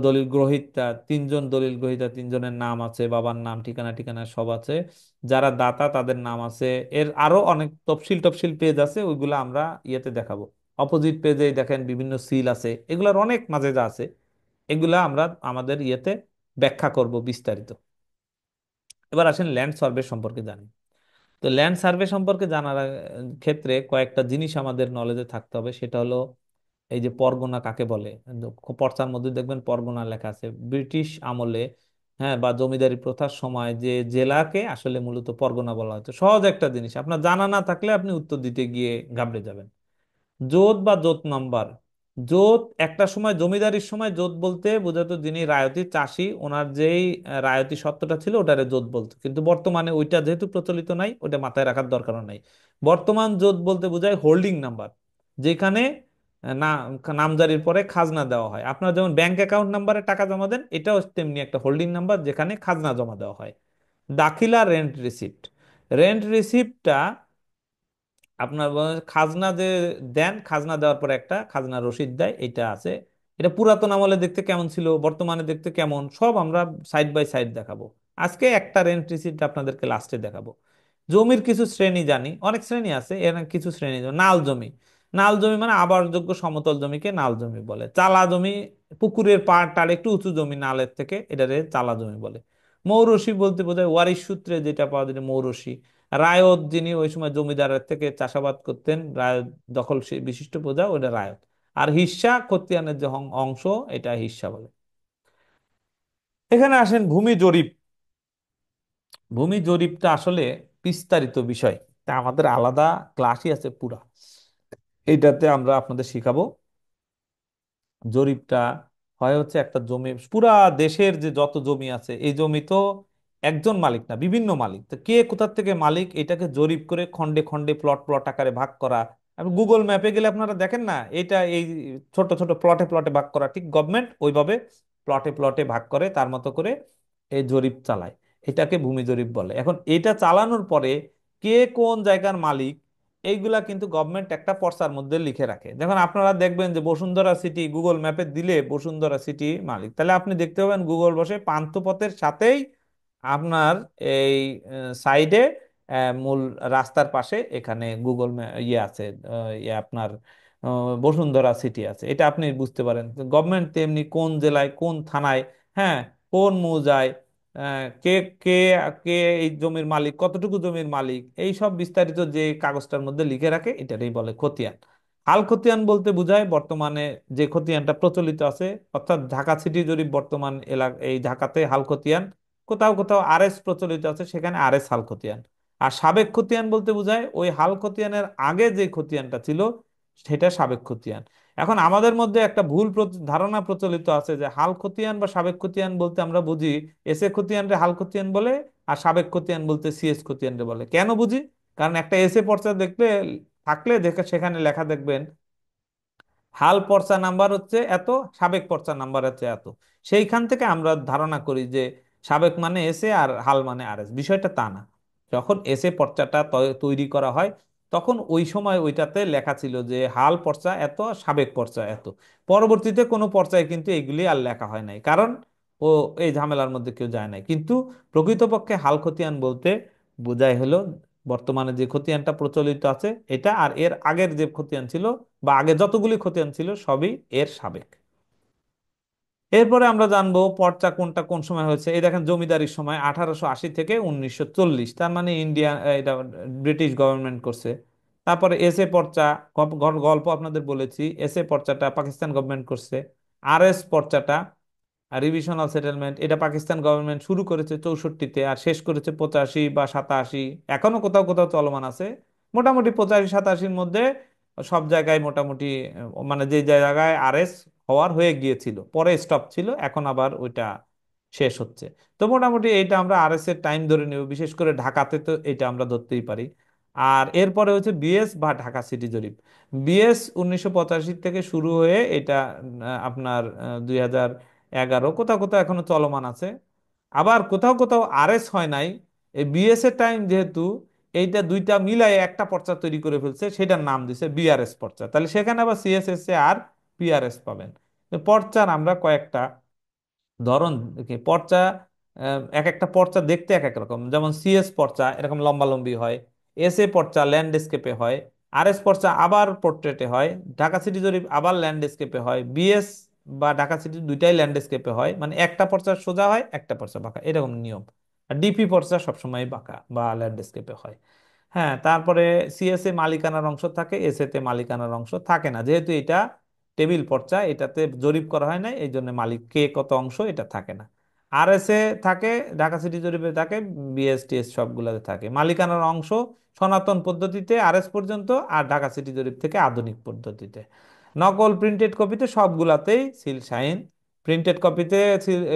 দলিল গ্রহীতা, তিনজন দলিল গ্রহীতা, তিনজনের নাম আছে, বাবার নাম, ঠিকানা ঠিকানা সব আছে। যারা দাতা তাদের নাম আছে। এর আরো অনেক তফসিল টফসিল পেজ আছে, ওইগুলো আমরা ইয়েতে দেখাবো। অপোজিট পেজে দেখেন বিভিন্ন সিল আছে, এগুলার অনেক মাঝে যা আছে এগুলা আমরা আমাদের ইয়েতে ব্যাখ্যা করব বিস্তারিত। এবার আসেন ল্যান্ড সার্ভে সম্পর্কে জানি। তো ল্যান্ড সার্ভে সম্পর্কে জানার ক্ষেত্রে কয়েকটা জিনিস আমাদের নলেজে থাকতে হবে। সেটা হলো এই যে পরগনা কাকে বলে, পর্চার মধ্যে দেখবেন পরগনা লেখা আছে। ব্রিটিশ আমলে, হ্যাঁ, বা জমিদারি প্রথার সময় যে জেলাকে আসলে মূলত পরগনা বলা হতো। সহজ একটা জিনিস, আপনার জানা না থাকলে আপনি উত্তর দিতে গিয়ে ঘাবড়ে যাবেন। জোত বা জোত নাম্বার। জোত একটা সময় জমিদারির সময় জোত বলতে বোঝাতো যিনি রায়তি চাষি, ওনার যেই রায়তি সত্ত্বটা ছিল ওটারে জোত বলতো। কিন্তু বর্তমানে ওইটা যেহেতু প্রচলিত নাই, ওটা মাথায় রাখার দরকার নাই। বর্তমান জোত বলতে বোঝায় হোল্ডিং নাম্বার, যেখানে না নামজারির পরে খাজনা দেওয়া হয়। আপনার যেমন ব্যাংক অ্যাকাউন্ট নাম্বারে টাকা জমা দেন, এটাও তেমনি একটা হোল্ডিং নাম্বার যেখানে খাজনা জমা দেওয়া হয়। দাখিলা রেন্ট রিসিপ্ট। রেন্ট রিসিপ্টটা আপনার খাজনা যে দেন, খাজনা দেওয়ার পরে একটা খাজনা রসিদ দেয়, এটা আছে। এটা পুরাতন আমলে দেখতে কেমন ছিল, বর্তমানে দেখতে কেমন, সব আমরা সাইড বাই সাইড দেখাবো। আজকে একটা রেন্ট রিসিপ্ট আপনাদেরকে লাস্টে দেখাবো। জমির কিছু শ্রেণী জানি, অনেক শ্রেণী আছে, এর কিছু শ্রেণী নাল জমি। নাল জমি মানে আবাসযোগ্য সমতল জমিকে নাল জমি বলে। চালা জমি, পুকুরের পাড় টার একটু উঁচু জমি নালের থেকে, এটারে চালা জমি বলে। মৌরসি বলতে বোঝায় ওয়ারিশ সূত্রে যেটা পাওয়া যায় মৌরসি। রায়ত, যিনি ওই সময় জমিদারের থেকে চাষাবাদ করতেন, রায়ত দখল বিশিষ্ট প্রজা, ওটা রায়ত। আর হিস্সা, খতিয়ানের যে অংশ, এটা হিস্সা বলে। এখানে আসেন ভূমি জরিপ। ভূমি জরিপটা আসলে বিস্তারিত বিষয়, তা আমাদের আলাদা ক্লাসই আছে পুরা, এইটাতে আমরা আপনাদের শিখাবো। জরিপটা হয় হচ্ছে একটা জমি, পুরা দেশের যে যত জমি আছে, এই জমি তো একজন মালিক না, বিভিন্ন মালিক, তো কে কোথা থেকে মালিক এটাকে জরিপ করে খন্ডে খন্ডে প্লট প্লট আকারে ভাগ করা, আপনি গুগল ম্যাপে গেলে আপনারা দেখেন না, এটা এই ছোট ছোট প্লটে প্লটে ভাগ করা, ঠিক গভর্নমেন্ট ওইভাবে প্লটে প্লটে ভাগ করে তার মতো করে এই জরিপ চালায়। এটাকে ভূমি জরিপ বলে। এখন এটা চালানোর পরে কে কোন জায়গার মালিক এইগুলা কিন্তু গভর্নমেন্ট একটা পর্চার মধ্যে লিখে রাখে। যখন আপনারা দেখবেন যে বসুন্ধরা সিটি গুগল ম্যাপে দিলে বসুন্ধরা সিটি মালিক, তাহলে আপনি দেখতে পাবেন গুগল বসে পান্থপথের সাথেই আপনার এই সাইডে মূল রাস্তার পাশে এখানে গুগল ইয়ে আছে, ইয়ে আপনার বসুন্ধরা সিটি আছে। এটা আপনি বুঝতে পারেন গভর্নমেন্ট তেমনি কোন জেলায় কোন থানায়, হ্যাঁ, কোন মৌজায় কে কে কে এই জমির মালিক, কতটুকু জমির মালিক, এই সব বিস্তারিত যে কাগজটার মধ্যে লিখে রাখে এটারই বলে খতিয়ান। হাল খতিয়ান বলতে বোঝায় বর্তমানে যে খতিয়ানটা প্রচলিত আছে, অর্থাৎ ঢাকা সিটি জরিপ বর্তমান এলাকা এই ঢাকাতে হাল খতিয়ান, কোথাও কোথাও আরএস প্রচলিত আছে সেখানে আরএস হাল খতিয়ান। আর সাবেক খতিয়ান বলতে বোঝায় ওই হাল খতিয়ানের আগে যে খতিয়ানটা ছিল সেটা সাবেক খতিয়ান। এখন আমাদের মধ্যে একটা ভুল ধারণা প্রচলিত আছে যে হাল খতিয়ান বা সাবেক খতিয়ান বলতে আমরা বুঝি এসএ খতিয়ান রে হাল খতিয়ান বলে, আর সাবেক খতিয়ান বলতে সিএস খতিয়ান রে বলে। কেন বুঝি? কারণ একটা এসএ পর্চা দেখলে থাকলে দেখে সেখানে লেখা দেখবেন হাল পর্চা নাম্বার হচ্ছে এত, সাবেক পর্চা নাম্বার হচ্ছে এত। সেইখান থেকে আমরা ধারণা করি যে সাবেক মানে এসে আর হাল মানে আরএস। বিষয়টা তা না। যখন এসে পর্চাটা তৈরি করা হয় তখন ওই সময় ওইটাতে লেখা ছিল যে হাল পর্চা এত, সাবেক পর্চা এত। পরবর্তীতে কোনো পর্চায় কিন্তু এগুলি আর লেখা হয় নাই, কারণ ও এই ঝামেলার মধ্যে কেউ যায় নাই। কিন্তু প্রকৃতপক্ষে হাল খতিয়ান বলতে বোঝায় হলো বর্তমানে যে খতিয়ানটা প্রচলিত আছে এটা, আর এর আগের যে খতিয়ান ছিল বা আগে যতগুলি খতিয়ান ছিল সবই এর সাবেক। এরপরে আমরা জানবো পর্চা কোনটা কোন সময় হয়েছে। এই দেখেন জমিদারির সময় 1880 থেকে 1940, তার মানে ইন্ডিয়া, এটা ব্রিটিশ গভর্নমেন্ট করছে। তারপরে এসএ পর্চা, গল্প আপনাদের বলেছি, এসএ পর্চাটা পাকিস্তান গভর্নমেন্ট করছে। আরএস পর্চাটা রিভিশনাল সেটেলমেন্ট, এটা পাকিস্তান গভর্নমেন্ট শুরু করেছে 64-তে আর শেষ করেছে 85 বা 87। এখনো কোথাও কোথাও চলমান আছে। মোটামুটি 85-87-র মধ্যে সব জায়গায় মোটামুটি মানে যে জায়গায় আরএস হওয়ার হয়ে গিয়েছিল পরে স্টপ ছিল, এখন আবার ওইটা শেষ হচ্ছে। তো মোটামুটি এইটা আমরা আরএস এর টাইম ধরে নেব, বিশেষ করে ঢাকাতে তো এটা আমরা ধরতেই পারি। আর এরপরে হচ্ছে বিএস বা ঢাকা সিটি জরিপ। বিএস 1985 থেকে শুরু হয়ে এটা আপনার 2011 কোথাও কোথাও এখনো চলমান আছে। আবার কোথাও কোথাও আরএস হয় নাই। এই বিএস এর টাইম যেহেতু এইটা দুইটা মিলাই একটা পর্চা তৈরি করে ফেলছে, সেটার নাম দিছে বিআরএস পর্চা। তাহলে সেখানে আবার সিএসএস আর পিআরএস পাবেন। তো পর্চার আমরা কয়েকটা ধরন দেখি। পর্চা এক একটা পর্চা দেখতে এক এক রকম, যেমন সিএস পর্চা এরকম লম্বালম্বি হয়, এস এ পর্চা ল্যান্ডস্কেপে হয়, আর এস পর্চা আবার পোর্ট্রেটে হয়, ঢাকা সিটি জরিপ আবার ল্যান্ডস্কেপে হয়, বিএস বা ঢাকা সিটি দুইটাই ল্যান্ডস্কেপে হয়, মানে একটা পর্চা সোজা হয় একটা পর্চা বাঁকা, এরকম নিয়ম। আর ডিপি পর্চা সবসময় বাঁকা বা ল্যান্ডস্কেপে হয়। হ্যাঁ, তারপরে সিএসএ মালিকানার অংশ থাকে, এসএ তে মালিকানার অংশ থাকে না, যেহেতু এটা টেবিল পর্চা, এটাতে জরিপ করা হয় না, এই জন্য মালিক কে কত অংশ এটা থাকে না। আর এস এ থাকে, ঢাকা সিটি জরিপে থাকে, বিএসটিএস সবগুলোতে থাকে। মালিকানার অংশ সনাতন পদ্ধতিতে আরএস পর্যন্ত, আর ঢাকা সিটি জরিপ থেকে আধুনিক পদ্ধতিতে। নকল প্রিন্টেড কপিতে সবগুলাতেই সিল সাইন। প্রিন্টেড কপিতে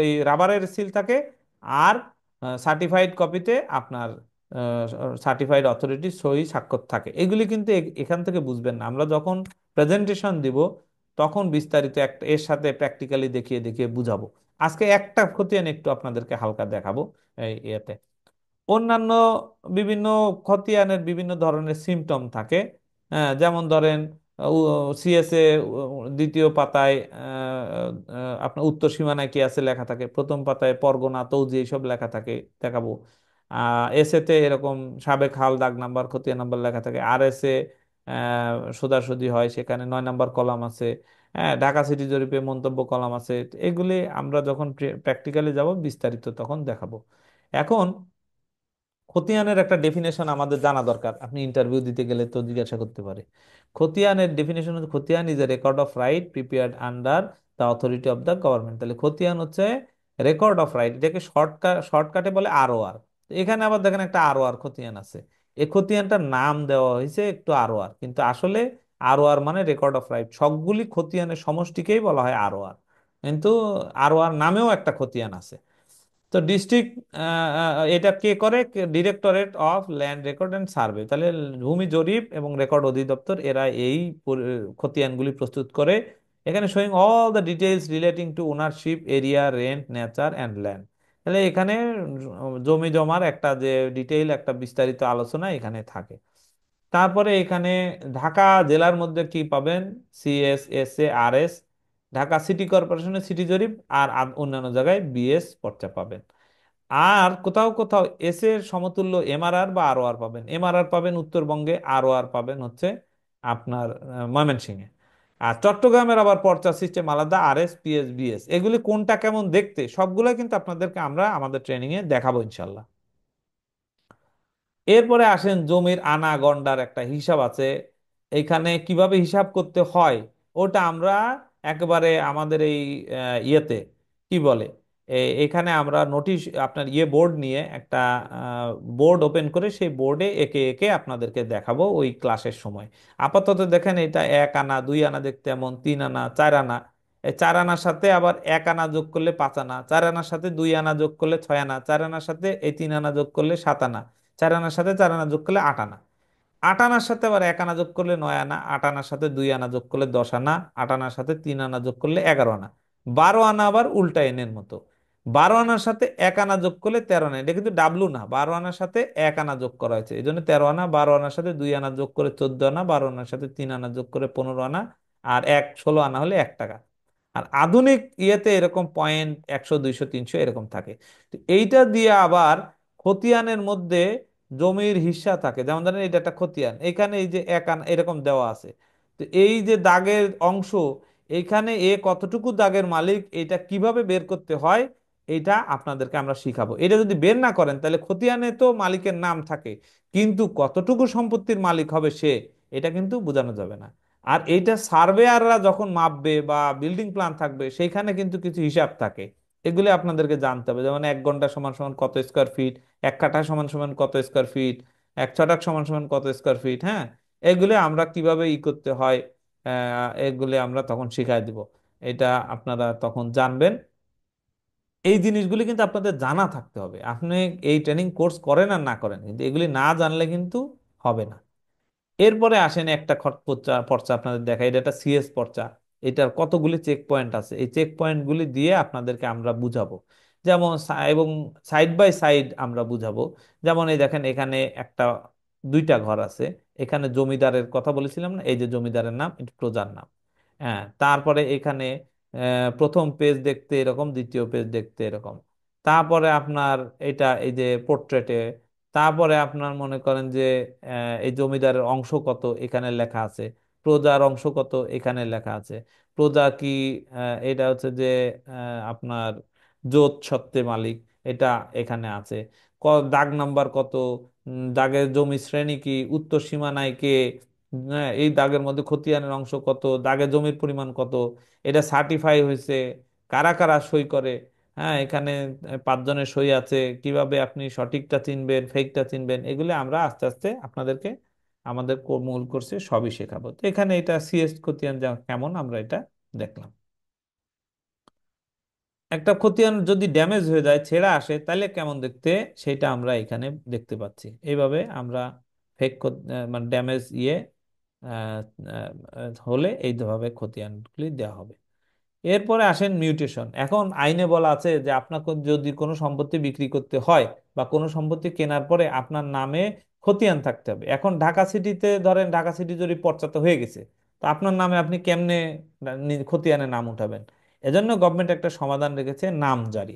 এই রাবারের সিল থাকে, আর সার্টিফাইড কপিতে আপনার সার্টিফাইড অথরিটি সই স্বাক্ষর থাকে। এগুলি কিন্তু এখান থেকে বুঝবেন না, আমরা যখন প্রেজেন্টেশন দিব তখন বিস্তারিত একটা এর সাথে প্র্যাকটিক্যালি দেখিয়ে দেখিয়ে বুঝাবো। আজকে একটা খতিয়ান একটু আপনাদেরকে হালকা দেখাবো এই ইয়েতে। অন্যান্য বিভিন্ন খতিয়ানের বিভিন্ন ধরনের সিমটম থাকে। যেমন ধরেন সিএসএ দ্বিতীয় পাতায় আপনার উত্তর সীমানায় কি আছে লেখা থাকে, প্রথম পাতায় পরগনা তৌজি এইসব লেখা থাকে, দেখাবো। এসএতে এরকম সাবেক হাল দাগ নাম্বার খতিয়ান নাম্বার লেখা থাকে। আর এসে সোজাসুজি হয়, সেখানে 9 নম্বর কলাম আছে। হ্যাঁ, ঢাকা সিটি জরিপে মন্তব্য কলাম আছে। তো এগুলি আমরা যখন প্র্যাকটিক্যালি যাব বিস্তারিত তখন দেখাবো। এখন খতিয়ানের একটা ডেফিনেশন আমাদের জানা দরকার, আপনি ইন্টারভিউ দিতে গেলে তো জিজ্ঞাসা করতে পারে। খতিয়ানের ডেফিনেশন হচ্ছে খতিয়ান is a record of right prepared under the authority of the government. তাহলে খতিয়ান হচ্ছে রেকর্ড অফ রাইট, এটাকে শর্টকাটে বলে আরওআর। এখানে আবার দেখেন একটা আরওআর খতিয়ান আছে। এই খতিয়ানটার নাম দেওয়া হয়েছে একটু আরওআর, কিন্তু আসলে আরওআর মানে রেকর্ড অফ রাইট। সবগুলি খতিয়ানের সমষ্টিকেই বলা হয় আরওআর, কিন্তু আরওআর নামেও একটা খতিয়ান আছে। তো ডিস্ট্রিক্ট, এটা কে করে? Directorate of land record and survey. তাহলে ভূমি জরিপ এবং রেকর্ড অধিদপ্তর এরা এই খতিয়ানগুলি প্রস্তুত করে। এখানে showing all the details relating to ownership, area, rent, nature and land. তাহলে এখানে জমি জমার একটা যে ডিটেইল, একটা বিস্তারিত আলোচনা এখানে থাকে। তারপরে এখানে ঢাকা জেলার মধ্যে কি পাবেন? CS, S A, R S. Dhaka city কর্পোরেশনের সিটি জরিপ। আর অন্যান্য জায়গায় বিএস পর্চা পাবেন। আর কোথাও কোথাও এস এর সমতুল্য এমআরআর বা আরওআর পাবেন। এমআরআর পাবেন উত্তরবঙ্গে, আরওআর পাবেন হচ্ছে আপনার ময়মনসিংহে। আর চট্টগ্রামের আবার পর্চা সিস্টেম আলাদা, আর এস, পিএস, বিএস। এগুলি কোনটা কেমন দেখতে সবগুলো কিন্তু আপনাদেরকে আমরা আমাদের ট্রেনিং এ দেখাবো ইনশাল্লাহ। এরপরে আসেন জমির আনা গন্ডার একটা হিসাব আছে। এইখানে কিভাবে হিসাব করতে হয় ওটা আমরা একেবারে আমাদের এই ইয়েতে কি বলে, এখানে আমরা নোটিশ, আপনার বোর্ড নিয়ে একটা বোর্ড ওপেন করে সেই বোর্ডে একে একে আপনাদেরকে দেখাবো ওই ক্লাসের সময়। আপাতত দেখেন এটা 1 আনা, 2 আনা দেখতে এমন, 3 আনা, 4 আনা। এই 4 আনার সাথে আবার 1 আনা যোগ করলে 5 আনা, 4 আনার সাথে 2 আনা যোগ করলে 6 আনা, 4 আনার সাথে এই 3 আনা যোগ করলে 7 আনা, 4 আনার সাথে 4 আনা যোগ করলে 8 আনা, 8 আনার সাথে আবার 1 আনা যোগ করলে 9 আনা, 8 আনার সাথে 2 আনা যোগ করলে 10 আনা, 8 আনার সাথে 3 আনা যোগ করলে 11 আনা, 12 আনা আবার উল্টা এনের মতো। 12 আনার সাথে 1 আনা যোগ করলে 13 আনা। এটা কিন্তু ডাবলু না, 12 আনার সাথে 1 আনা যোগ করা হয়েছে এই জন্য 13 আনা। 12 আনার সাথে 2 আনা যোগ করে 14 আনা, 12 আনার সাথে 3 আনা যোগ করে 15 আনা, আর 16 আনা হলে 1 টাকা। আর আধুনিক ইয়েতে এরকম পয়েন্ট 100, 200, 300 এরকম থাকে। তো এইটা দিয়ে আবার খতিয়ানের মধ্যে জমির হিস্সা থাকে। যেমন ধরেন এটা একটা খতিয়ান, এখানে এই যে 1 আনা এরকম দেওয়া আছে। তো এই যে দাগের অংশ, এইখানে এ কতটুকু দাগের মালিক এটা কিভাবে বের করতে হয় এটা আপনাদেরকে আমরা শিখাবো। এটা যদি বের না করেন তাহলে খতিয়ানে তো মালিকের নাম থাকে, কিন্তু কতটুকু সম্পত্তির মালিক হবে সে, এটা কিন্তু বোঝানো যাবে না। আর এইটা সার্ভেয়াররা যখন মাপবে বা বিল্ডিং প্ল্যান থাকবে সেইখানে কিন্তু কিছু হিসাব থাকে, এগুলি আপনাদেরকে জানতে হবে। যেমন 1 ঘন্টা সমান সমান কত স্কোয়ার ফিট, 1 কাঠা সমান সমান কত স্কোয়ার ফিট, 1 ছটাক সমান সমান কত স্কোয়ার ফিট। হ্যাঁ, এগুলি আমরা কিভাবে করতে হয় এগুলি আমরা তখন শিখাই দিব। এটা আপনারা তখন জানবেন। এই জিনিসগুলি কিন্তু আপনাদের জানা থাকতে হবে। আপনি এই ট্রেনিং কোর্স করেন আর না করেন, কিন্তু এগুলি না জানলে কিন্তু হবে না। এরপরে আসেন একটা পর্চা পর্চা আপনাদের দেখা, এটা একটা সিএস পর্চা। এটার কতগুলি চেক পয়েন্ট আছে, এই চেক পয়েন্ট গুলি দিয়ে আপনাদেরকে আমরা বুঝাবো। যেমন এবং সাইড বাই সাইড আমরা বুঝাবো। যেমন এই দেখেন এখানে একটা 2টা ঘর আছে। এখানে জমিদারের কথা বলেছিলাম না, এই যে জমিদারের নাম, এটা প্রজার নাম। হ্যাঁ, তারপরে এখানে প্রথম পেজ দেখতে এরকম, দ্বিতীয় পেজ দেখতে এরকম। তারপরে আপনার এটা এই যে পোর্ট্রেটে। তারপরে আপনার মনে করেন যে এই জমিদারের অংশ কত এখানে লেখা আছে, প্রজার অংশ কত এখানে লেখা আছে। প্রজা কি, এটা হচ্ছে যে আপনার জোত সত্ত্বে মালিক, এটা এখানে আছে। দাগ নাম্বার কত, দাগের জমি শ্রেণী কি, উত্তর সীমানায় কে, এই দাগের মধ্যে খতিয়ানের অংশ কত, দাগের জমির পরিমাণ কত, এটা সার্টিফাই হয়েছে, কারা কারা সই করে। হ্যাঁ, এখানে 5 জনের সই আছে। কিভাবে আপনি সঠিকটা চিনবেন, ফেকটা চিনবেন, এগুলো আমরা আস্তে আস্তে আপনাদেরকে আমাদের মূল কোর্সে সবই শেখাবো। তো এখানে এটা সিএস খতিয়ান কেমন আমরা এটা দেখলাম। একটা খতিয়ান যদি ড্যামেজ হয়ে যায়, ছেঁড়া আসে, তাহলে কেমন দেখতে সেটা আমরা এখানে দেখতে পাচ্ছি। এইভাবে আমরা ফেক, মানে ড্যামেজ আহ, হলে এইভাবে খতিয়ানগুলি দেওয়া হবে। এরপরে আসেন মিউটেশন। এখন আইনে বলা আছে যে আপনাকে যদি কোনো সম্পত্তি বিক্রি করতে হয় বা কোনো সম্পত্তি কেনার পরে আপনার নামে খতিয়ান থাকতে হবে। এখন ঢাকা সিটিতে ধরেন ঢাকা সিটি যদি পর্চাতে হয়ে গেছে, তো আপনার নামে আপনি কেমনে খতিয়ানে নাম উঠাবেন? এজন্য গভর্নমেন্ট একটা সমাধান রেখেছে, নামজারি।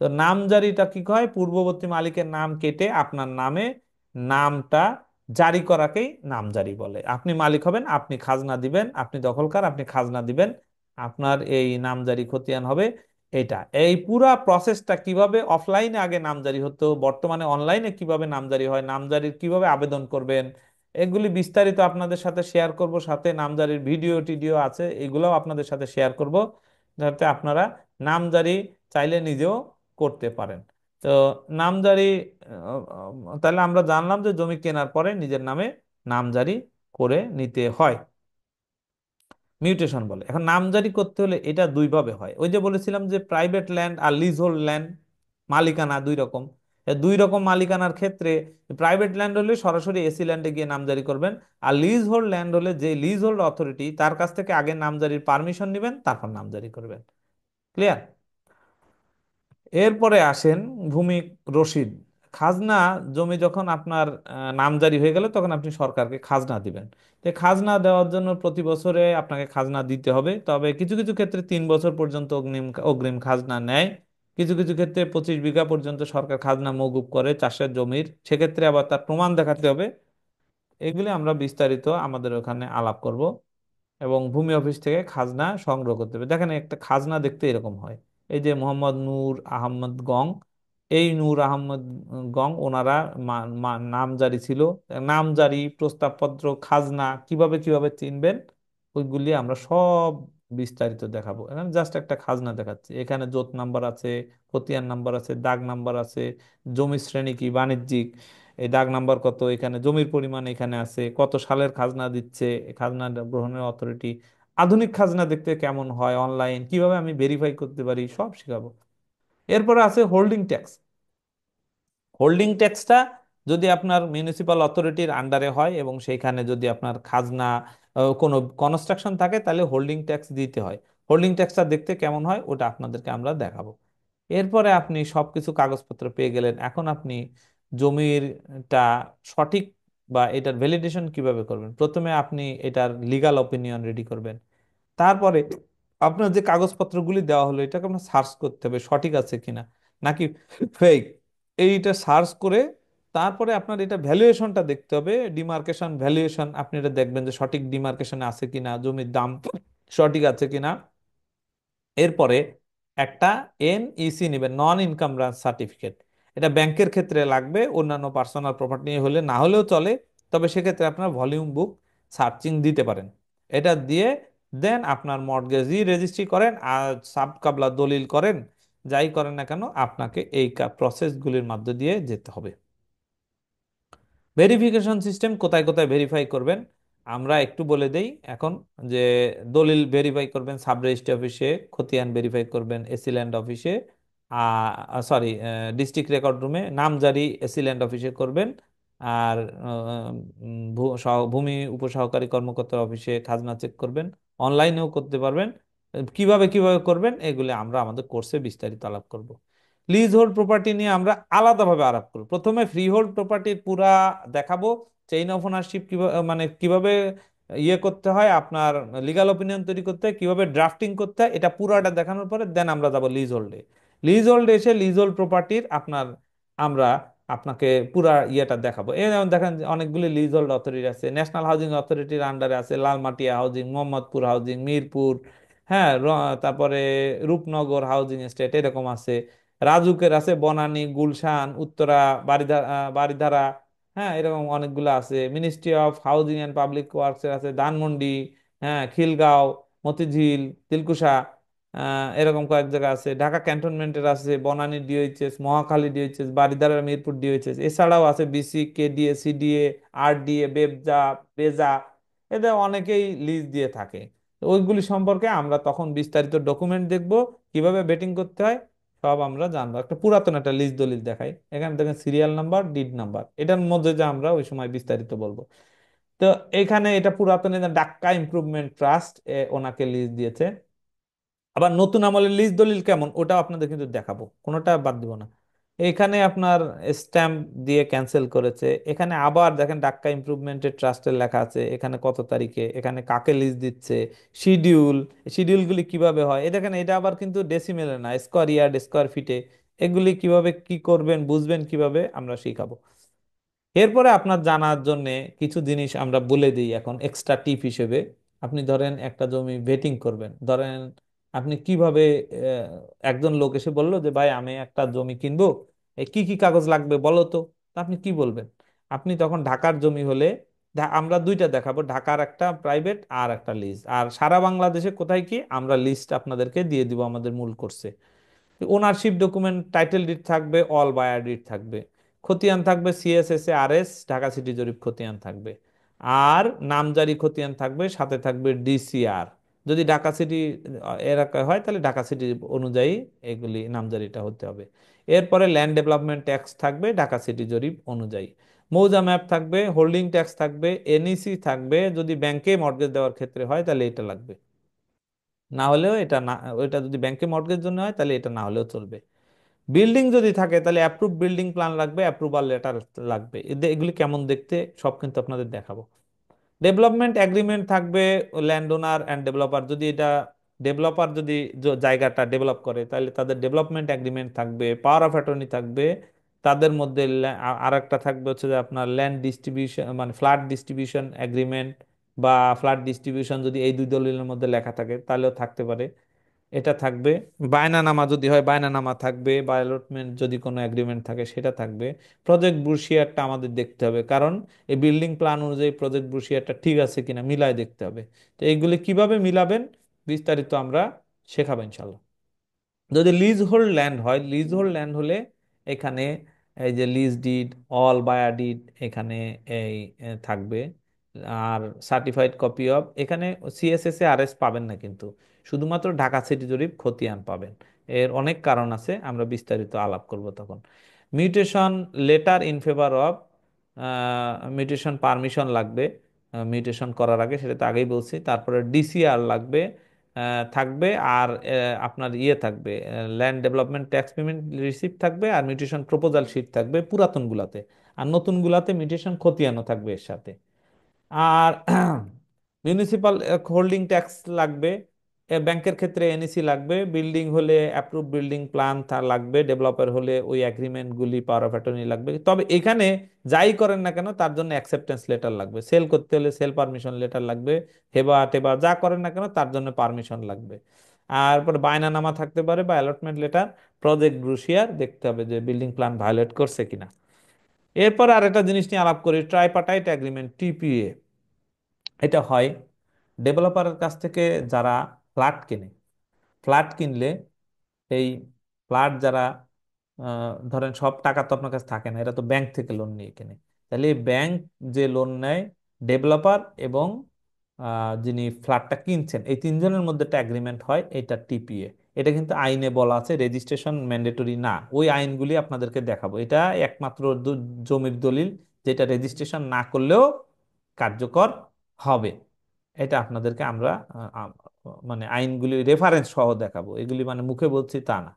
তো নামজারিটা কি হয়? পূর্ববর্তী মালিকের নাম কেটে আপনার নামে নামটা জারি করাকেই নামজারি বলে। আপনি মালিক হবেন, আপনি খাজনা দিবেন, আপনি দখলকার, আপনি খাজনা দিবেন, আপনার এই নামজারি খতিয়ান হবে। এটা এই পুরা প্রসেসটা কিভাবে অফলাইনে আগে নামজারি হতো, বর্তমানে অনলাইনে কিভাবে নামজারি হয়, নামজারির কিভাবে আবেদন করবেন, এগুলি বিস্তারিত আপনাদের সাথে শেয়ার করব। সাথে নামজারির ভিডিও টিডিও আছে, এগুলোও আপনাদের সাথে শেয়ার করব, যাতে আপনারা নামজারি চাইলে নিজেও করতে পারেন। তো নামজারি, তাহলে আমরা জানলাম যে জমি কেনার পরে নিজের নামে নামজারি করে নিতে হয়, মিউটেশন বলে। এখন নামজারি করতে হলে এটা দুই ভাবে হয়। ওই যে বলেছিলাম যে প্রাইভেট ল্যান্ড আর লিজ হোল্ড ল্যান্ড, মালিকানা দুই রকম। এই দুই রকম মালিকানার ক্ষেত্রে প্রাইভেট ল্যান্ড হলে সরাসরি এসি ল্যান্ডে গিয়ে নামজারি করবেন, আর লিজ হোল্ড ল্যান্ড হলে যে লিজ হোল্ড অথরিটি তার কাছ থেকে আগে নামজারির পারমিশন নেবেন, তারপর নামজারি করবেন। ক্লিয়ার? এরপরে আসেন ভূমি রসিদ, খাজনা। জমি যখন আপনার নামজারি হয়ে গেল তখন আপনি সরকারকে খাজনা দিবেন। তো খাজনা দেওয়ার জন্য প্রতি বছরে আপনাকে খাজনা দিতে হবে, তবে কিছু কিছু ক্ষেত্রে 3 বছর পর্যন্ত অগ্রিম অগ্রিম খাজনা নেয়। কিছু কিছু ক্ষেত্রে 25 বিঘা পর্যন্ত সরকার খাজনা মওকুফ করে চাষের জমির, সেক্ষেত্রে আবার তার প্রমাণ দেখাতে হবে। এগুলি আমরা বিস্তারিত আমাদের ওখানে আলাপ করব। এবং ভূমি অফিস থেকে খাজনা সংগ্রহ করতে হবে। দেখেন একটা খাজনা দেখতে এরকম হয়। এই যে মোহাম্মদ নূর আহমদ গং, এই নূর আহমদ গং ওনারা নামজারি ছিল। নামজারি, প্রস্তাবপত্র, খাজনা কিভাবে কিভাবে চিনবেন ওইগুলি আমরা সব বিস্তারিত দেখাবো। এখানে জাস্ট একটা খাজনা দেখাচ্ছি, এখানে জোত নাম্বার আছে, খতিয়ান নাম্বার আছে, দাগ নাম্বার আছে, জমি শ্রেণী কি বাণিজ্যিক, এই দাগ নাম্বার কত, এখানে জমির পরিমাণ এখানে আছে, কত সালের খাজনা দিচ্ছে, এই খাজনা গ্রহণের অথরিটি, আধুনিক খাজনা দেখতে কেমন হয়, অনলাইন কিভাবে আমি ভেরিফাই করতে পারি, সব শিখাবো। এরপরে আছে হোল্ডিং ট্যাক্স। হোল্ডিং ট্যাক্সটা যদি আপনার মিউনিসিপাল অথরিটির আন্ডারে হয় এবং সেইখানে যদি আপনার খাজনা কোনো কনস্ট্রাকশন থাকে তাহলে হোল্ডিং ট্যাক্স দিতে হয়। হোল্ডিং ট্যাক্সটা দেখতে কেমন হয় ওটা আপনাদেরকে আমরা দেখাবো। এরপরে আপনি সবকিছু কাগজপত্র পেয়ে গেলেন, এখন আপনি জমিরটা সঠিক বা এটার ভ্যালিডেশন কিভাবে করবেন। প্রথমে আপনি এটার লিগ্যাল অপিনিয়ন রেডি করবেন। তারপরে আপনার যে কাগজপত্রগুলি দেওয়া হলো এটাকে আপনার সার্চ করতে হবে সঠিক আছে কিনা নাকি ফেক, এইটা সার্চ করে তারপরে আপনার এটা ভ্যালুয়েশনটা দেখতে হবে, ডিমার্কেশন ভ্যালুয়েশন, আপনি এটা দেখবেন যে সঠিক ডিমার্কেশনে আছে কিনা, জমির দাম সঠিক আছে কিনা। এরপরে একটা এনইসি নেবেন, নন ইনকামরান্স সার্টিফিকেট। এটা ব্যাংকের ক্ষেত্রে লাগবে, অন্যান্য পার্সোনাল প্রপার্টি নিয়ে হলে না হলেও চলে, তবে সেক্ষেত্রে আপনার ভলিউম বুক সার্চিং দিতে পারেন। এটা দিয়ে দেন আপনার মর্টগেজি রেজিস্ট্রি করেন আর সাব কাবলা দলিল করেন, যাই করেন না কেন আপনাকে এই প্রসেসগুলির মধ্য দিয়ে যেতে হবে। ভেরিফিকেশন সিস্টেম কোথায় কোথায় ভেরিফাই করবেন আমরা একটু বলে দেই এখন। যে দলিল ভেরিফাই করবেন সাব রেজিস্ট্রি অফিসে, খতিয়ান ভেরিফাই করবেন এসি ল্যান্ড অফিসে, সরি ডিস্ট্রিক্ট রেকর্ড রুমে, নামজারি এসি ল্যান্ড অফিসে করবেন। আর ভূমি উপসহকারী কর্মকর্তার অফিসে খাজনা চেক করবেন। অনলাইনেও করতে পারবেন। কিভাবে কিভাবে করবেন এগুলো আমরা আমাদের কোর্সে বিস্তারিত আলাপ করব। লিজ হোল্ড প্রপার্টি নিয়ে আমরা আলাদাভাবে আলাপ করব। প্রথমে ফ্রি হোল্ড প্রপার্টির পুরা দেখাবো, চেইন অফ ওনারশিপ কিভাবে মানে কিভাবে ইয়ে করতে হয়, আপনার লিগাল অপিনিয়ন তৈরি করতে হয়, কিভাবে ড্রাফটিং করতে হয়, এটা পুরাটা দেখানোর পরে দেন আমরা যাব লিজ হোল্ডে। লিজ হোল্ডে এসে লিজ হোল্ড প্রপার্টির আপনার আমরা আপনাকে পুরা ইয়েটা দেখাবো। এই যেমন দেখেন যে অনেকগুলি লিজ হোল্ড অথরিটি আছে, ন্যাশনাল হাউজিং অথরিটির আন্ডারে আছে লালমাটিয়া হাউজিং, মোহাম্মদপুর হাউজিং, মিরপুর, হ্যাঁ, তারপরে রূপনগর হাউজিং এস্টেট এরকম আছে। রাজুকের আছে বনানী, গুলশান, উত্তরা, বারিধারা, বারিধারা, হ্যাঁ, এরকম অনেকগুলো আছে। Ministry of housing and public works এর আছে ধানমন্ডি, হ্যাঁ, খিলগাঁও, মতিঝিল, দিলকুশা, এরকম কয়েক জায়গা আছে। ঢাকা ক্যান্টনমেন্টের আছে Banani DOHS, Mohakhali DOHS, Baridhara, Mirpur DOHS. এছাড়াও আছে বিসি, কেডিএ, সিডিএ, আরডিএ, বেবজা, বেজা, এদের অনেকেই লিজ দিয়ে থাকে। তো ওইগুলি সম্পর্কে আমরা তখন বিস্তারিত ডকুমেন্ট দেখব, কিভাবে বেটিং করতে হয় সব আমরা জানবো। একটা পুরাতন একটা লিজ দলিল দেখাই, এখানে দেখেন সিরিয়াল নাম্বার, ডিড নাম্বার, এটার মধ্যে যে আমরা ওই সময় বিস্তারিত বলবো। তো এখানে এটা পুরাতন, এটা ডাক্কা ইমপ্রুভমেন্ট ট্রাস্ট ওনাকে লিজ দিয়েছে। আবার নতুন আমলের লিজ দলিল কেমন ওটাও আপনাদের কিন্তু দেখাবো, কোনোটা বাদ দিব না। এখানে আপনার স্ট্যাম্প দিয়ে ক্যান্সেল করেছে, এখানে আবার দেখেন ঢাকা ইমপ্রুভমেন্টের ট্রাস্টের লেখা আছে, এখানে কত তারিখে, এখানে কাকে লিজ দিচ্ছে, শিডিউল, শিডিউলগুলি কিভাবে হয়, এ দেখেন এটা আবার কিন্তু ডেসিমেলে না, স্কোয়ার ইয়ার্ড, স্কোয়ার ফিটে। এগুলি কিভাবে কি করবেন বুঝবেন কিভাবে আমরা শিখাবো। এরপরে আপনার জানার জন্য কিছু জিনিস আমরা বলে দিই এখন এক্সট্রা টিপ হিসেবে। আপনি ধরেন একটা জমি ভেটিং করবেন, ধরেন আপনি কিভাবে একজন লোক এসে বললো যে ভাই আমি একটা জমি কিনবো, কি কি কাগজ লাগবে বলো তো। তা আপনি কি বলবেন? আপনি তখন ঢাকার জমি হলে আমরা দুইটা দেখাবো, ঢাকার একটা প্রাইভেট আর একটা লিজ, আর সারা বাংলাদেশে কোথায় কি আমরা লিস্ট আপনাদেরকে দিয়ে দিব আমাদের মূল কোর্সে। ওনারশিপ ডকুমেন্ট, টাইটেল ডিড থাকবে, অল বায়ার ডিড থাকবে, খতিয়ান থাকবে CSS A RS, Dhaka city জরিপ খতিয়ান থাকবে, আর নামজারি খতিয়ান থাকবে, সাথে থাকবে ডিসিআর। যদি ঢাকা সিটি এলাকায় হয় তাহলে ঢাকা সিটি অনুযায়ী এগুলি নামজারিটা হতে হবে। এরপরে ল্যান্ড ডেভেলপমেন্ট ট্যাক্স থাকবে ঢাকা সিটি জরিপ অনুযায়ী, মৌজা ম্যাপ থাকবে, হোল্ডিং ট্যাক্স থাকবে, এনইসি থাকবে, যদি ব্যাংকে মর্টগেজ দেওয়ার ক্ষেত্রে হয় তাহলে এটা লাগবে, না হলেও এটা না, ওইটা যদি ব্যাংকে মর্টগেজ জন্য হয় তাহলে এটা না হলেও চলবে। বিল্ডিং যদি থাকে তাহলে অ্যাপ্রুভ বিল্ডিং প্ল্যান লাগবে, অ্যাপ্রুভাল লেটার লাগবে। এগুলি কেমন দেখতে সব কিন্তু আপনাদের দেখাবো। ডেভেলপমেন্ট এগ্রিমেন্ট থাকবে ল্যান্ড ওনার অ্যান্ড ডেভেলপার, যদি এটা ডেভেলপার যদি জায়গাটা ডেভেলপ করে তাহলে তাদের ডেভেলপমেন্ট এগ্রিমেন্ট থাকবে, পাওয়ার অফ অ্যাটর্নি থাকবে। তাদের মধ্যে আর একটা থাকবে হচ্ছে যে আপনার ল্যান্ড ডিস্ট্রিবিউশন মানে ফ্ল্যাট ডিস্ট্রিবিউশন এগ্রিমেন্ট, বা ফ্ল্যাট ডিস্ট্রিবিউশন যদি এই দুই দলিলের মধ্যে লেখা থাকে তাহলেও থাকতে পারে, এটা থাকবে। বায়নানামা যদি হয় বায়নানামা থাকবে, বা অ্যালটমেন্ট যদি কোনো এগ্রিমেন্ট থাকে সেটা থাকবে। প্রজেক্ট ব্রুশিয়ারটা আমাদের দেখতে হবে, কারণ এই বিল্ডিং প্ল্যান অনুযায়ী প্রজেক্ট ব্রুশিয়ারটা ঠিক আছে কিনা মিলায় দেখতে হবে। তো এইগুলি কিভাবে মিলাবেন বিস্তারিত আমরা শেখাবো ইনশাল্লাহ। যদি লিজ হোল্ড ল্যান্ড হয়, লিজ হোল্ড ল্যান্ড হলে এখানে এই যে lease deed, all buyer deed এখানে এই থাকবে। আর সার্টিফাইড কপি অফ, এখানে সিএসএস এ আরএস পাবেন না কিন্তু, শুধুমাত্র ঢাকা সিটি জরিপ খতিয়ান পাবেন। এর অনেক কারণ আছে, আমরা বিস্তারিত আলাপ করব তখন। Mutation letter in favour of, mutation permission লাগবে মিউটেশন করার আগে, সেটা তো আগেই বলছি। তারপরে ডিসিআর লাগবে থাকবে, আর আপনার ইয়ে থাকবে land development tax payment receipt থাকবে, আর মিউটেশন প্রপোজাল শিট থাকবে পুরাতন গুলাতে, আর নতুন গুলাতে মিউটেশন খতিয়ানও থাকবে এর সাথে। আর মিউনিসিপাল হোল্ডিং ট্যাক্স লাগবে, ব্যাংকের ক্ষেত্রে এনইসি লাগবে, বিল্ডিং হলে অ্যাপ্রুভ বিল্ডিং প্ল্যান লাগবে, ডেভেলপার হলে ওই অ্যাগ্রিমেন্টগুলি পাওয়ার অফ অ্যাটর্নি লাগবে। তবে এখানে যাই করেন না কেন তার জন্য অ্যাকসেপ্টেন্স লেটার লাগবে, সেল করতে হলে সেল পারমিশন লেটার লাগবে, হেবা টেবা যা করেন না কেন তার জন্য পারমিশন লাগবে। আর পরে বায়নানামা থাকতে পারে বা অ্যালটমেন্ট লেটার, প্রজেক্ট ব্রুশিয়ার দেখতে হবে যে বিল্ডিং প্ল্যান ভায়োলেট করছে কিনা। এরপর আর একটা জিনিস নিয়ে আলাপ করি, ট্রাইপার্টাইট এগ্রিমেন্ট টিপিএ। এটা হয় ডেভেলপারের কাছ থেকে যারা ফ্ল্যাট কেনে, ফ্ল্যাট কিনলে এই ফ্ল্যাট যারা ধরেন সব টাকা তো আপনার কাছে থাকে না, এরা তো ব্যাংক থেকে লোন নিয়ে কেনে, তাহলে এই ব্যাংক যে লোন নেয়, ডেভেলপার এবং যিনি ফ্ল্যাটটা কিনছেন এই তিনজনের মধ্যে একটা এগ্রিমেন্ট হয়, এটা টিপিএ। এটা কিন্তু আইনে বলা আছে, রেজিস্ট্রেশন ম্যান্ডেটরি না, ওই আইনগুলি আপনাদেরকে দেখাবো। এটা একমাত্র জমির দলিল যেটা রেজিস্ট্রেশন না করলেও কার্যকর হবে। এটা আপনাদেরকে আমরা মানে আইনগুলি রেফারেন্স সহ দেখাবো, এগুলি মানে মুখে বলছি তা না।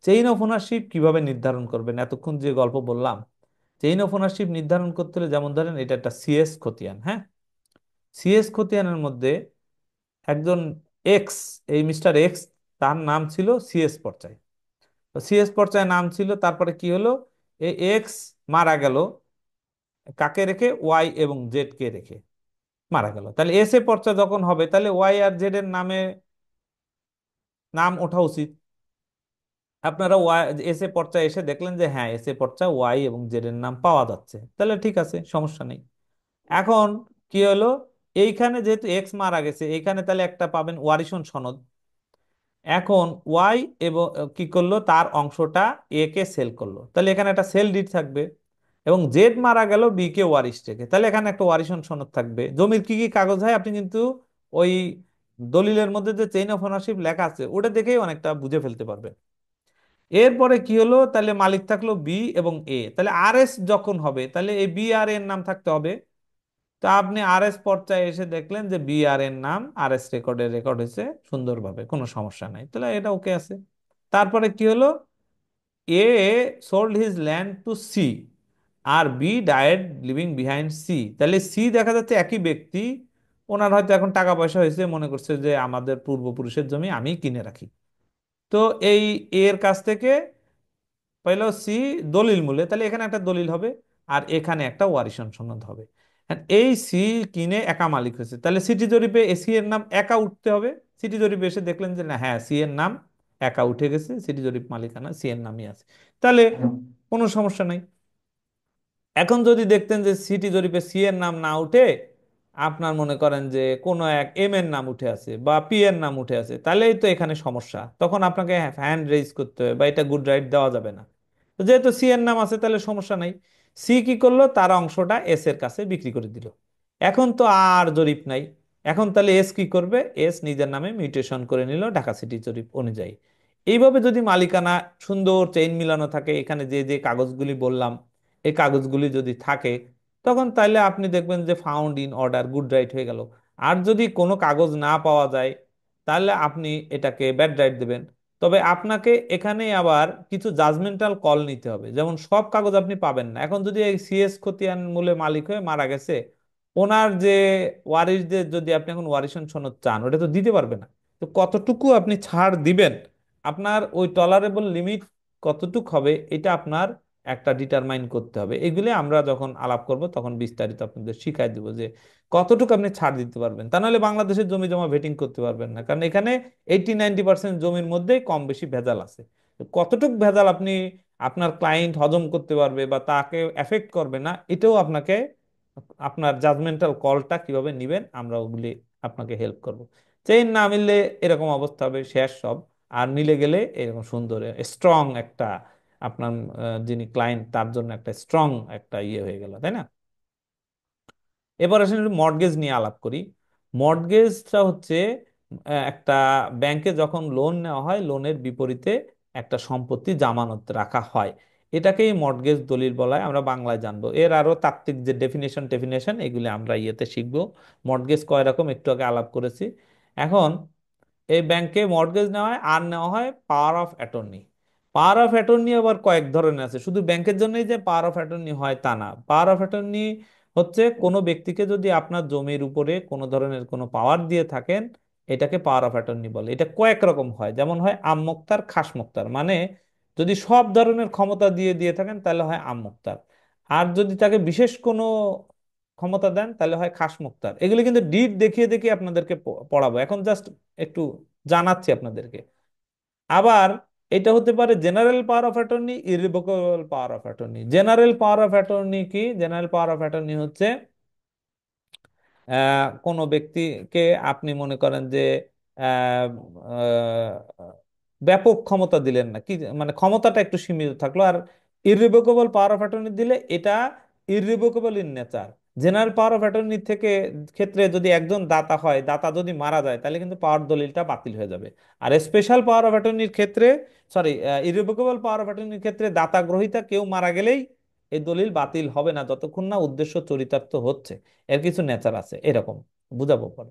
চেইন অফ ওনারশিপ কিভাবে নির্ধারণ করবেন, এতক্ষণ যে গল্প বললাম, চেইন অফ ওনারশিপ নির্ধারণ করতে হলে যেমন ধরেন এটা একটা সিএস খতিয়ান, হ্যাঁ, সিএস খতিয়ানের মধ্যে একজন এক্স, এই মিস্টার এক্স, তার নাম ছিল সিএস পর্চায়, তো সিএস পর্চায় নাম ছিল, তারপরে কি হলো, এই এক্স মারা গেল, কাকে রেখে, ওয়াই এবং জেড কে রেখে মারা গেল, তাহলে এস এ পর্চা যখন হবে তাহলে ওয়াই আর জেড এর নামে নাম ওঠা উচিত। আপনারা ওয়াই এস এ পর্চা এসে দেখলেন যে হ্যাঁ এস এ পর্চা ওয়াই এবং জেড এর নাম পাওয়া যাচ্ছে, তাহলে ঠিক আছে, সমস্যা নেই। এখন কি হলো, এইখানে যেহেতু এক্স মারা গেছে এইখানে তাহলে একটা পাবেন ওয়ারিশন সনদ। এখন ওয়াই এবং কি করলো, তার অংশটা এ কে সেল করলো, তাহলে এখানে একটা সেল ডিড থাকবে। এবং জেড মারা গেল বি কে ওয়ারিশ রেখে, তাহলে এখানে একটা ওয়ারিশন সনদ থাকবে। জমির কি কি কাগজ হয় আপনি কিন্তু ওই দলিলের মধ্যে যে চেইন অফ ওনারশিপ লেখা আছে ওটা দেখেই অনেকটা বুঝে ফেলতে পারবেন। এরপরে কি হলো, তাহলে মালিক থাকলো বি এবং এ, তাহলে আর এস যখন হবে তাহলে এই বি আর এর নাম থাকতে হবে। তা আপনি আর এস পর্চায় এসে দেখলেন যে বি আর এর নাম আর এস রেকর্ডে রেকর্ড হয়েছে সুন্দরভাবে, কোনো সমস্যা নাই, তাহলে এটা ওকে আছে। তারপরে কি হলো, A sold his land to C, আর B died leaving behind C, তাহলে সি দেখা যাচ্ছে একই ব্যক্তি, ওনার হয়তো এখন টাকা পয়সা হয়েছে, মনে করছে যে আমাদের পূর্বপুরুষের জমি আমি কিনে রাখি, তো এই এর কাছ থেকে পয়লা সি দলিল মূলে, তাহলে এখানে একটা দলিল হবে, আর এখানে একটা ওয়ারিশন সনদ হবে। And এই সি কিনে একা মালিক হয়েছে, তাহলে সিটি জরিপে সি এর নাম একা উঠতে হবে। সিটি জরিপে এসে দেখলেন যে না হ্যাঁ সি এর নাম একা উঠে গেছে, সিটি জরিপ মালিকানা সি এর নামই আছে, তাহলে কোনো সমস্যা নাই। এখন যদি দেখতেন যে সিটি জরিপে সি এর নাম না উঠে, আপনার মনে করেন যে কোনো এক এম এর নাম উঠে আছে বা পি এর নাম উঠে আছে, তাহলেই তো এখানে সমস্যা, তখন আপনাকে হ্যান্ড রেজ করতে হবে বা এটা গুড রাইট দেওয়া যাবে না। তো যেহেতু সি এর নাম আছে তাহলে সমস্যা নাই, সি কি করলো, তার অংশটা এস এর কাছে বিক্রি করে দিল। এখন তো আর জরিপ নাই, এখন তাহলে এস কি করবে? এস নিজের নামে মিউটেশন করে নিল ঢাকা সিটি জরিপ অনুযায়ী। এইভাবে যদি মালিকানা সুন্দর চেইন মিলানো থাকে, এখানে যে যে কাগজগুলি বললাম এই কাগজগুলি যদি থাকে, তখন তাহলে আপনি দেখবেন যে found in order, good right হয়ে গেল। আর যদি কোনো কাগজ না পাওয়া যায়, তাহলে আপনি এটাকে ব্যাড রাইট দেবেন। তবে আপনাকে এখানে আবার কিছু জাজমেন্টাল কল নিতে হবে। যেমন সব কাগজ আপনি পাবেন না। এখন যদি এই সিএস খতিয়ান মূলে মালিক হয়ে মারা গেছে, ওনার যে ওয়ারিশদের যদি আপনি এখন ওয়ারিশন সনদ চান, ওটা তো দিতে পারবে না। তো কতটুকু আপনি ছাড় দিবেন, আপনার ওই টলারেবল লিমিট কতটুকু হবে, এটা আপনার একটা ডিটারমাইন করতে হবে। এগুলি আমরা যখন আলাপ করব তখন বিস্তারিত আপনাদের শিখাই দিব যে কতটুকু আপনি ছাড় দিতে পারবেন। তা নাহলে বাংলাদেশের জমি জমা ভেটিং করতে পারবেন না, কারণ এখানে 80-90% জমির মধ্যেই কম বেশি ভেজাল আছে। তো কতটুকু ভেজাল আপনি আপনার ক্লায়েন্ট হজম করতে পারবে বা তাকে এফেক্ট করবে না, এটাও আপনাকে, আপনার জাজমেন্টাল কলটা কিভাবে নিবেন আমরা ওগুলি আপনাকে হেল্প করব। চেইন না মিললে এরকম অবস্থা হবে, শেষ সব। আর মিলে গেলে এরকম সুন্দর স্ট্রং একটা আপনার যিনি ক্লায়েন্ট তার জন্য একটা স্ট্রং একটা ইয়ে হয়ে গেল, তাই না? এবার আসলে একটু মর্টগেজ নিয়ে আলাপ করি। মর্টগেজটা হচ্ছে একটা ব্যাংকে যখন লোন নেওয়া হয়, লোনের বিপরীতে একটা সম্পত্তি জামানত রাখা হয়, এটাকেই মর্টগেজ দলিল বলা হয়। আমরা বাংলায় জানবো, এর আরো তাত্ত্বিক যে ডেফিনেশন টেফিনেশন এগুলি আমরা ইয়েতে শিখবো। মর্টগেজ কয় রকম একটু আগে আলাপ করেছি। এখন এই ব্যাংকে মর্টগেজ নেওয়া হয়, আর নেওয়া হয় পাওয়ার of attorney. Power of attorney আবার কয়েক ধরনের আছে, শুধু ব্যাংকের জন্যই যে পাওয়ার অফ অ্যাটর্নি হয় তা না। পাওয়ার অফ অ্যাটর্নি হচ্ছে কোনো ব্যক্তিকে যদি আপনার জমির উপরে কোনো ধরনের কোনো পাওয়ার দিয়ে থাকেন, এটাকে পাওয়ার অফ অ্যাটর্নি বলে। এটা কয়েক রকম হয়, যেমন হয় আম মোক্তার, খাস মোক্তার। মানে যদি সব ধরনের ক্ষমতা দিয়ে দিয়ে থাকেন তাহলে হয় আম মোক্তার। আর যদি তাকে বিশেষ কোনো ক্ষমতা দেন তাহলে হয় খাস মুক্তার। এগুলি কিন্তু ডিড দেখিয়ে দেখিয়ে আপনাদেরকে পড়াবো, এখন জাস্ট একটু জানাচ্ছি আপনাদেরকে। আবার এটা হতে পারে general power of attorney, irrevocable power of attorney. General power of attorney কি? জেনারেল পাওয়ার অফ অ্যাটর্নি হচ্ছে কোনো ব্যক্তিকে আপনি মনে করেন যে আহ, আহ, ব্যাপক ক্ষমতা দিলেন না, কি মানে ক্ষমতাটা একটু সীমিত থাকলো। আর ইররিভোকেবল পাওয়ার অফ অ্যাটর্নি দিলে এটা irrevocable in nature. General power of attorney থেকে ক্ষেত্রে যদি একজন দাতা হয়, দাতা যদি মারা যায়, তাহলে কিন্তু পাওয়ার দলিলটা বাতিল হয়ে যাবে। আর স্পেশাল পাওয়ার অফ অ্যাটর্নির ক্ষেত্রে, সরি, ইররিভোকেবল পাওয়ার অফ অ্যাটর্নির ক্ষেত্রে দাতা গ্রহীতা কেউ মারা গেলেই এই দলিল বাতিল হবে না, যতক্ষণ না উদ্দেশ্য চরিতার্থ হচ্ছে। এর কিছু নেচার আছে এরকম, বুঝাবো পরে।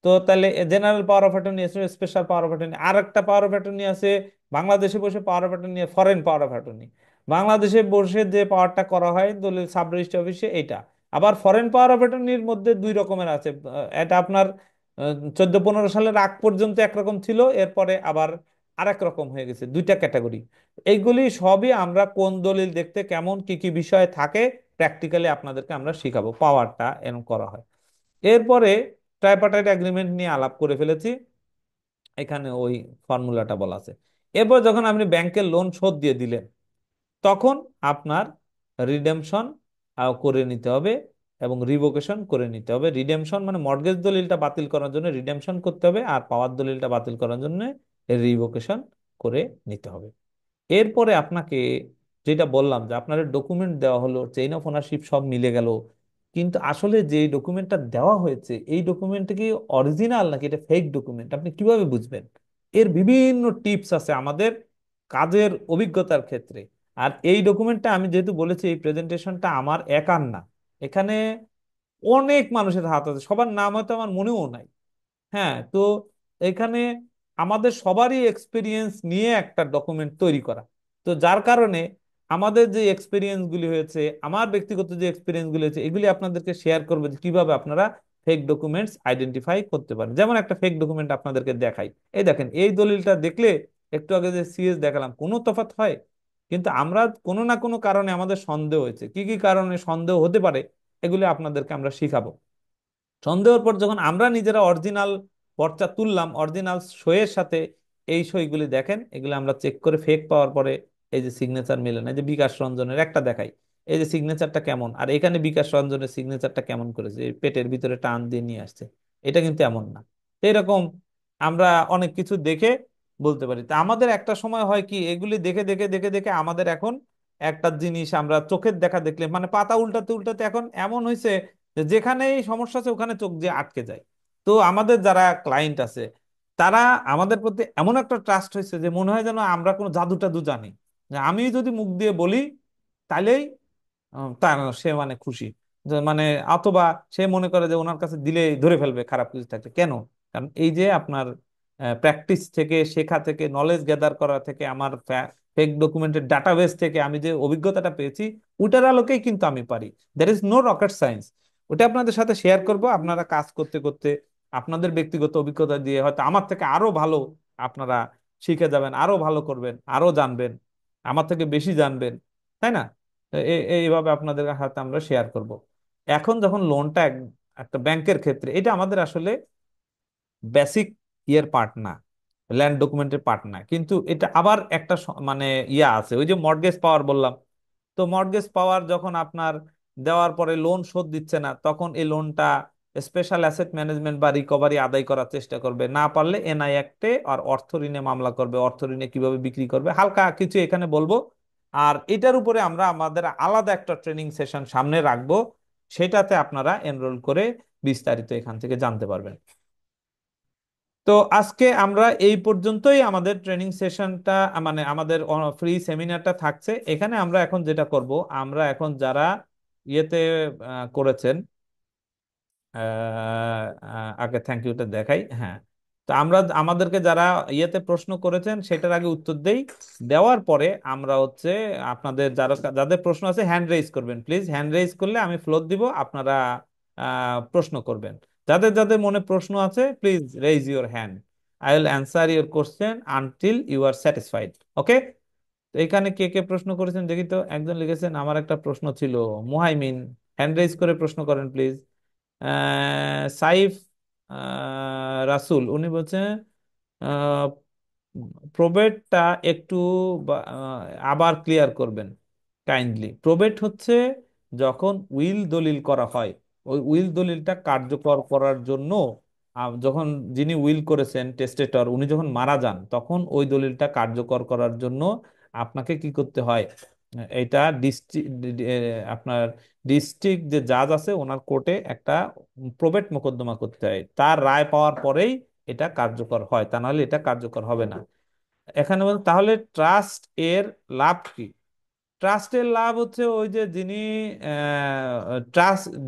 তো তাহলে জেনারেল পাওয়ার অফ অ্যাটর্নি আছে, স্পেশাল পাওয়ার অফ অ্যাটর্নি। আর একটা পাওয়ার অফ অ্যাটর্নি আছে বাংলাদেশে বসে পাওয়ার of attorney, foreign power of attorney. বাংলাদেশে বসে যে পাওয়ারটা করা হয় দলিল সাব রেজিস্ট্রি অফিসে, এইটা। আবার ফরেন পাওয়ার অফ অ্যাটর্নির মধ্যে দুই রকমের আছে। এটা আপনার 14-15 সালের আগ পর্যন্ত একরকম ছিল, এরপরে আবার আরেক রকম হয়ে গেছে, দুইটা ক্যাটাগরি। এইগুলি সবই আমরা কোন দলিল দেখতে কেমন কি কি বিষয় থাকে প্র্যাকটিক্যালি আপনাদেরকে আমরা শিখাবো, পাওয়ারটা এরকম করা হয়। এরপরে ট্রাইপার্টাইট এগ্রিমেন্ট নিয়ে আলাপ করে ফেলেছি, এখানে ওই ফর্মুলাটা বলা আছে। এরপর যখন আপনি ব্যাংকের লোন শোধ দিয়ে দিলেন, তখন আপনার রিডেমশন করে নিতে হবে এবং রিভোকেশন করে নিতে হবে। রিডেমশন মানে মর্টগেজ দলিলটা বাতিল করার জন্য রিডেমশন করতে হবে, আর পাওয়ার দলিলটা বাতিল করার জন্য রিভোকেশন করে নিতে হবে। এরপরে আপনাকে যেটা বললাম যে আপনার ডকুমেন্ট দেওয়া হলো, চেইন অফ ওনারশিপ সব মিলে গেল, কিন্তু আসলে যে ডকুমেন্টটা দেওয়া হয়েছে এই ডকুমেন্টটা কি অরিজিনাল নাকি এটা ফেক ডকুমেন্ট, আপনি কিভাবে বুঝবেন? এর বিভিন্ন টিপস আছে আমাদের কাজের অভিজ্ঞতার ক্ষেত্রে। আর এই ডকুমেন্টটা আমি যেহেতু বলেছি এই প্রেজেন্টেশনটা আমার একার না, এখানে অনেক মানুষের হাত আছে, সবার নাম হয়তো আমার মনেও নাই। হ্যাঁ, তো এখানে আমাদের সবারই এক্সপিরিয়েন্স নিয়ে একটা ডকুমেন্ট তৈরি করা। তো যার কারণে আমাদের যে এক্সপিরিয়েন্স গুলি হয়েছে, আমার ব্যক্তিগত যে এক্সপিরিয়েন্স গুলি হয়েছে, এগুলি আপনাদেরকে শেয়ার করবো যে কিভাবে আপনারা ফেক ডকুমেন্টস আইডেন্টিফাই করতে পারেন। যেমন একটা ফেক ডকুমেন্ট আপনাদেরকে দেখাই, এই দেখেন, এই দলিলটা দেখলে একটু আগে যে সিএস দেখালাম কোনো তফাৎ হয়? কিন্তু আমরা কোনো না কোনো কারণে আমাদের সন্দেহ হয়েছে, কি কি কারণে সন্দেহ হতে পারে এগুলি আপনাদেরকে আমরা শিখাবো। সন্দেহের পর যখন আমরা নিজেরা অরিজিনাল পর্চা তুললাম অরিজিনাল সইয়ের সাথে, এই সইগুলি দেখেন, এগুলো আমরা চেক করে ফেক পাওয়ার পরে এই যে সিগনেচার মিলে না, এই যে বিকাশ রঞ্জনের একটা দেখাই, এই যে সিগনেচারটা কেমন, আর এখানে বিকাশ রঞ্জনের সিগনেচারটা কেমন করেছে, এই পেটের ভিতরে টান দিয়ে নিয়ে আসছে, এটা কিন্তু এমন না। তো এরকম আমরা অনেক কিছু দেখে বলতে পারি। তা আমাদের একটা সময় হয় কি, এগুলি দেখে দেখে দেখে দেখে আমাদের এখন একটা জিনিস আমরা চোখের দেখা দেখলে মানে পাতা উল্টাতে উল্টাতে এখন এমন হয়েছে যে যেখানেই সমস্যা আছে ওখানে চোখ দিয়ে আটকে যায়। তো আমাদের যারা ক্লায়েন্ট আছে তারা আমাদের প্রতি এমন একটা ট্রাস্ট হয়েছে যে মনে হয় যেন আমরা কোনো জাদু টাদু জানি, যে আমি যদি মুখ দিয়ে বলি তাইলেই তা না, সে মানে খুশি, যে মানে অথবা সে মনে করে যে ওনার কাছে দিলে ধরে ফেলবে খারাপ কিছু থাকলে। কেন? কারণ এই যে আপনার প্র্যাকটিস থেকে, শেখা থেকে, নলেজ গ্যাদার করা থেকে, আমার ফেক ডকুমেন্টের ডাটাবেস থেকে আমি যে অভিজ্ঞতাটা পেয়েছি, ওইটার আলোকেই কিন্তু আমি পারি। There is no rocket science. ওটা আপনাদের সাথে শেয়ার করব, আপনারা কাজ করতে করতে আপনাদের ব্যক্তিগত অভিজ্ঞতা দিয়ে হয়তো আমার থেকে আরো ভালো আপনারা শিখে যাবেন, আরো ভালো করবেন, আরো জানবেন, আমার থেকে বেশি জানবেন, তাই না? এইভাবে আপনাদের হাতে আমরা শেয়ার করব। এখন যখন লোনটা একটা ব্যাংকের ক্ষেত্রে, এটা আমাদের আসলে বেসিক ইয়ের পার্ট না, ল্যান্ড ডকুমেন্টের পার্ট না, কিন্তু এটা আবার একটা মানে ইয়া আছে, ওই যে মর্টগেজ পাওয়ার বললাম। তো মর্টগেজ পাওয়ার যখন আপনার দেওয়ার পরে লোন শোধ দিচ্ছে না, তখন এই লোনটা স্পেশাল অ্যাসেট ম্যানেজমেন্ট বা রিকভারি আদায় করার চেষ্টা করবে, না পারলে এনআই অ্যাক্টে আর অর্থ ঋণে মামলা করবে, অর্থ ঋণে কিভাবে বিক্রি করবে, হালকা কিছু এখানে বলবো। আর এটার উপরে আমরা আমাদের আলাদা একটা ট্রেনিং সেশন সামনে রাখবো, সেটাতে আপনারা এনরোল করে বিস্তারিত এখান থেকে জানতে পারবেন। তো আজকে আমরা এই পর্যন্তই, আমাদের ট্রেনিং সেশনটা মানে আমাদের ফ্রি সেমিনারটা থাকছে এখানে। আমরা এখন যেটা করব, আমরা এখন যারা ইয়েতে করেছেন, আগে থ্যাংক ইউটা দেখাই, হ্যাঁ। তো আমরা আমাদেরকে যারা ইয়েতে প্রশ্ন করেছেন সেটার আগে উত্তর দেই, দেওয়ার পরে আমরা হচ্ছে আপনাদের যারা যাদের প্রশ্ন আছে হ্যান্ড রেইজ করবেন প্লিজ। হ্যান্ড রেইজ করলে আমি ফ্লোর দিব, আপনারা প্রশ্ন করবেন। যাদের যাদের মনে প্রশ্ন আছে please raise your hand, I will answer your question until you are satisfied. Okay? তো এখানে কে কে প্রশ্ন করেছেন দেখি তো। একজন লিখেছেন আমার একটা প্রশ্ন ছিল, মুহাইমিন, হ্যান্ড রেইজ করে প্রশ্ন করেন প্লিজ। সাইফ রাসুল, উনি বলছেন প্রবেটটা একটু আবার ক্লিয়ার করবেন কাইন্ডলি। প্রবেট হচ্ছে যখন উইল দলিল করা হয়, ওই উইল দলিলটা কার্যকর করার জন্য যখন যিনি উইল করেছেন টেস্টেটর, উনি যখন মারা যান, তখন ওই দলিলটা কার্যকর করার জন্য আপনাকে কি করতে হয়, এটা ডিস্ট্রিক্ট, আপনার ডিস্ট্রিক্ট যে জাজ আছে ওনার কোর্টে একটা প্রবেট মোকদ্দমা করতে হয়, তার রায় পাওয়ার পরেই এটা কার্যকর হয়, তা নাহলে এটা কার্যকর হবে না। এখানে তাহলে ট্রাস্ট এর লাভ কি? ট্রাস্টের লাভ হচ্ছে ওই যে যিনি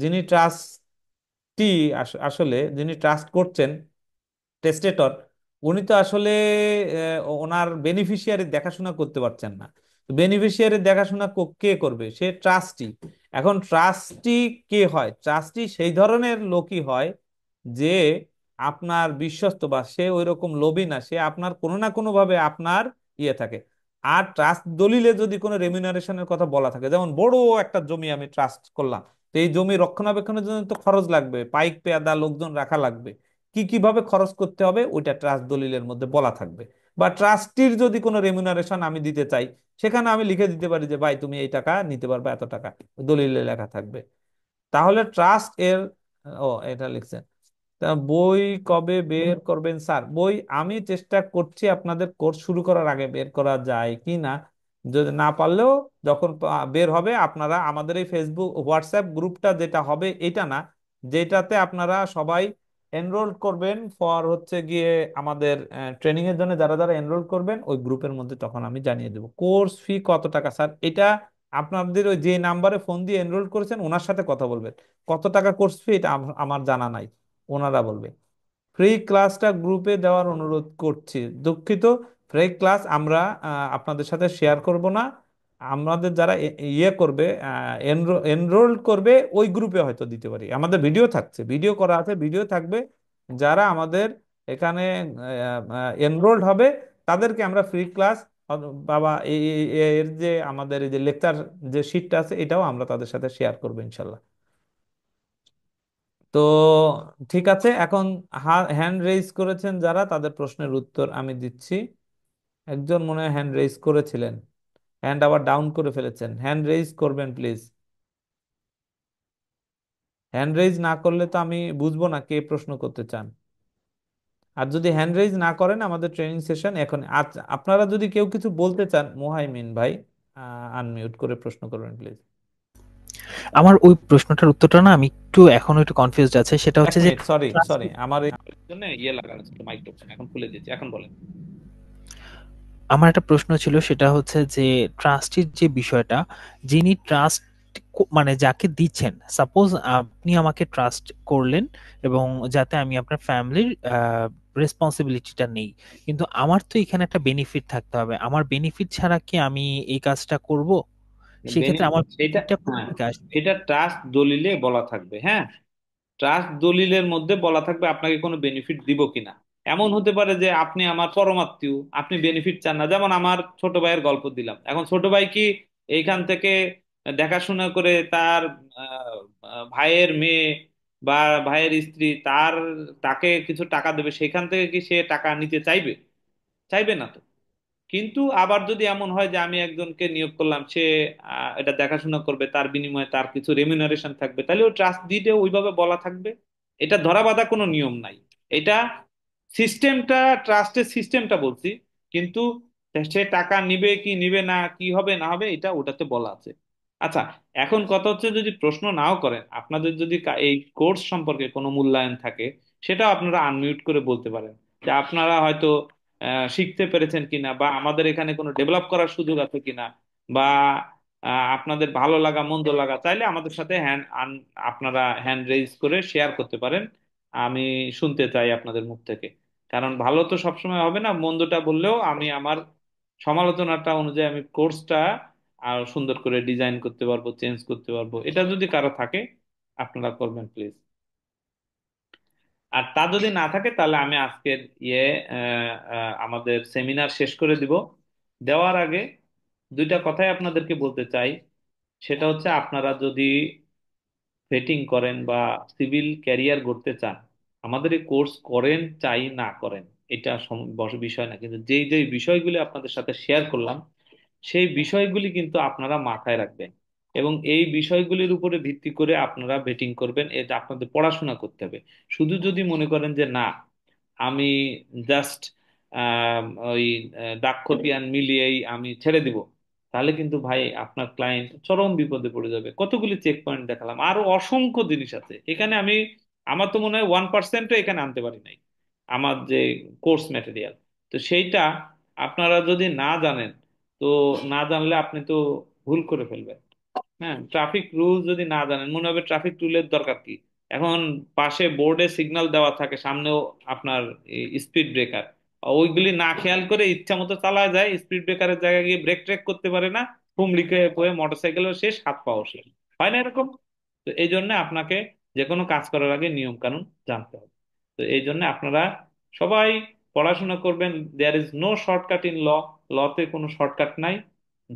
যিনি ট্রাস্টি, আসলে যিনি ট্রাস্ট করছেন, টেস্টেটর, উনি তো আসলে ওনার বেনিফিশিয়ারি দেখাশোনা করতে পারছেন না। বেনিফিশিয়ারি দেখাশোনা কে করবে? সে ট্রাস্টি। এখন ট্রাস্টি কে হয়? ট্রাস্টি সেই ধরনের লোকই হয় যে আপনার বিশ্বস্ত, বা সে ওই রকম লোভী না, সে আপনার কোনো না কোনো ভাবে আপনার ইয়ে থাকে। আর ট্রাস্ট দলিলে যদি কোনো রেমিনারেশনের কথা বলা থাকে, যেমন বড় একটা জমি আমি ট্রাস্ট করলাম, তো এই জমি রক্ষণাবেক্ষণের জন্য তো খরচ লাগবে, পাইক পেয়াদা লোকজন রাখা লাগবে, কি কিভাবে খরচ করতে হবে ওইটা ট্রাস্ট দলিলের মধ্যে বলা থাকবে। বা ট্রাস্টির যদি কোনো রেমুনারেশন আমি দিতে চাই, সেখানে আমি লিখে দিতে পারি যে ভাই তুমি এই টাকা নিতে পারবে, এত টাকা, দলিলে লেখা থাকবে। তাহলে ট্রাস্ট এর, ও এটা লিখছেন। তা বই কবে বের করবেন স্যার? বই আমি চেষ্টা করছি আপনাদের কোর্স শুরু করার আগে বের করা যায় কি না। যদি না পারলেও যখন বের হবে, আপনারা আমাদের এই ফেসবুক হোয়াটসঅ্যাপ গ্রুপটা যেটা হবে এটা না, যেটাতে আপনারা সবাই এনরোল করবেন ফর হচ্ছে গিয়ে আমাদের ট্রেনিং এর জন্য, যারা যারা এনরোল করবেন ওই গ্রুপের মধ্যে, তখন আমি জানিয়ে দেবো কোর্স ফি কত টাকা স্যার। এটা আপনাদের ওই যে নাম্বারে ফোন দিয়ে এনরোল করেছেন ওনার সাথে কথা বলবেন। কত টাকা কোর্স ফি এটা আমার জানা নাই, ওনারা বলবে। ফ্রি ক্লাসটা গ্রুপে দেওয়ার অনুরোধ করছি, দুঃখিত। ফ্রি ক্লাস আমরা আপনাদের সাথে শেয়ার করব না। আমাদের যারা ইয়ে করবে, এনরোল করবে ওই গ্রুপে হয়তো দিতে পারি। আমাদের ভিডিও থাকছে, ভিডিও করা আছে, ভিডিও থাকবে। যারা আমাদের এখানে এনরোলড হবে তাদেরকে আমরা ফ্রি ক্লাস, বাবা এর যে আমাদের এই যে লেকচার যে শিটটা আছে এটাও আমরা তাদের সাথে শেয়ার করবো ইনশাল্লাহ। তো ঠিক আছে, এখন হ্যান্ড রেইজ করেছেন যারা, তাদের প্রশ্নের উত্তর আমি দিচ্ছি। একজন মনে হয় হ্যান্ড রেইজ করেছিলেন, হ্যান্ড আবার ডাউন করে ফেলেছেন। হ্যান্ড রেইজ করবেন প্লিজ। হ্যান্ড রেইজ না করলে তো আমি বুঝবো না কে প্রশ্ন করতে চান। আর যদি হ্যান্ড রেইজ না করেন, আমাদের ট্রেনিং সেশন এখন। আচ্ছা, আপনারা যদি কেউ কিছু বলতে চান, মোহাইমিন ভাই আনমিউট করে প্রশ্ন করবেন প্লিজ। আমার ওই প্রশ্নটার উত্তরটা না আমি একটু এখনো একটু কনফিউজড আছে, সেটা এক হচ্ছে যে মিনিট, সরি ট্রাস্ট। সরি, আমার এই জন্য ইয়ে লাগানো ছিল মাইক্রোফোন, এখন খুলে দিয়েছি, এখন বলেন। আমার একটা প্রশ্ন ছিল, সেটা হচ্ছে যে ট্রাস্টের যে বিষয়টা, যিনি ট্রাস্ট মানে যাকে দিচ্ছেন, সাপোজ আপনি আমাকে ট্রাস্ট করলেন এবং যাতে আমি আপনার ফ্যামিলির রেসপন্সিবিলিটিটা নেই, কিন্তু আমার তো এখানে একটা বেনিফিট থাকতে হবে। আমার বেনিফিট ছাড়া কি আমি এই কাজটা করব? সেক্ষেত্রে আমার এটা, বেনিফিটটা কোথা হ্যাঁ, থেকে আসবে? এটা ট্রাস্ট দলিলে বলা থাকবে, হ্যাঁ। ট্রাস্ট দলিলের মধ্যে বলা থাকবে আপনাকে কোনো বেনিফিট দিব কিনা। এমন হতে পারে যে আপনি আমার পরমাত্মীয়, আপনি বেনিফিট চান না, যেমন আমার ছোট ভাইয়ের গল্প দিলাম। এখন ছোট ভাই কি এইখান থেকে দেখাশোনা করে তার ভাইয়ের মেয়ে বা ভাইয়ের স্ত্রী তাকে কিছু টাকা দেবে, সেখান থেকে কি সে টাকা নিতে চাইবে? চাইবে না তো। কিন্তু আবার যদি এমন হয় যে আমি একজনকে নিয়োগ করলাম, সে এটা দেখাশোনা করবে, তার বিনিময়ে তার কিছু রেমিউনারেশন থাকবে, তাহলে ও ট্রাস্ট ডিডে ওইভাবে বলা থাকবে। এটা ধরা বাঁধা কোনো নিয়ম নাই। এটা সিস্টেমটা, ট্রাস্টের সিস্টেমটা বলছি। কিন্তু সে টাকা নিবে কি নিবে না, কি হবে না হবে, এটা ওটাতে বলা আছে। আচ্ছা, এখন কথা হচ্ছে, যদি প্রশ্ন নাও করেন, আপনাদের যদি এই কোর্স সম্পর্কে কোনো মূল্যায়ন থাকে, সেটাও আপনারা আনমিউট করে বলতে পারেন যে আপনারা হয়তো শিখতে পেরেছেন কিনা, বা আমাদের এখানে কোনো ডেভেলপ করার সুযোগ আছে কিনা, বা আপনাদের ভালো লাগা মন্দ লাগা, চাইলে আমাদের সাথে আপনারা হ্যান্ড রেইজ করে শেয়ার করতে পারেন। আমি শুনতে চাই আপনাদের মুখ থেকে। কারণ ভালো তো সবসময় হবে না, মন্দটা বললেও আমি আমার সমালোচনাটা অনুযায়ী আমি কোর্সটা আরো সুন্দর করে ডিজাইন করতে পারবো, চেঞ্জ করতে পারবো। এটা যদি কারো থাকে, আপনারা করবেন প্লিজ। আর তা যদি না থাকে, তাহলে আমি আজকের ইয়ে আমাদের সেমিনার শেষ করে দিব। দেওয়ার আগে দুইটা কথাই আপনাদেরকে বলতে চাই। সেটা হচ্ছে, আপনারা যদি ভেটিং করেন বা সিভিল ক্যারিয়ার গড়তে চান, আমাদের এই কোর্স করেন চাই না করেন, এটা বিষয় না। কিন্তু যেই যেই বিষয়গুলি আপনাদের সাথে শেয়ার করলাম, সেই বিষয়গুলি কিন্তু আপনারা মাথায় রাখবেন। এবং এই বিষয়গুলির উপরে ভিত্তি করে আপনারা বেটিং করবেন, এটা আপনাদের পড়াশোনা করতে হবে। শুধু যদি মনে করেন যে না, আমি জাস্ট ওই দাক্ষতিয়ান মিলিয়েই আমি ছেড়ে দিব, তাহলে কিন্তু ভাই আপনার ক্লায়েন্ট চরম বিপদে পড়ে যাবে। কতগুলি চেক পয়েন্ট দেখালাম, আরো অসংখ্য জিনিস আছে এখানে। আমার তো মনে হয় 1%ও এখানে আনতে পারি নাই, আমার যে কোর্স ম্যাটেরিয়াল। তো সেইটা আপনারা যদি না জানেন, তো না জানলে আপনি তো ভুল করে ফেলবেন। হ্যাঁ, ট্রাফিক রুল যদি না জানেন, মনে হবে ট্রাফিক রুলের দরকার কি। এখন পাশে বোর্ডে সিগন্যাল দেওয়া থাকে, সামনেও আপনার স্পিড ব্রেকার, ওইগুলি না খেয়াল করে ইচ্ছা মতো চালা যায়, স্পিড ব্রেকারের জায়গায় গিয়ে ব্রেক ট্রেক করতে পারে না, হুমড়ি খেয়ে পড়ে মোটরসাইকেলও শেষ, হাত পাও শেষ। হয় না এরকম? তো এই জন্য আপনাকে যে কোনো কাজ করার আগে নিয়ম কানুন জানতে হবে। তো এই জন্য আপনারা সবাই পড়াশোনা করবেন। There is no shortcut in law. লতে কোনো শর্টকাট নাই।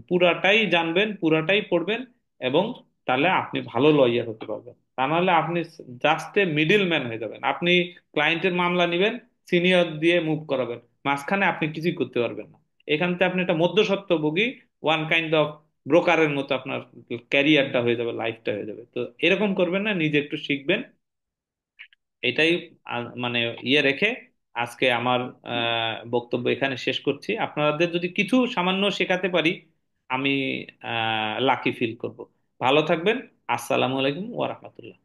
পুরাটাই জানবেন, পুরাটাই পড়বেন, এবং তাহলে আপনি ভালো লয়ার হতে পারবেন। তা নাহলে আপনি জাস্ট এ মিডিল ম্যান হয়ে যাবেন। আপনি ক্লায়েন্টের মামলা নিবেন, সিনিয়র দিয়ে মুভ করাবেন, মাঝখানে আপনি কিছুই করতে পারবেন না। এখান থেকে আপনি একটা মধ্যস্বত্বভোগী, ওয়ান কাইন্ড অফ ব্রোকারের মতো আপনার ক্যারিয়ারটা হয়ে যাবে, লাইফটা হয়ে যাবে। তো এরকম করবেন না, নিজে একটু শিখবেন। এটাই মানে ইয়ে রেখে আজকে আমার বক্তব্য এখানে শেষ করছি। আপনাদের যদি কিছু সামান্য শেখাতে পারি, আমি লাকি ফিল করব। ভালো থাকবেন। আসসালামু আলাইকুম ওয়া রাহমাতুল্লাহ।